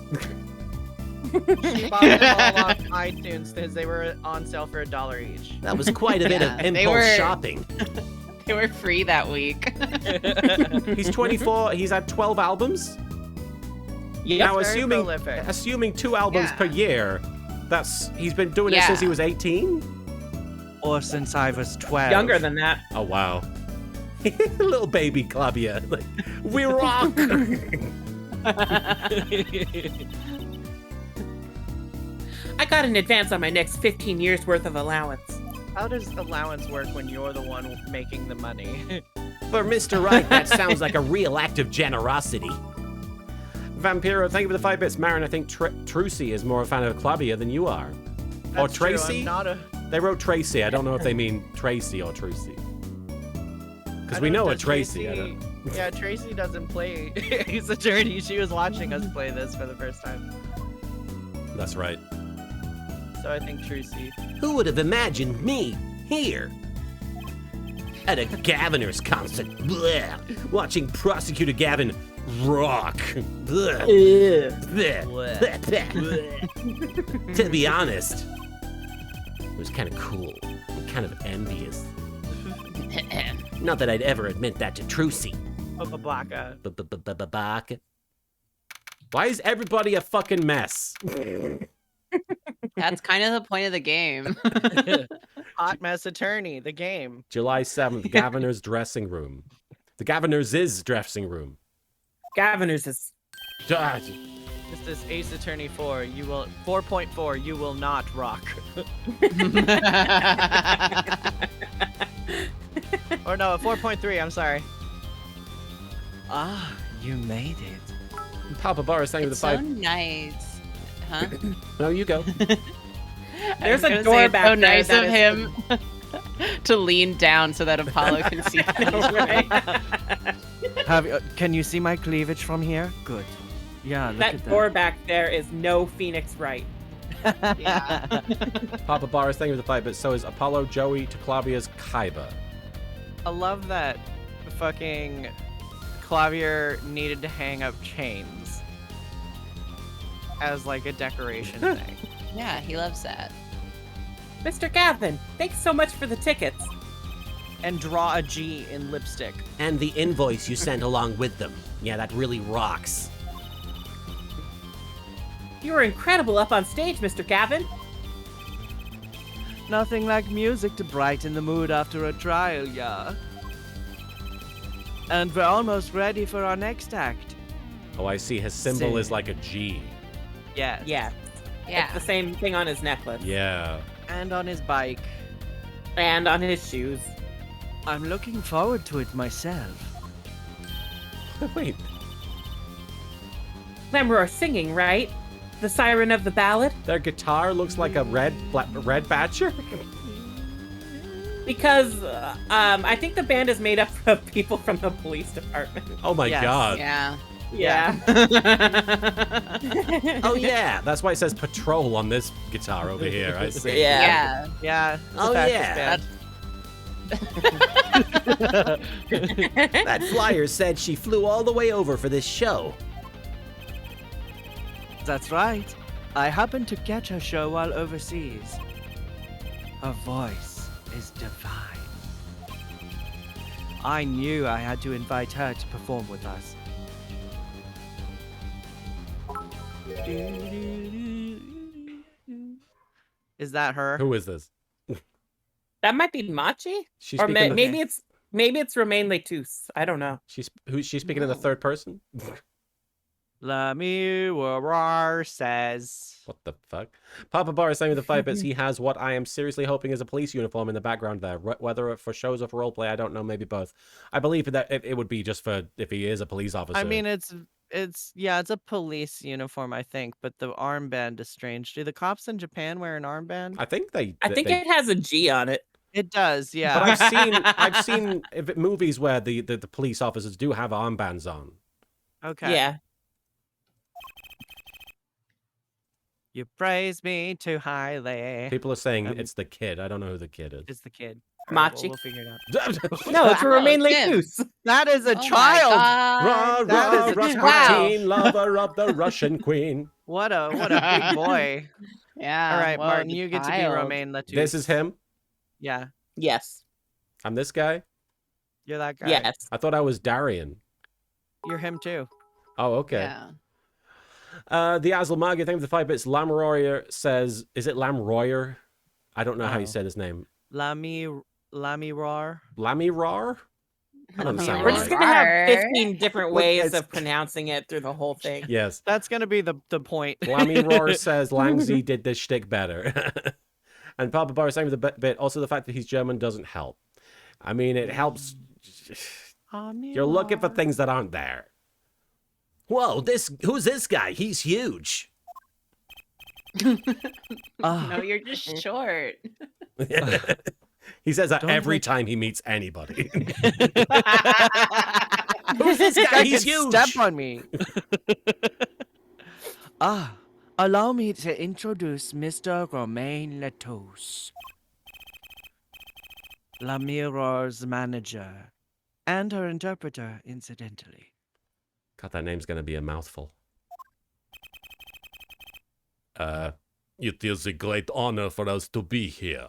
She bought them all on iTunes because they were on sale for $1 each. That was quite a bit Yeah, of they impulse were- shopping. They were free that week. He's 24. He's had 12 albums. Yep. Now, Very assuming prolific. 2 albums Yeah. per year, he's been doing it since he Yeah. was 18. Or since I was 12. Younger than that. Oh wow, little baby Clavier. Like, we rock. I got an advance on my next 15 years worth of allowance. How does allowance work when you're the one making the money? For Mr. Right, that sounds like a real act of generosity. Vampiro, thank you for the 5 bits. Marin, I think Trucy is more a fan of Clavier than you are. Or That's true, Tracy. I'm not a... They wrote Tracy. I don't know if they mean Tracy or Trucy. Because I we don't- know a does Tracy. I don't. Yeah, Tracy doesn't play Ace Attorney. She was watching us play this for the first time. That's right. So I think Tracy. Who would have imagined me here? At a Gaviner's concert, bleh, watching Prosecutor Gavin rock. Bleh. Bleh. Bleh. To be honest, it was kind of cool. I'm kind of envious. Not that I'd ever admit that to Trucy. Baka. Baka. Why is everybody a fucking mess? That's kind of the point of the game. Hot Mess Attorney, the game. July 7th, Gaviner's dressing room. The Gaviner's dressing room. Gaviner's is. Ah, This is Ace Attorney 4. You will 4.4. You will not rock. Or no, 4.3. I'm sorry. Ah, you made it. Papa Boris, thank you for It's the so 5. nice. Huh? No, you go. There's I a was door gonna say, it's back so there nice that of is- him to lean down so that Apollo can see him. Can you see my cleavage from here? Good. Yeah, look That door back there is no Phoenix Wright. Yeah. Papa Boris, thank you for the 5 bits. So is Apollo Joey to Clavia's Kaiba. I love that fucking Clavier needed to hang up chains as like a decoration thing. Yeah, he loves that. Mr. Gavin, thanks so much for the tickets. And draw a G in lipstick. And the invoice you sent along with them. Yeah, that really rocks. You were incredible up on stage, Mr. Gavin. Nothing like music to brighten the mood after a trial, yeah. And we're almost ready for our next act. Oh, I see. His symbol is Sick. like a G. Yes. Yeah. Yeah. It's the same thing on his necklace. Yeah. And on his bike. And on his shoes. I'm looking forward to it myself. Wait. Lemroar singing, right? The siren of the ballad? Their guitar looks like a red badger. Because I think the band is made up of people from the police department. Oh my Yes. god. Yeah. Yeah. Oh yeah. That's why it says patrol on this guitar over here. I see. Yeah. Yeah. Yeah. it's a Oh, fascist yeah. band. That flyer said she flew all the way over for this show. That's right. I happened to catch her show while overseas. Her voice. is divine. I knew I had to invite her to perform with us. Is that her? Who is this? That might be Machi, She's or speaking. maybe it's Romain Letus. I don't know. She's speaking in the third person. La Miroir says. What the fuck? Papa Bar is saying with the 5 bits he has what I am seriously hoping is a police uniform in the background there. Whether for shows or for roleplay, I don't know. Maybe both. I believe that it would be just for if he is a police officer. I mean, it's a police uniform, I think, but the armband is strange. Do the cops in Japan wear an armband? I think they. I think it has a G on it. It does, yeah. But I've seen movies where the police officers do have armbands on. Okay. Yeah. You praise me too highly. People are saying it's the kid. I don't know who the kid is. It's the kid. Machi. We'll figure it out. No, it's Romain Tim. Letus. That is a Oh my child. God. That is a Rasputin, lover of the Russian queen. What a big boy. Yeah. All right, whoa, Martin, the you get to be child. Romain Letus. This is him. Yeah, Yes. I'm this guy. you're that guy. Yes. I thought I was Darian. You're him too. Oh, okay. Yeah. The Azel Maga, thank you for the 5 bits. Lamroyer says, is it Lamroyer? I don't know how you Oh. say his name. Lamirar. Lamirar? That doesn't sound We're right. just gonna have 15 different Look, ways it's- of pronouncing it through the whole thing. Yes. That's gonna be the point. Lamirar says Langzy did this shtick better. And Papa Bar is saying with the bit, also the fact that he's German doesn't help. I mean, it helps. You're looking for things that aren't there. Whoa, who's this guy? He's huge. No, you're just short. He says that Don't every make- time he meets anybody. Who's this guy? I He's can huge. step on me. Allow me to introduce Mr. Romain Letos, Lamiror's manager, and her interpreter, incidentally. God, that name's gonna be a mouthful. It is a great honor for us to be here.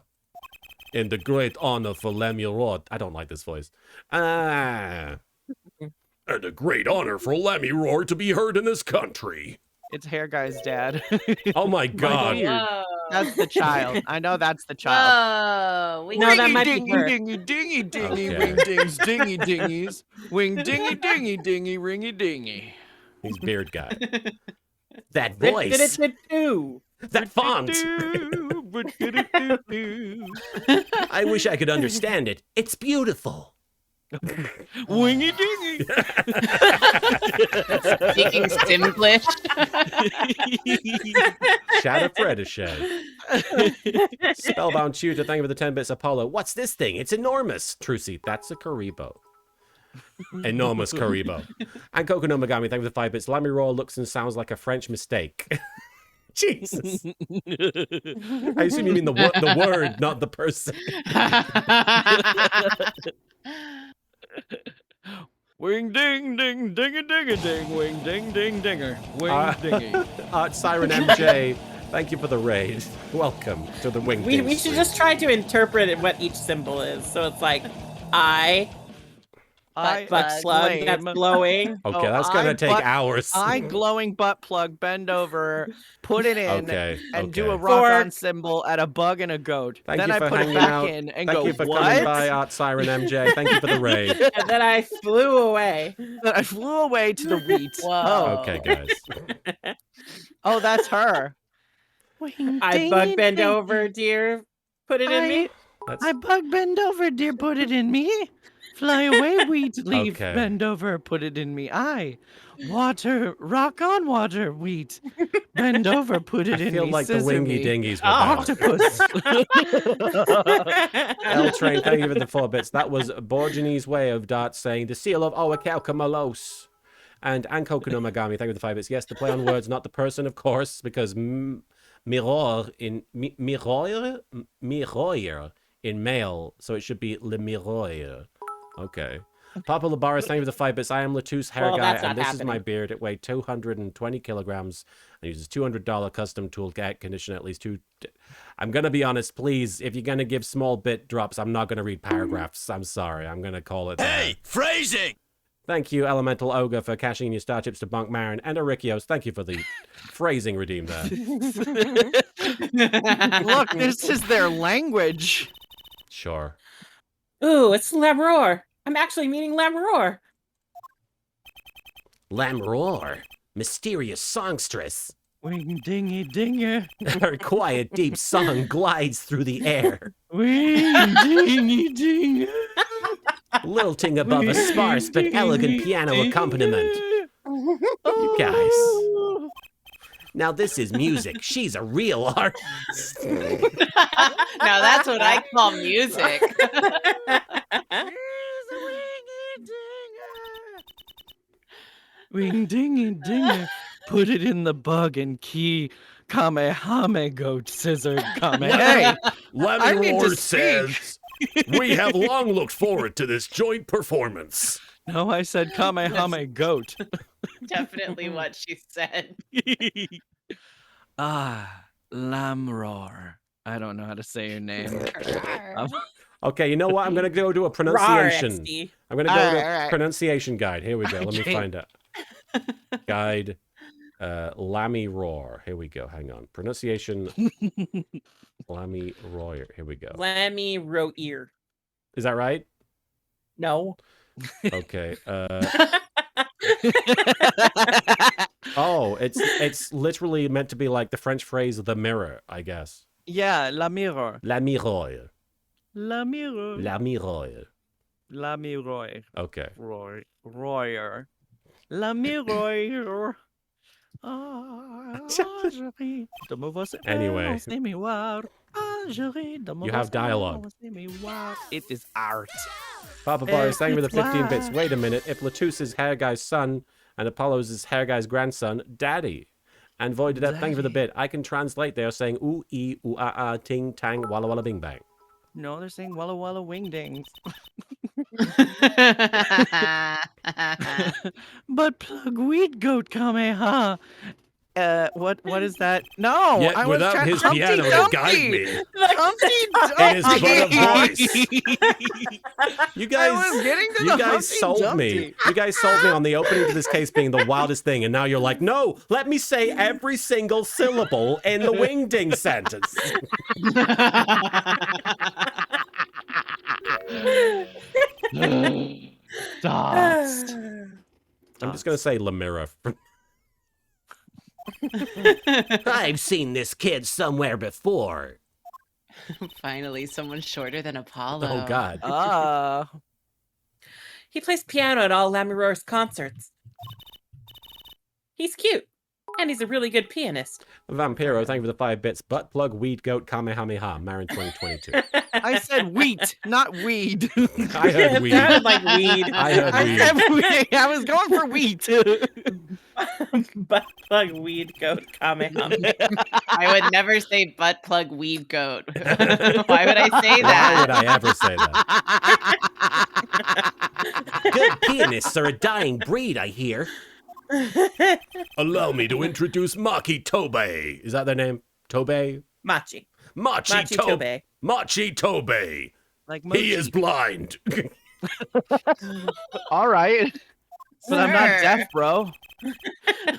And a great honor for Lemirod. I don't like this voice. And a great honor for Lemirod to be heard in this country. It's Hair Guy's dad. Oh my god. Weird. Whoa. That's the child. I know that's the child. Whoa. We No, that might be dingy, her. dingy, dingy, dingy, Okay. wing dings, dingy, dingies, wing dingy, dingy, dingy, ringy, dingy. He's beard guy. That voice. That font. I wish I could understand it. It's beautiful. Wingy dingy. Speaking Simplish. Shadow Predichet. Spellbound Tutor, thank you for the 10 bits. Apollo. What's this thing? It's enormous. Trucy, that's a Karibo. Enormous Karibo. And Kokono Megami, thank you for the 5 bits. Lamiroir looks and sounds like a French mistake. Jesus. I assume you mean the word, not the person. Wing ding ding dingy dingy ding wing ding ding dinger wing dingy. Siren MJ, thank you for the raid. Welcome to the Wing We Ding should stream. just try to interpret what each symbol is. So it's like butt plug that's glowing. Okay, Oh, that's gonna take butt- hours. I glowing butt plug, bend over, put it in, Okay, and do a okay. rock-on Fork. symbol at a bug and a goat. Thank then you I for put it hanging back out. in and Thank go, you for what? coming by, Art Siren MJ. Thank you for the raid. And then I flew away. Then I flew away to the wheat. Whoa. Okay, guys. Oh, that's her. I bug bend over, dear. Put it in me. That's I bug bend over, dear, put it in me. Fly away, wheat, leaf, Okay. bend over, put it in me. I water, rock on water, wheat, bend over, put it I in feel me. like the scissor wingy me. dingies were there. Octopus. L Train, thank you for the 4 bits. That was Borgine's way of Dart saying the seal of Oakalkamalos. And Kokono Megami, thank you for the 5 bits. Yes, the play on words, not the person, of course, because mirror in miroir in male, so it should be le miroir. Okay. Papa Labaris, thank you for the 5 bits. I am Latouche Hair Well, Guy, that's not and this is my happening. beard. It weighed 220 kilograms and uses $200 custom tool condition at least 2. I'm going to be honest, please. If you're going to give small bit drops, I'm not going to read paragraphs. I'm sorry. I'm going to call it. Hey, phrasing! Thank you, Elemental Ogre, for cashing in your star chips to Bonk Marin. And Arikios, thank you for the phrasing redeem there. Look, this is their language. Sure. Ooh, it's Lamroar. I'm actually meeting Lamroar. Lamroar, mysterious songstress. Wing dingy dinger. Her quiet, deep song glides through the air, Wing dingy dinger. lilting above a sparse but elegant piano accompaniment. You guys. Now this is music. She's a real artist. Now that's what I call music. Wing dingy dinger. Put it in the bug and key. Kamehame goat scissor kame. Hey, I need to Lamroar says, we have long looked forward to this joint performance. no, I said Kamehame goat. Definitely what she said. Lamroar. I don't know how to say your name. Okay, you know what? I'm going to go to a Rawr, pronunciation. XD. I'm going to go to a Alright. pronunciation guide. Here we go. Let me Okay. find it. Guide. Lammy Roar. Here we go. Hang on. Pronunciation. Lammy Roar. Here we go. Lammy Roear. Is that right? No. Okay. Oh, it's literally meant to be like the French phrase "the mirror," I guess. Yeah, la mirror. La miroir. La mirror. La miroir. La mirror. Okay. Roy. Royer. La mirror. Anyway. You have dialogue. It is art. Papa Bar is saying with the 15 bits. Fly. Wait a minute. If Latouche's hair guy's son and Apollo's hair guy's grandson, daddy. And Voided Up, thank you for the bit. I can translate. They are saying ooh, ee, ooh, ah, ah, ting, tang, walla, walla, bing, bang. No, they're saying Walla Walla Wingdings. But plug weed goat Kameha. What is that? No, Yet I was without trying his Humpty piano to Dumpty. guide me, Humpty it is but a Dumpty. You I guys, was getting to you the guys Humpty sold Dumpty. me. You guys sold me on the opening to this case being the wildest thing, and now you're like, no, let me say every single syllable in the wingding sentence. Dots. I'm just gonna say Lamira. I've seen this kid somewhere before. Finally, someone shorter than Apollo. Oh God. He plays piano at all Lamroar's concerts. He's cute. And he's a really good pianist. Vampiro, thank you for the 5 bits. Butt plug, weed goat, Kamehameha, Marin 2022. I said wheat, not weed. I heard weed. Sounded like weed. I heard I weed. said weed. I was going for wheat. Butt plug weed goat Kamehameha. I would never say butt plug weave goat. Why would I say Why that? would I ever say that? Good pianists are a dying breed, I hear. allow me to introduce Maki Tobey. Is that their name? Tobe? Machi. Machi Machi Tobey. Tobe. Machi Tobey. Like He is blind. all right, but I'm not Sure. deaf, bro.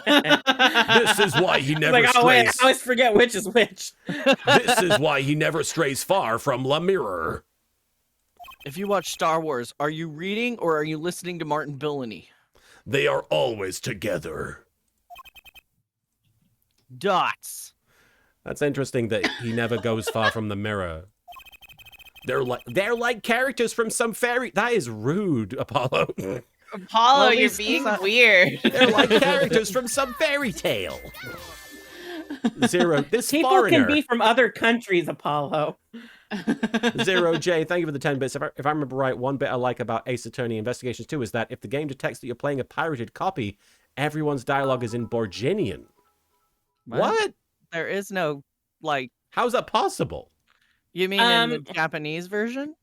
This is why he never Like, oh wait, I strays. always forget which is which. This is why he never strays far from La Mirror. If you watch Star Wars, are you reading or are you listening to Martin Billany? They are always together. Dots. That's interesting that he never goes far from the mirror. They're like Characters from some fairy. That is rude, Apollo. Apollo, Well, at you're least being it's not- weird. They're like characters from some fairy tale. Zero. This People foreigner. can be from other countries, Apollo. Zero J, thank you for the 10 bits. If I remember right, one bit I like about Ace Attorney Investigations 2 is that if the game detects that you're playing a pirated copy, everyone's dialogue is in Borginian. What? There is no, like, How's that possible? you mean in the Um, Japanese version?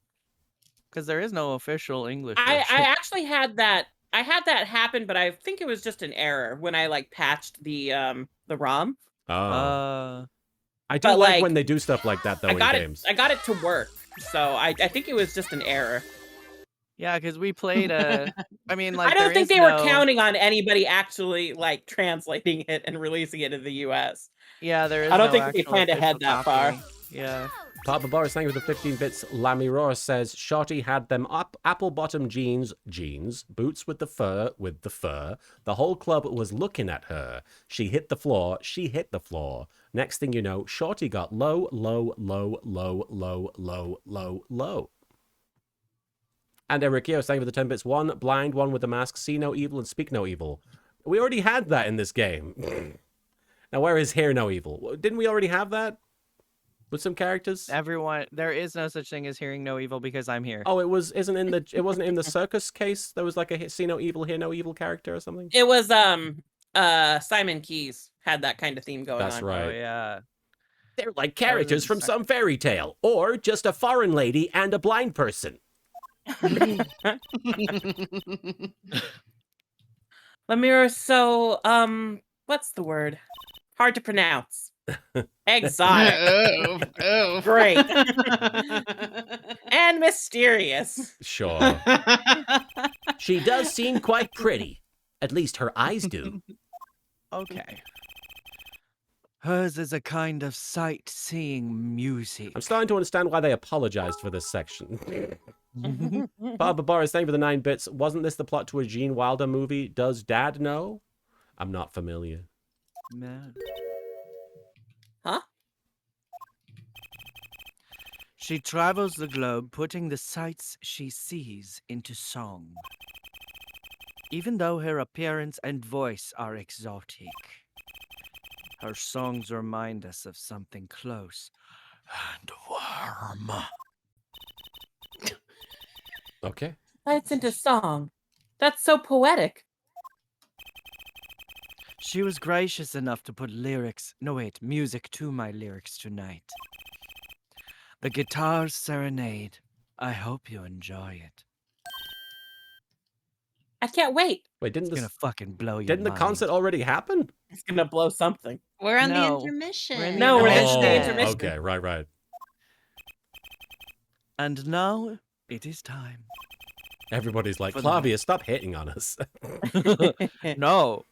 Because there is no official English I version. actually had that. I had that happen, but I think it was just an error when I like patched the ROM. Oh. I do but, like like, when they do stuff like that though in games. I got it to work, so I think it was just an error. Yeah, because we played a. I mean, like I don't there think is they were no- counting on anybody actually like translating it and releasing it in the U.S. Yeah, there is. I don't no think they actual planned ahead official that far. copy. Yeah. Papa Boris, thank you for the 15 bits. Lamiror says Shotty had them apple bottom jeans, boots with the fur. The whole club was looking at her. She hit the floor. Next thing you know, Shorty got low. And Eric Yo, thank you for the 10 bits. One blind, one with a mask, see no evil and speak no evil. We already had that in this game. Now where is hear no evil? Didn't we already have that? With some characters? Everyone, there is no such thing as hearing no evil because I'm here. Oh, it wasn't in the circus case. There was like a see no evil, hear no evil character or something. It was Simon Keys had that kind of theme going on. That's right. Oh yeah. They're like characters from some fairy tale, or just a foreign lady and a blind person. Lemire, so what's the word? Hard to pronounce. Exotic. Oh. Great. And mysterious. Sure. She does seem quite pretty. At least her eyes do. Okay. Hers is a kind of sightseeing music. I'm starting to understand why they apologized for this section. Barbara Boris, thank you for the 9 bits. Wasn't this the plot to a Gene Wilder movie? Does Dad know? I'm not familiar. No. Huh? She travels the globe, putting the sights she sees into song. Even though her appearance and voice are exotic, her songs remind us of something close and warm. Okay. Lights into song. That's so poetic. She was gracious enough to put music to my lyrics tonight. The Guitar Serenade. I hope you enjoy it. I can't wait. Wait, didn't It's gonna fucking blow your didn't the mind. concert already happen? It's gonna blow something. We're on the No. intermission. We're in the No, we're intermission. in the intermission. Okay, right. And now it is time. Everybody's like, For the- Flavia, stop hitting on us. No.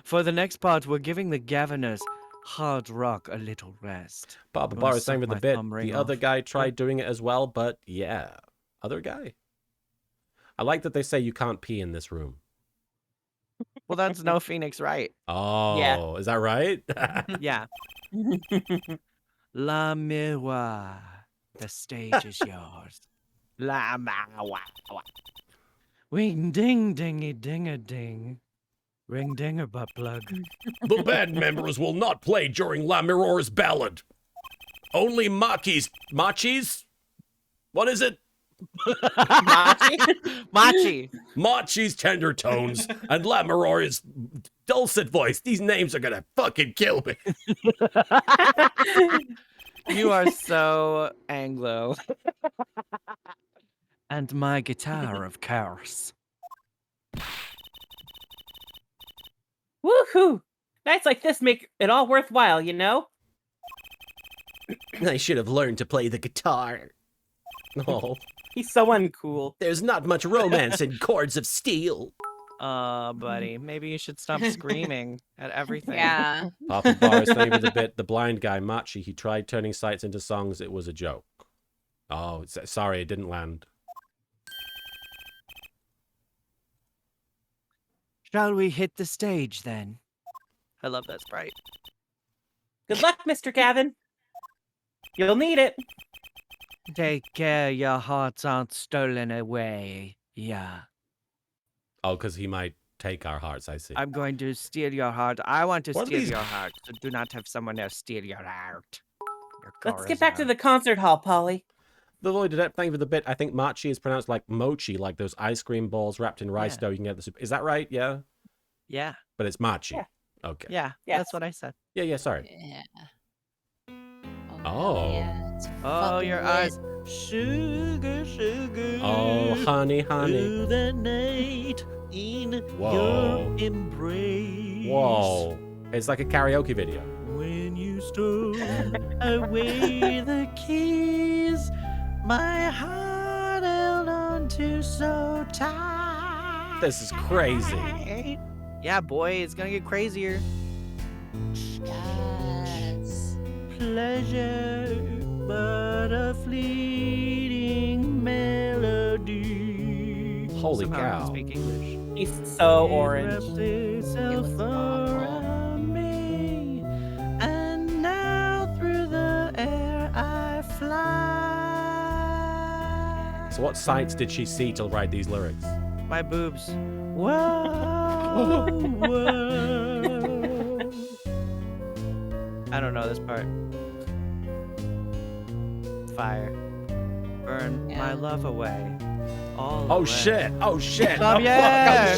For the next part, we're giving the Governors hard rock a little rest. Barbara You wanna Boris, same suck with the my bit. thumb ring The other off? guy tried doing it as well, but yeah. Other guy. I like that they say you can't pee in this room. Well, that's no Phoenix, right? Oh, is that right? Yeah. La Miroir. The stage is yours. La Miroir. Ring ding dingy ding a ding. Ring dinger butt plug. The band members will not play during La Miror's ballad. Only Machi's? What is it? Machi. Machi's tender tones and La Miror's dulcet voice. These names are gonna fucking kill me. You are so Anglo. And my guitar, of course. Woohoo! Nights like this make it all worthwhile, you know? I should have learned to play the guitar. Oh. He's so uncool. There's not much romance in Chords of Steel. Buddy, maybe you should stop screaming at everything. Yeah. Papa Boris, thank you for the bit. The blind guy, Machi, he tried turning sights into songs. It was a joke. Oh, sorry, it didn't land. Shall we hit the stage then? I love that sprite. Good luck, Mr. Gavin. You'll need it. Take care your hearts aren't stolen away. Yeah. Oh, because he might take our hearts, I see. I'm going to steal your heart. I want to What are steal these- your heart. So do not have someone else steal your heart. Let's get back to the concert hall, Polly. The Lloyd Adept, thank you for the bit. I think Machi is pronounced like mochi, like those ice cream balls wrapped in rice Yeah. dough you can get at the soup. Is that right? Yeah? Yeah. But it's Machi. Yeah. Okay. Yeah. Yes. That's what I said. Yeah, sorry. Yeah. Oh. Yeah, it's Oh, fucking your lit. eyes. Sugar, sugar. Oh, honey, honey. Through the night in Whoa. your embrace. Whoa. It's like a karaoke video. When you stole away the keys, my heart held on to so tight. This is crazy. Yeah, boy, it's gonna get crazier. Yes. Pleasure, but a fleeting melody. Holy Somehow I can cow. speak English. He's so orange. Itself It was awful. around me, and now through the air I fly. So what sights did she see to write these lyrics? My boobs. Whoa, whoa. I don't know this part. Fire. Burn my Yeah. love away. All Oh away. shit! Oh shit! Oh, oh, yeah.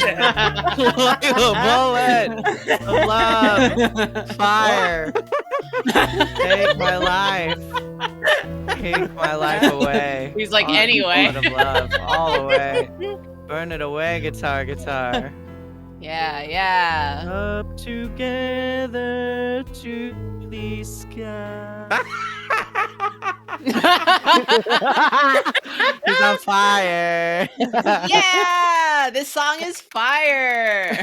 fuck, oh shit! Bullet of love. Fire. Take my life. Take my life away. He's like, On anyway. bullet of love. All away. Burn it away, guitar, guitar. Yeah, yeah. Up together to the sky. He's on fire. Yeah, this song is fire.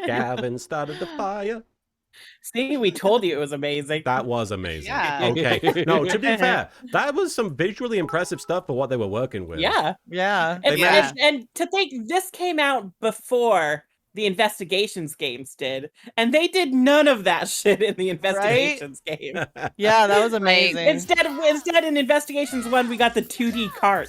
Gavin started the fire. See, we told you it was amazing. That was amazing. Yeah. Okay. No, to be fair, that was some visually impressive stuff for what they were working with. Yeah. Yeah. And, Yeah. and to think this came out before the Investigations games did, and they did none of that shit in the Investigations game. Yeah, that was amazing. Instead in Investigations 1, we got the 2D cart.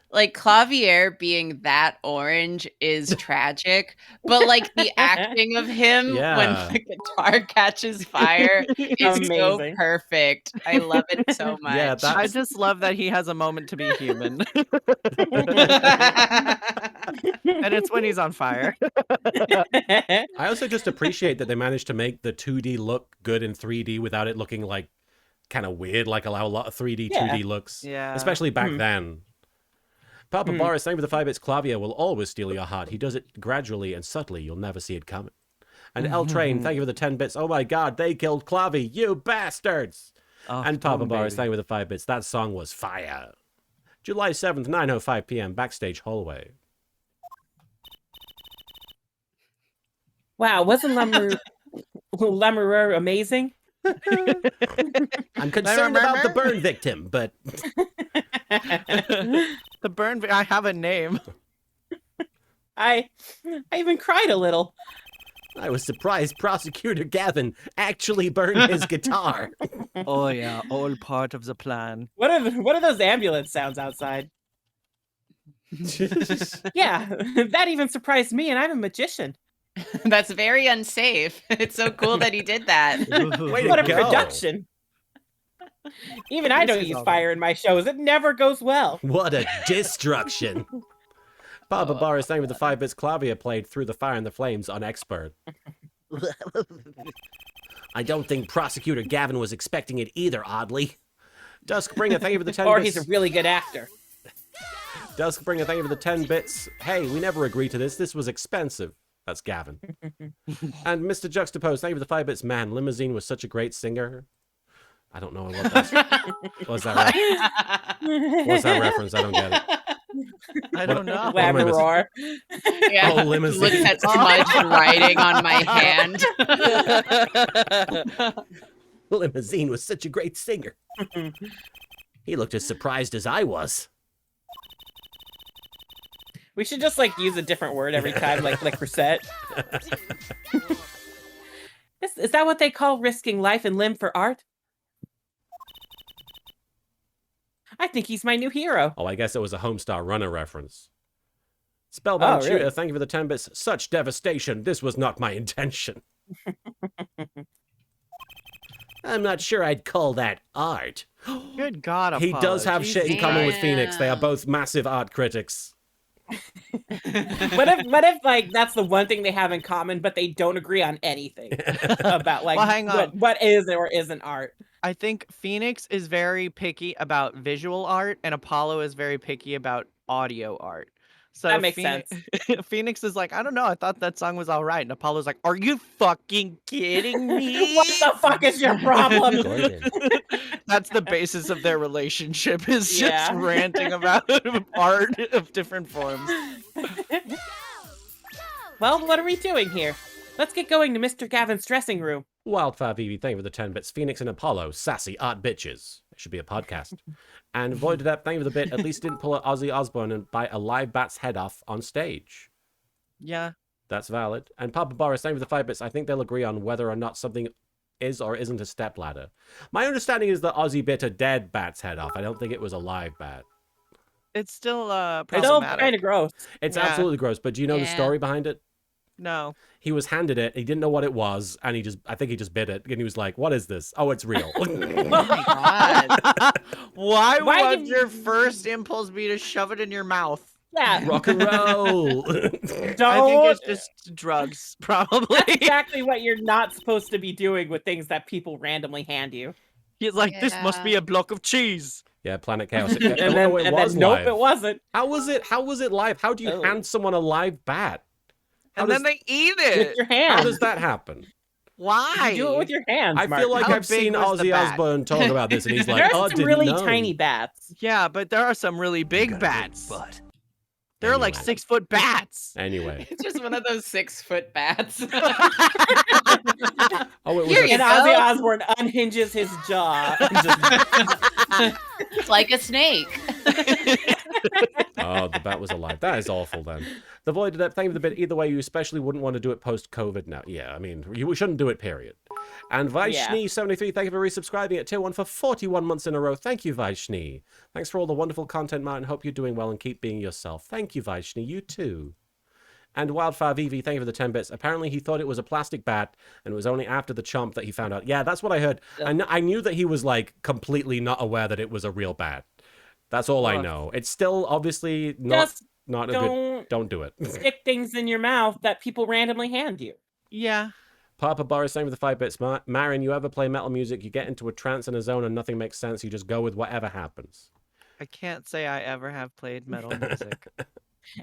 Like Clavier being that orange is tragic, but like the acting of him Yeah. when the guitar catches fire is so Amazing. perfect. I love it so much. Yeah, that- I just love that he has a moment to be human. And it's when he's on fire. I also just appreciate that they managed to make the 2D look good in 3D without it looking like kind of weird, like a lot of 3D, Yeah. 2D looks. Yeah. Especially back then. Papa Boris, thank you for the 5 bits. Clavier will always steal your heart. He does it gradually and subtly. You'll never see it coming. And L Train, thank you for the 10 bits. Oh my god, they killed Clavi, you bastards! Oh, And Papa Tom, Boris, baby. thank you for the 5 bits. That song was fire. July 7th, 9:05 p.m. Backstage hallway. Wow, wasn't Lamoureux amazing? I'm concerned about the burn victim, but The burn. I have a name. I even cried a little. I was surprised Prosecutor Gavin actually burned his guitar. Oh yeah, all part of the plan. What are those ambulance sounds outside? Yeah, that even surprised me, and I'm a magician. That's very unsafe. It's so cool that he did that. Way to What a go. production! Even I don't is use all fire in my shows. It never goes well. What a destruction. Papa Boris, thank you for the 5 bits. Clavier played Through the Fire and the Flames on Expert. I don't think Prosecutor Gavin was expecting it either, oddly. Duskbringer, thank you for the 10 Or bits. he's a really good actor. Duskbringer, thank you for the 10 bits. Hey, we never agreed to this. This was expensive. That's Gavin. And Mr. Juxtapose, thank you for the 5 bits. Man, Limousine was such a great singer. I don't know what that's. What's that? What's that reference? I don't get it. I don't know. What am I missing? Lamoureux. Yeah. Oh, Limousine. Look at smudged writing on my hand. Limousine was such a great singer. He looked as surprised as I was. We should just like use a different word every time, like Reset. Is that what they call risking life and limb for art? I think he's my new hero. Oh, I guess it was a Homestar Runner reference. Spellbound Oh, Shooter, really? thank you for the 10 bits. Such devastation. This was not my intention. I'm not sure I'd call that art. Good God, He Apollo. does have shit in Jesus common with Christ. Phoenix. They are Damn. both massive art critics. What if like that's the one thing they have in common, but they don't agree on anything about like Well, hang on. what is or isn't art? I think Phoenix is very picky about visual art, and Apollo is very picky about audio art. So That makes sense. Phoenix is like, I don't know, I thought that song was all right. And Apollo's like, are you fucking kidding me? What the fuck is your problem? Gordon. That's the basis of their relationship, is just Yeah. ranting about art of different forms. Well, what are we doing here? Let's get going to Mr. Gavin's dressing room. Wildfire VV, thank you for the 10 bits. Phoenix and Apollo, sassy art bitches. It should be a podcast. And Voided Up, thank you for the bit. At least didn't pull an Ozzy Osbourne and bite a live bat's head off on stage. Yeah. That's valid. And Papa Boris, thank you for the 5 bits. I think they'll agree on whether or not something is or isn't a stepladder. My understanding is that Ozzy bit a dead bat's head off. I don't think it was a live bat. It's still It's all problematic. kind of gross. It's Yeah. absolutely gross, but do you know the Yeah. story behind it? No. He was handed it, he didn't know what it was, and I think he just bit it, and he was like, what is this? Oh, it's real. Oh my god. Why Why would did- your first impulse be to shove it in your mouth? Yeah. Rock and roll. Don't. I think it's just drugs, probably. That's exactly what you're not supposed to be doing with things that people randomly hand you. He's like, this must be a block of cheese. Yeah, Planet Chaos. And then, it and was then nope, live. it wasn't. How was it live? How do you Oh. hand someone a live bat? How And does, then they eat With it. your how hands. does that happen? Why? You do it with your hands. I feel Mark. like How I've big seen was the Ozzy bat? Osbourne talk about this, and he's like, There's "Oh, some didn't really know." tiny bats. Yeah, but there are some really big bats. They're like Anyway. 6-foot bats. Anyway, It's just one of those 6-foot bats. oh, it was Here a you And go. Ozzy Osbourne unhinges his jaw. And just, It's like a snake. Oh, the bat was alive. That is awful then. The Voided Up, thank you for the bit. Either way, you especially wouldn't want to do it post-COVID now. Yeah, I mean, you shouldn't do it, period. And Vaishni73, thank you for resubscribing at Tier 1 for 41 months in a row. Thank you, Vaishni. Thanks for all the wonderful content, Martin. Hope you're doing well and keep being yourself. Thank you, Vaishni. You too. And Wildfire VV, thank you for the 10 bits. Apparently, he thought it was a plastic bat, and it was only after the chomp that he found out. Yeah, that's what I heard. I knew that he was, like, completely not aware that it was a real bat. That's all I Ugh. know. It's still obviously not just a good... Don't do it. stick things in your mouth that people randomly hand you. Yeah. Papa Boris, same with the 5 bits. Marin, you ever play metal music, you get into a trance and a zone and nothing makes sense, you just go with whatever happens. I can't say I ever have played metal music.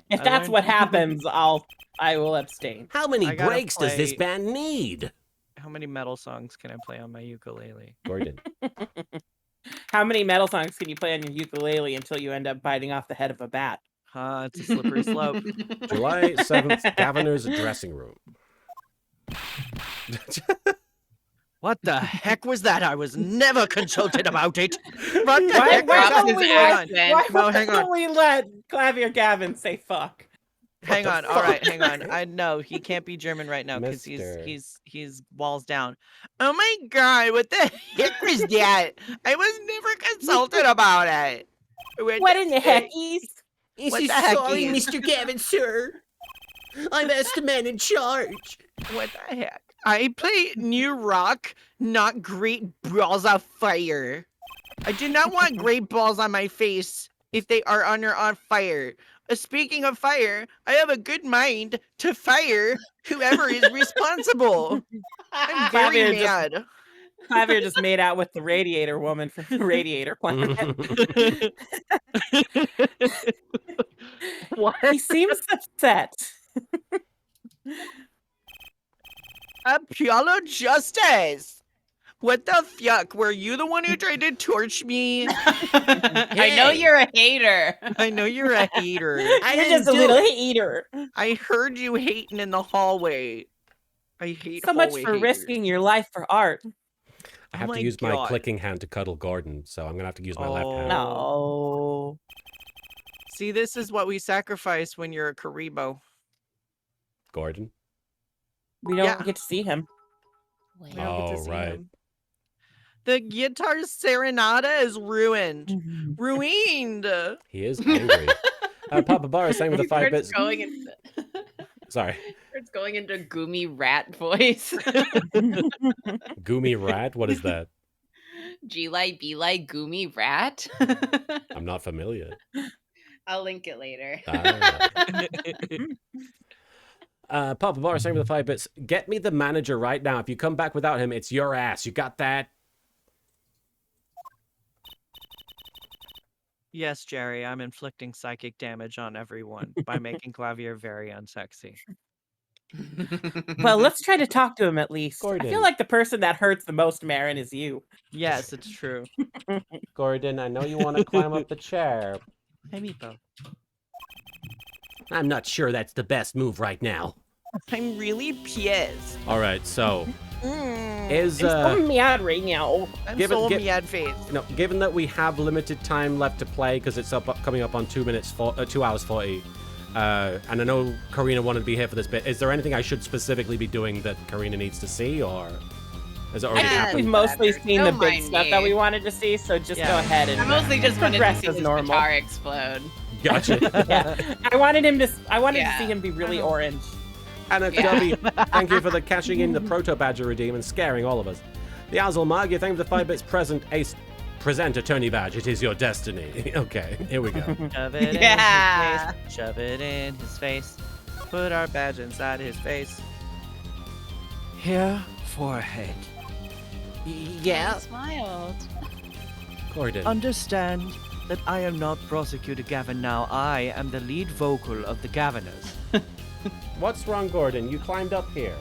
If I that's learned- what happens, I will abstain. How many I gotta breaks does this play- band need? How many metal songs can I play on my ukulele? Gordon. How many metal songs can you play on your ukulele until you end up biting off the head of a bat? It's a slippery slope. July 7th, Gaviner's dressing room. What the heck was that? I was never consulted about it. What the Why, heck? why drops don't his we accent. let, why No, hang on. don't we let Clavier Gavin say fuck? Hang the on. All right, hang on. I know he can't be German right now because Mister. he's walls down. Oh my god! What the heck was that? I was never consulted about it. What in the heck, East? Is What he the heck sorry, is- Mr. Gavin, sir? I've asked the man in charge. What the heck? I play new rock, not great balls of fire. I do not want great balls on my face if they are on fire. Speaking of fire, I have a good mind to fire whoever is responsible. I'm very Clavier just- mad. Clavier just made out with the Radiator Woman from Radiator Planet. What? He seems upset. Apollo Justice! What the fuck? Were you the one who tried to torch me? I know you're a hater. I know you're a hater. You're just a little hater. I heard you hating in the hallway. I hate So much hallway for haters. risking your life for art. I have Oh to my use my God. clicking hand to cuddle Gordon, so I'm going to have to use my left hand. No. See, this is what we sacrifice when you're a Karibo. Gordon? We don't Yeah. get to see him. We don't get to Oh, see right. him. The guitar serenata is ruined. Ruined. He is angry. Papa Boris, same with the 5 Starts bits. going into, Sorry. starts going into Goomy rat voice. Goomy rat? What is that? G-Lai, B-Lai, Goomy rat. I'm not familiar. I'll link it later. Papa Bar, same with the 5 bits. Get me the manager right now. If you come back without him, it's your ass. You got that? Yes, Jerry, I'm inflicting psychic damage on everyone by making Clavier very unsexy. Well, let's try to talk to him at least. Gordon. I feel like the person that hurts the most, Marin, is you. Yes, it's true. Gordon, I know you want to climb up the chair. Hey, Meepo. I'm not sure that's the best move right now. I'm really pissed. All right, so is meowed right now. I'm Give it- so give- mad face. given that we have limited time left to play because it's coming up on 2 hours 40, and I know Karina wanted to be here for this bit. Is there anything I should specifically be doing that Karina needs to see, or has it already I think happened? we've mostly seen the Don't big mind stuff me. that we wanted to see, so just go ahead and I mostly just wanted to progress see as his normal. guitar explode. Gotcha. Yeah. I wanted to Yeah. see him be really orange. And Dubby, thank you for the cashing in the Proto Badger redeem and scaring all of us. The Azel Mag, you thank you for the 5 bits present. Present Attorney Badge. It is your destiny. Okay, here we go. Shove it Yeah. in his face. Shove it in his face. Put our badge inside his face. Here, forehead. Yeah? Smiled. Gordon. Understand that I am not Prosecutor Gavin now. I am the lead vocal of the Gaviners. What's wrong, Gordon? You climbed up here.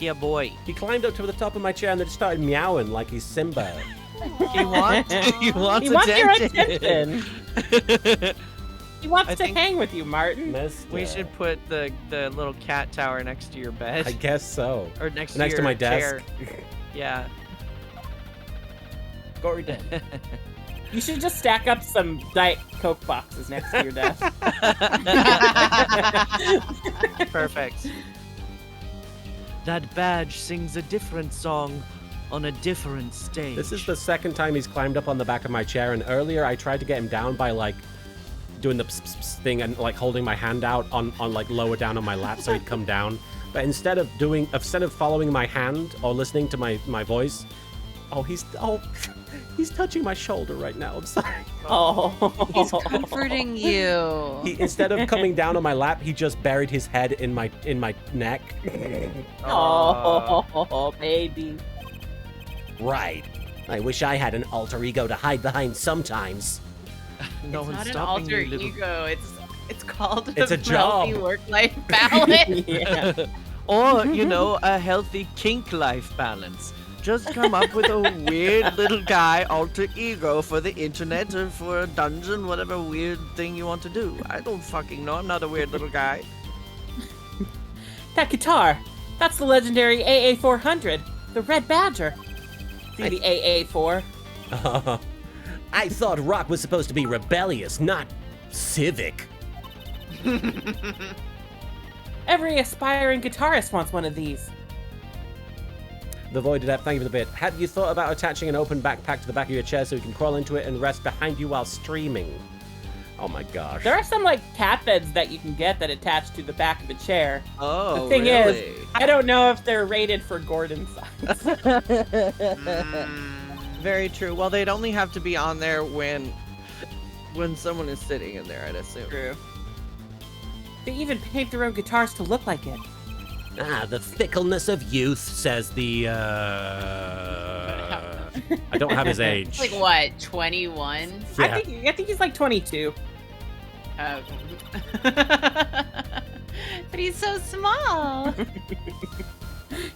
Yeah, boy. He climbed up to the top of my chair and then started meowing like he's Simba. He wants Your attention. He wants I to think- hang with you, Martin. Mister. We should put the little cat tower next to your bed. I guess so. Or next to your my chair. desk. Yeah. Gordon. You should just stack up some Diet Coke boxes next to your desk. Perfect. That badge sings a different song on a different stage. This is the second time he's climbed up on the back of my chair, and earlier I tried to get him down by like doing the pss, pss, pss thing and like holding my hand out on like lower down on my lap so he'd come down. But instead of following my hand or listening to my voice, he's touching my shoulder right now. I'm sorry. Oh. He's comforting you. Instead of coming down on my lap, he just buried his head in my neck. Oh, baby. Right. I wish I had an alter ego to hide behind sometimes. No It's one's not an stopping alter you, little... ego. It's called It's a job. healthy work-life balance. Yeah. Or, you know, a healthy kink life balance. Just come up with a weird little guy alter ego for the internet or for a dungeon, whatever weird thing you want to do. I don't fucking know. I'm not a weird little guy. That guitar. That's the legendary AA400. The Red Badger. See the AA4. I thought rock was supposed to be rebellious, not civic. Every aspiring guitarist wants one of these. The Voided App, thank you for the bit. Have you thought about attaching an open backpack to the back of your chair so you can crawl into it and rest behind you while streaming? Oh my gosh. There are some like cat beds that you can get that attach to the back of the chair. Oh, The thing really? is, I don't know if they're rated for Gordon size. Very true. Well, they'd only have to be on there when someone is sitting in there, I'd assume. True. They even paint their own guitars to look like it. Ah, the fickleness of youth, says the, I don't have his age. It's like what, 21? Yeah. I think he's like 22. Oh. But he's so small.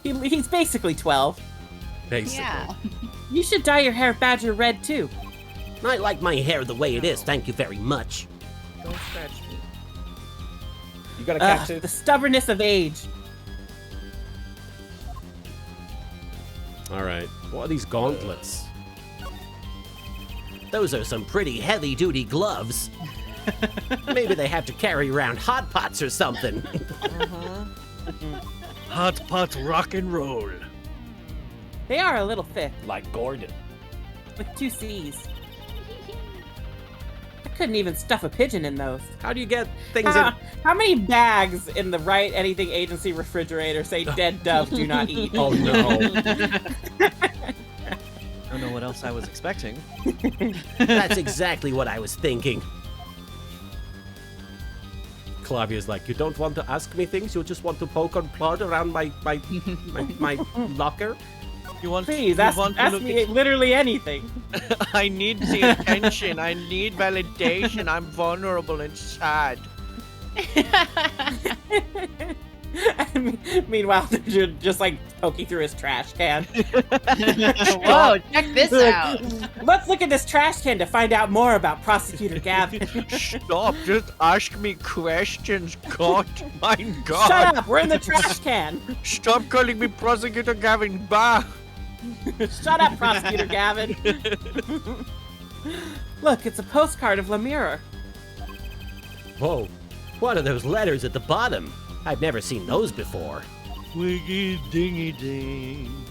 He's basically 12. Basically. Yeah. You should dye your hair badger red too. I like my hair the way it is, thank you very much. Don't scratch me. You got a cat Ugh, the too? stubbornness of age. All right. What are these gauntlets? Those are some pretty heavy-duty gloves. Maybe they have to carry around hot pots or something. Hot pot rock and roll. They are a little thick, Like Gordon. with 2 C's. I couldn't even stuff a pigeon in those. How do you get things in? How many bags in the Right Anything Agency refrigerator say dead dove do not eat? Oh no. I don't know what else I was expecting. That's exactly what I was thinking. Clavia's like, you don't want to ask me things, you just want to poke and prod around my locker? You want Please, you ask want to look me literally anything. I need the attention. I need validation. I'm vulnerable and sad. Meanwhile, they're just like poking through his trash can. Whoa, check this out. Let's look at this trash can to find out more about Prosecutor Gavin. Stop! Just ask me questions. God, my God! Shut up! We're in the trash can. Stop calling me Prosecutor Gavin. Bah! Shut up, Prosecutor Gavin. Look, it's a postcard of Lemire. Whoa, what are those letters at the bottom? I've never seen those before. Wiggy dingy ding.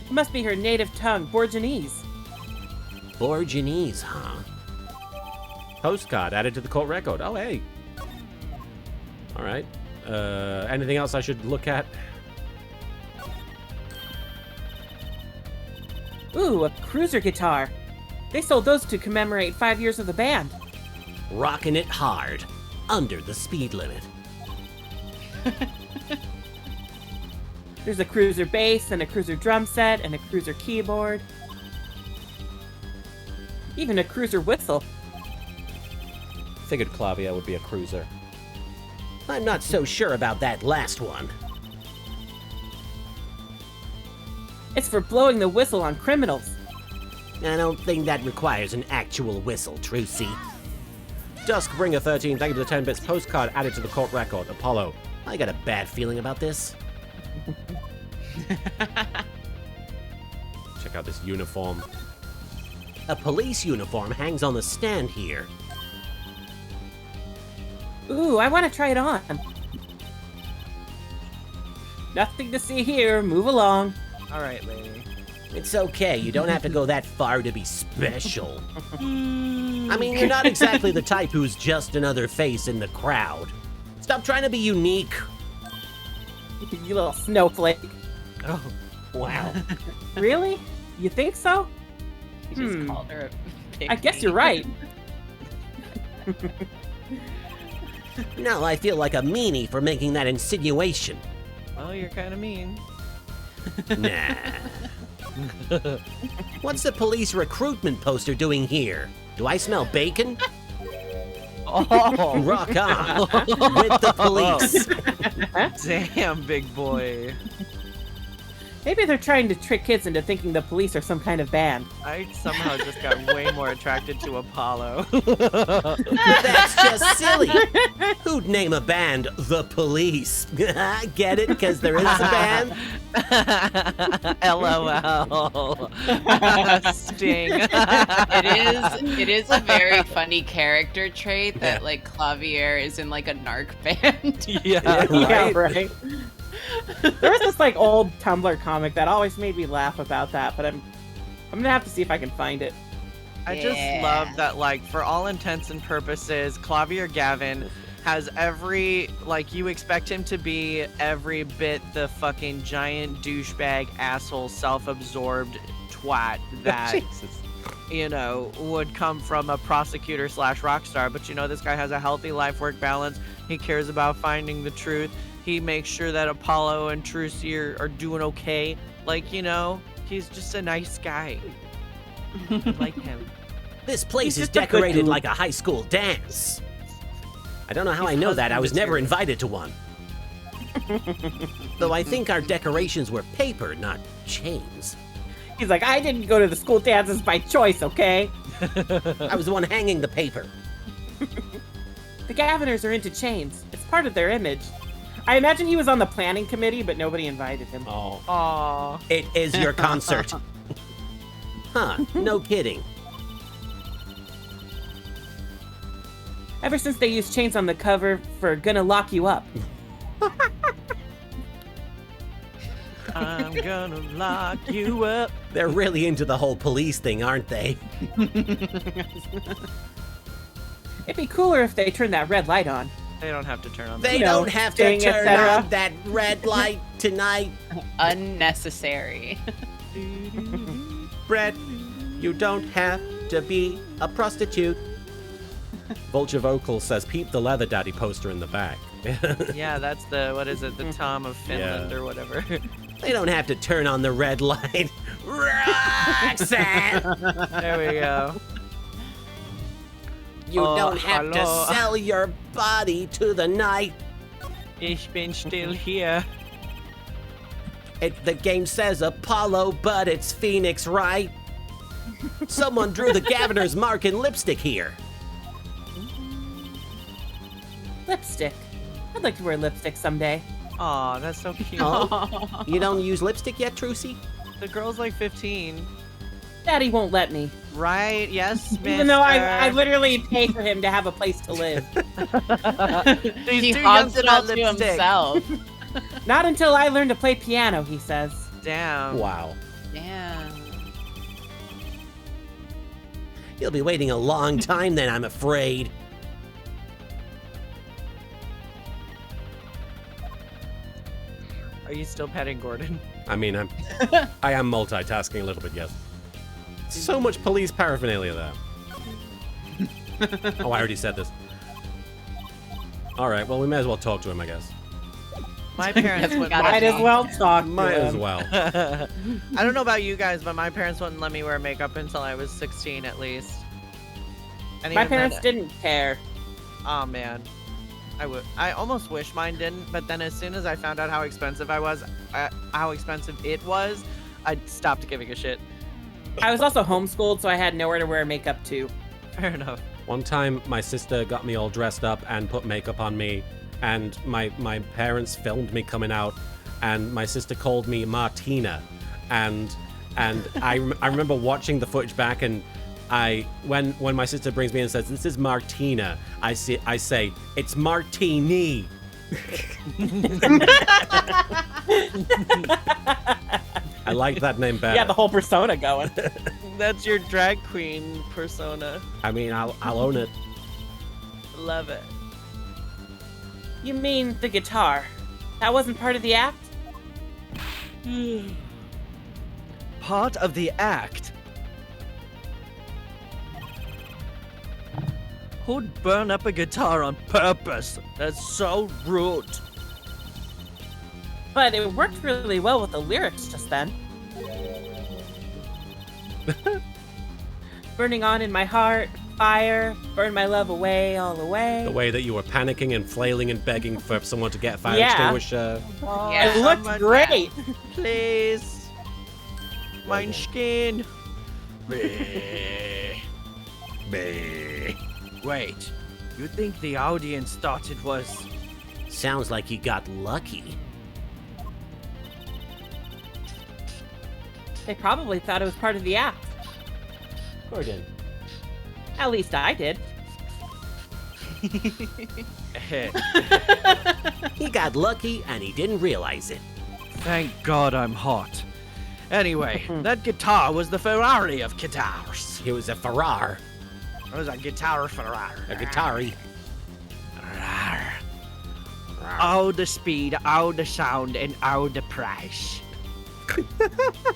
It must be her native tongue, Borginese. Borginese, huh? Postcard added to the court record. Oh, hey. All right. Anything else I should look at? Ooh, a cruiser guitar. They sold those to commemorate 5 years of the band. Rocking it hard, under the speed limit. There's a cruiser bass and a cruiser drum set and a cruiser keyboard. Even a cruiser whistle. Figured Clavia would be a cruiser. I'm not so sure about that last one. It's for blowing the whistle on criminals. I don't think that requires an actual whistle, Trucy. Duskbringer 13, thank you for the 10 bits. Postcard added to the court record. Apollo. I got a bad feeling about this. Check out this uniform. A police uniform hangs on the stand here. Ooh, I want to try it on. Nothing to see here. Move along. All right, lady. It's okay, you don't have to go that far to be special. I mean, you're not exactly the type who's just another face in the crowd. Stop trying to be unique. You little snowflake. Oh, Wow. Really? You think so? He just called her a pig. I guess you're right. Now I feel like a meanie for making that insinuation. well, you're kind of mean. Nah. What's the police recruitment poster doing here? Do I smell bacon? Oh, Rock on with the police. damn, big boy. Maybe they're trying to trick kids into thinking the police are some kind of band. I somehow just got way more attracted to Apollo. That's just silly. Who'd name a band The Police? Get it? Because there is a band? LOL. Sting. It is a very funny character trait that like Clavier is in like a narc band. Yeah. Yeah, right. There was this like old Tumblr comic that always made me laugh about that, but I'm gonna have to see if I can find it. I just love that, like, for all intents and purposes, Clavier Gavin has every, like, you expect him to be every bit the fucking giant douchebag, asshole, self-absorbed twat that, Jesus. you know, would come from a prosecutor slash rock star. But, you know, this guy has a healthy life-work balance. He cares about finding the truth. He makes sure that Apollo and Trucy are doing okay. Like, you know, he's just a nice guy. I like him. This place He's is just a good decorated dude. like a high school dance. I don't know how I know that. I was never invited to one. Though I think our decorations were paper, not chains. He's like, I didn't go to the school dances by choice, okay? I was the one hanging the paper. The Gaviners are into chains. It's part of their image. I imagine he was on the planning committee, but nobody invited him. Oh. Aww. It is your concert. Huh, no kidding. Ever since they used chains on the cover for Gonna Lock You Up. I'm gonna lock you up. They're really into the whole police thing, aren't they? It'd be cooler if they turned that red light on. They don't have to turn on. They You know, don't have to Sting, turn etc. on that red light tonight. Unnecessary. Brett, you don't have to be a prostitute. Vulture Vocal says, peep the Leather Daddy poster in the back. Yeah, that's the, what is it, the Tom of Finland Yeah. or whatever. They don't have to turn on the red light. Roxanne! There we go. You Oh, don't have hello. to sell your body to the night. Ich bin still here. The game says Apollo, but it's Phoenix, right? Someone drew the Governor's mark in lipstick here. Lipstick. I'd like to wear lipstick someday. Aw, that's so cute. Oh, you don't use lipstick yet, Trucy? The girl's like 15. Daddy won't let me. Right? Yes, Even though I mister. literally pay for him to have a place to live. He's He too young hogs for it all that to lipstick. himself. Not until I learn to play piano, he says. Damn. Wow. Damn. You'll be waiting a long time then, I'm afraid. Are you still petting Gordon? I mean, I am multitasking a little bit, yes. So much police paraphernalia there. Oh, I already said this. All right, well, we may as well talk to him, I guess. My parents wouldn't. Gotta Might as well talk to Might as him. well. I don't know about you guys, but my parents wouldn't let me wear makeup until I was 16 at least. And My even parents then- didn't care. Oh man, I almost wish mine didn't, but then as soon as I found out how expensive it was, I stopped giving a shit. I was also homeschooled, so I had nowhere to wear makeup to. Fair enough. One time, my sister got me all dressed up and put makeup on me, and my parents filmed me coming out, and my sister called me Martina, and I remember watching the footage back, and when my sister brings me in and says, "This is Martina," I say it's Martini. I like that name better. Yeah, the whole persona going. That's your drag queen persona. I mean, I'll own it. Love it. You mean the guitar? That wasn't part of the act? Part of the act. Who'd burn up a guitar on purpose? That's so rude. But it worked really well with the lyrics just then. Burning on in my heart, fire, burn my love away, all the way. The way that you were panicking and flailing and begging for someone to get a fire Yeah. extinguisher. Yeah. It looked someone- great. Please. Mein skin. Wait, you think the audience thought it was... Sounds like you got lucky. They probably thought it was part of the act. Gordon. At least I did. He got lucky and he didn't realize it. Thank God I'm hot. Anyway, that guitar was the Ferrari of guitars. It was a Ferrar, It was a guitar Ferrari. a Guitari. Oh, the speed, oh, the sound, and oh, the price.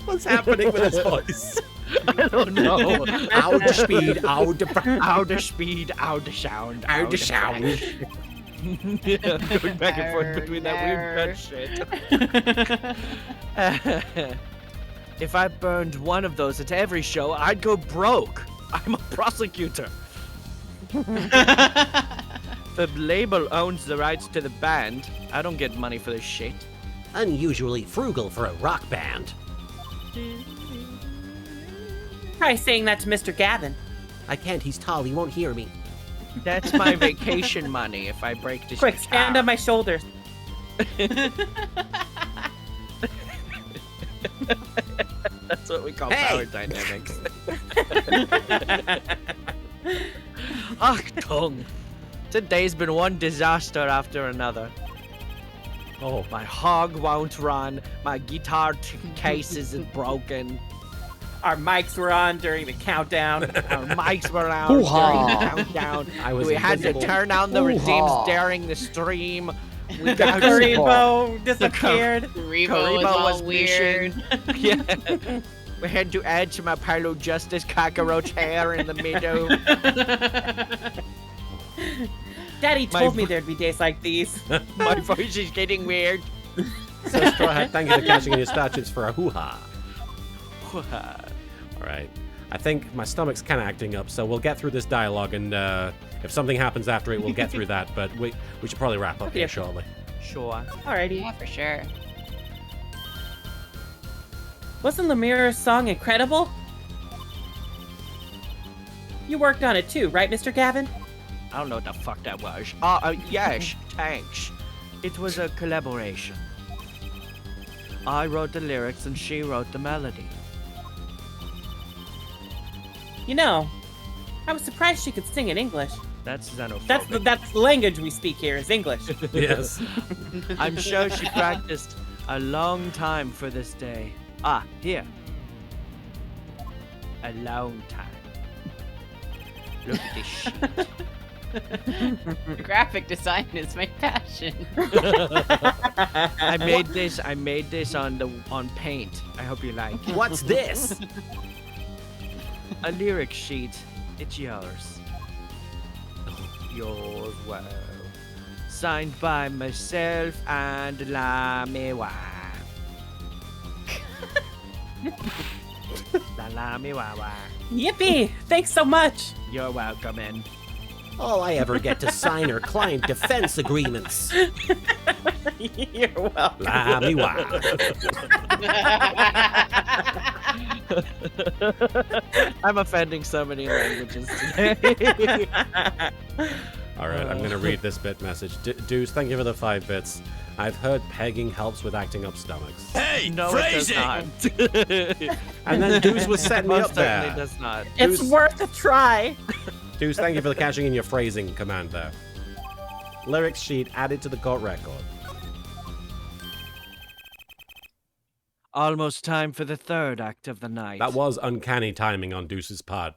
What's happening with his voice? I don't know. Out the speed, out the Oh, the speed, oh, the sound, Out the price. sound. Yeah, I'm going back and forth between that weird nut shit. If I burned one of those at every show, I'd go broke. I'm a prosecutor. The label owns the rights to the band. I don't get money for this shit. Unusually frugal for a rock band. Try saying that to Mr. Gavin. I can't, he's tall, he won't hear me. That's my vacation money if I break this Quick, guitar. stand on my shoulders. That's what we call Hey! power dynamics. Achtung! Today's been one disaster after another. Oh, My hog won't run. My guitar case is broken. Our mics were on during the countdown. Our mics were out during the countdown. I was We had to invisible. turn on the redeems during the stream. We The got Karibo disappeared. Rebo was all weird. Yeah. We had to add some Apollo Justice cockroach hair in the middle. Daddy told me there'd be days like these. My voice is getting weird. So Straw Hat, thank you for cashing in your statutes for a hoo-ha. All right. I think my stomach's kind of acting up, so we'll get through this dialogue, and if something happens after it, we'll get through that. But we should probably wrap up here shortly. Sure. Alrighty. Yeah, for sure. Wasn't Lemira's song incredible? You worked on it too, right, Mr. Gavin? I don't know what the fuck that was. Yes, thanks. It was a collaboration. I wrote the lyrics and she wrote the melody. You know, I was surprised she could sing in English. That's xenophobic. That's the language we speak here is English. Yes. I'm sure she practiced a long time for this day. Here. A long time. Look at this shit. Graphic design is my passion. I made this on Paint. I hope you like it. What's this? A lyric sheet. It's yours. Yours, wow. Signed by myself and La Mewa. La Mewa. Yippee! Thanks so much. You're welcome, man. All I ever get to sign are client defense agreements. You're welcome. La mi wa. I'm offending so many languages today. All right, I'm going to read this bit message. Deuce, thank you for the 5 bits. I've heard pegging helps with acting up stomachs. Hey, No, phrasing! it does not. And then Deuce was setting me up Most certainly there. does not. It's Deuce- worth a try. Deuce, thank you for cashing in your phrasing command there. Lyrics sheet added to the court record. Almost time for the third act of the night. That was uncanny timing on Deuce's part.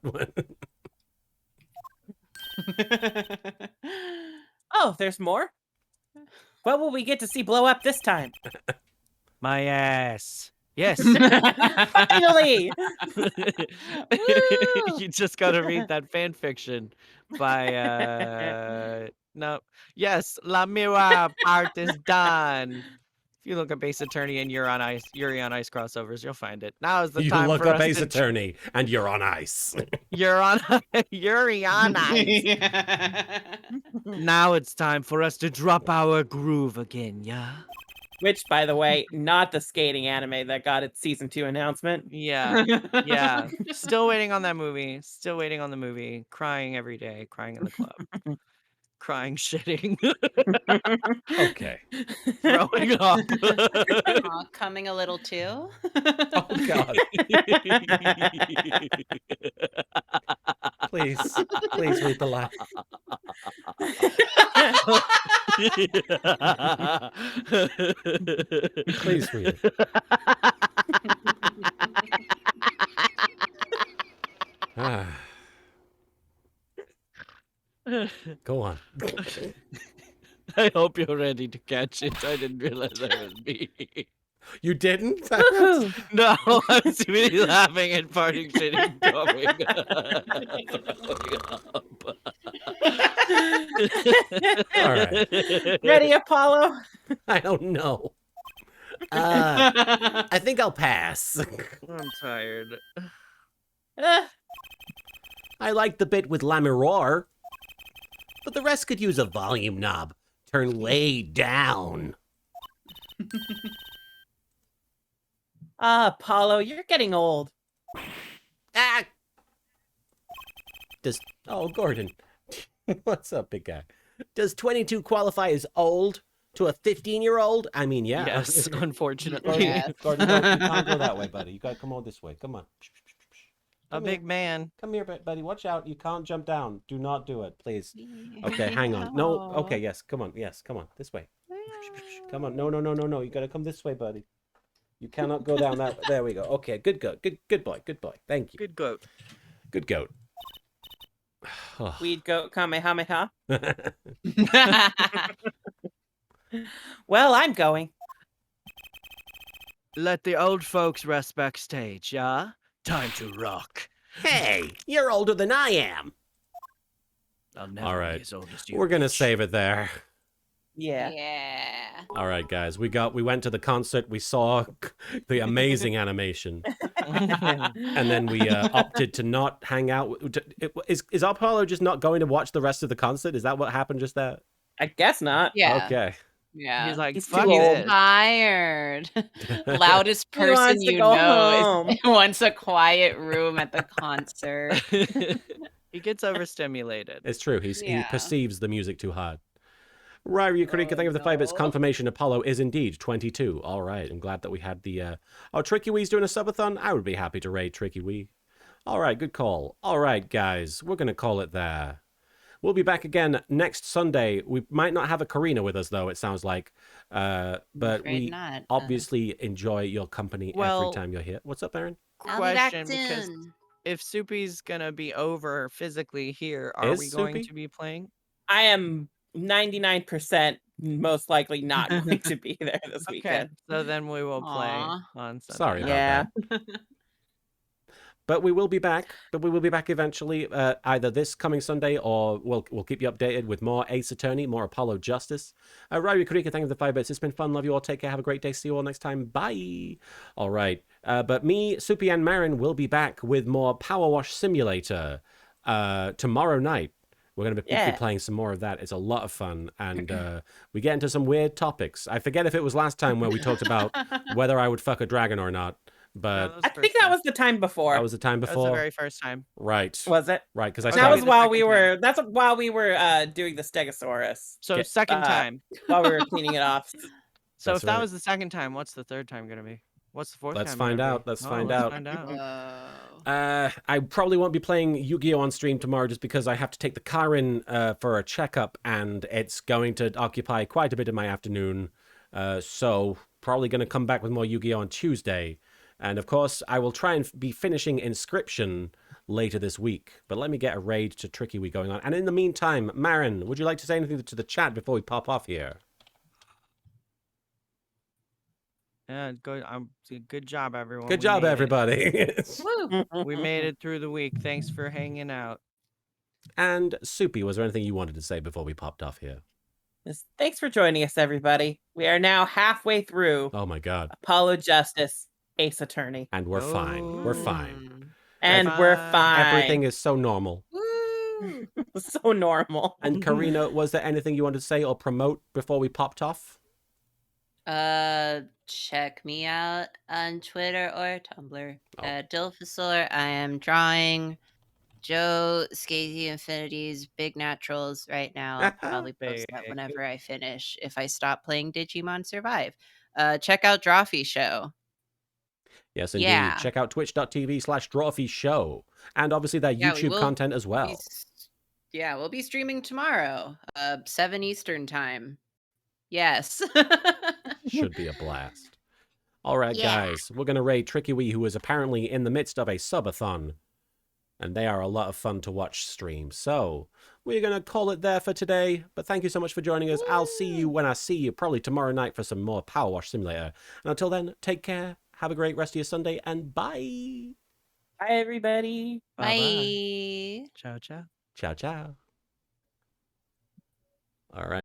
Oh, there's more? What will we get to see blow up this time? my ass. Yes. Finally! You just gotta read that fan fiction by no. Yes, La Mira part is done. If you look at Base Attorney and Yuri on Ice crossovers, you'll find it. Now is the You time look for up us Ace to Attorney and you're on ice. Yuri on Ice. Now it's time for us to drop our groove again, yeah? Which, by the way, not the skating anime that got its season 2 announcement. Yeah. Yeah. Still waiting on that movie. Still waiting on the movie. Crying every day. Crying in the club. Crying, shitting. Okay. Throwing up. Aw, coming a little too. Oh, God. Please read the laugh. Please read it. Go on. I hope you're ready to catch it. I didn't realize that was me. You didn't? Woohoo! No, I was really laughing and farting shit and throwing up. All right. Ready, Apollo? I don't know. I think I'll pass. I'm tired. I like the bit with Lamiror, but the rest could use a volume knob. Turn way down. Apollo, you're getting old. Ah! Oh, Gordon. What's up, big guy? Does 22 qualify as old to a 15-year-old? I mean, yeah. Yes, Gordon, unfortunately. Gordon, you can't go that way, buddy. You gotta come on this way. Come on. A big man. Come here, buddy. Watch out. You can't jump down. Do not do it, please. Okay, hang on. No. Okay, yes. Come on. Yes, come on. This way. Come on. No. You gotta come this way, buddy. You cannot go down that way. There we go. Okay, good goat. Good boy. Good boy. Thank you. Good goat. Good goat. Weed goat Kamehameha. Well, I'm going. Let the old folks rest backstage, yeah? Time to rock. Hey, you're older than I am. I'll never All be right. as old as you. We're gonna bitch. save it there. Yeah. Yeah. All right, guys. We went to the concert. We saw the amazing animation, and then we opted to not hang out. Is Apollo just not going to watch the rest of the concert? Is that what happened just there? I guess not. Yeah. Okay. Yeah. He's like, He's fuck too old. this. Tired. Loudest He person wants to you go know home. is wants a quiet room at the concert. He gets overstimulated. It's true. He Yeah. perceives the music too hard. Ryu Kurika, thank you for the 5 bits. no. Confirmation Apollo is indeed 22. All right. I'm glad that we had the... Oh, Tricky Wee's doing a subathon? I would be happy to raid Tricky Wee. All right. Good call. All right, guys. We're going to call it there. We'll be back again next Sunday. We might not have a Karina with us, though, it sounds like. But Afraid we not. obviously enjoy your company Well- every time you're here. What's up, Aaron? I'll be back Question, because soon. if Soupy's gonna be over physically here, are Is we going Soupy? to be playing? I am 99% most likely not going to be there this Okay, weekend. so then we will play Aw. on Sunday. Sorry about Yeah. that. But we will be back. But we will be back eventually, either this coming Sunday or we'll keep you updated with more Ace Attorney, more Apollo Justice. Ryu Kurika, thank you for the 5 bits. It's been fun. Love you all. Take care. Have a great day. See you all next time. Bye. All right. But me, Soupy, and Marin will be back with more Power Wash Simulator tomorrow night. We're going to be playing some more of that. It's a lot of fun. And we get into some weird topics. I forget if it was last time where we talked about whether I would fuck a dragon or not. But I think that was the time before. that was the time That was before. the very first time. Right. Was it? Right, because I Okay. That was started. the while second we time. were. That's while we were doing the Stegosaurus. So Okay. second time. While we were cleaning it off. So That's if that right. was the second time, what's the third time gonna be? What's the fourth Let's time? find gonna out. be? Let's Oh, find let's out. find out. Whoa. I probably won't be playing Yu-Gi-Oh on stream tomorrow just because I have to take the car in for a checkup and it's going to occupy quite a bit of my afternoon. So probably going to come back with more Yu-Gi-Oh on Tuesday. And of course, I will try and be finishing Inscription later this week. But let me get a raid to Tricky Wee going on. And in the meantime, Marin, would you like to say anything to the chat before we pop off here? Yeah, good job, everyone. Good We job, made it. everybody. Woo. We made it through the week. Thanks for hanging out. And Soupy, was there anything you wanted to say before we popped off here? Thanks for joining us, everybody. We are now halfway through Oh my God. Apollo Justice, Ace Attorney. And we're fine. We're fine. And we're Fine. fine. Everything is so normal. Woo. so normal. And Karina, was there anything you wanted to say or promote before we popped off? Check me out on Twitter or Tumblr Oh. at Dilphosaur. I am drawing Joe Scazy Infinity's Big Naturals right now. I'll probably post that Big. whenever I finish if I stop playing Digimon Survive. Check out Drawfee Show. Yes, indeed. Yeah. Check out twitch.tv/Drawfee Show. And obviously that Yeah, we YouTube will content as well. Yeah, we'll be streaming tomorrow, 7 Eastern time. Yes. Should be a blast. All right, Yeah. guys. We're going to raid Tricky Wee, who is apparently in the midst of a subathon. And they are a lot of fun to watch stream. So we're going to call it there for today. But thank you so much for joining us. I'll see you when I see you, probably tomorrow night for some more Power Wash Simulator. And until then, take care. Have a great rest of your Sunday. And bye. Bye, everybody. Bye-bye. Bye. Ciao, ciao. Ciao, ciao. All right.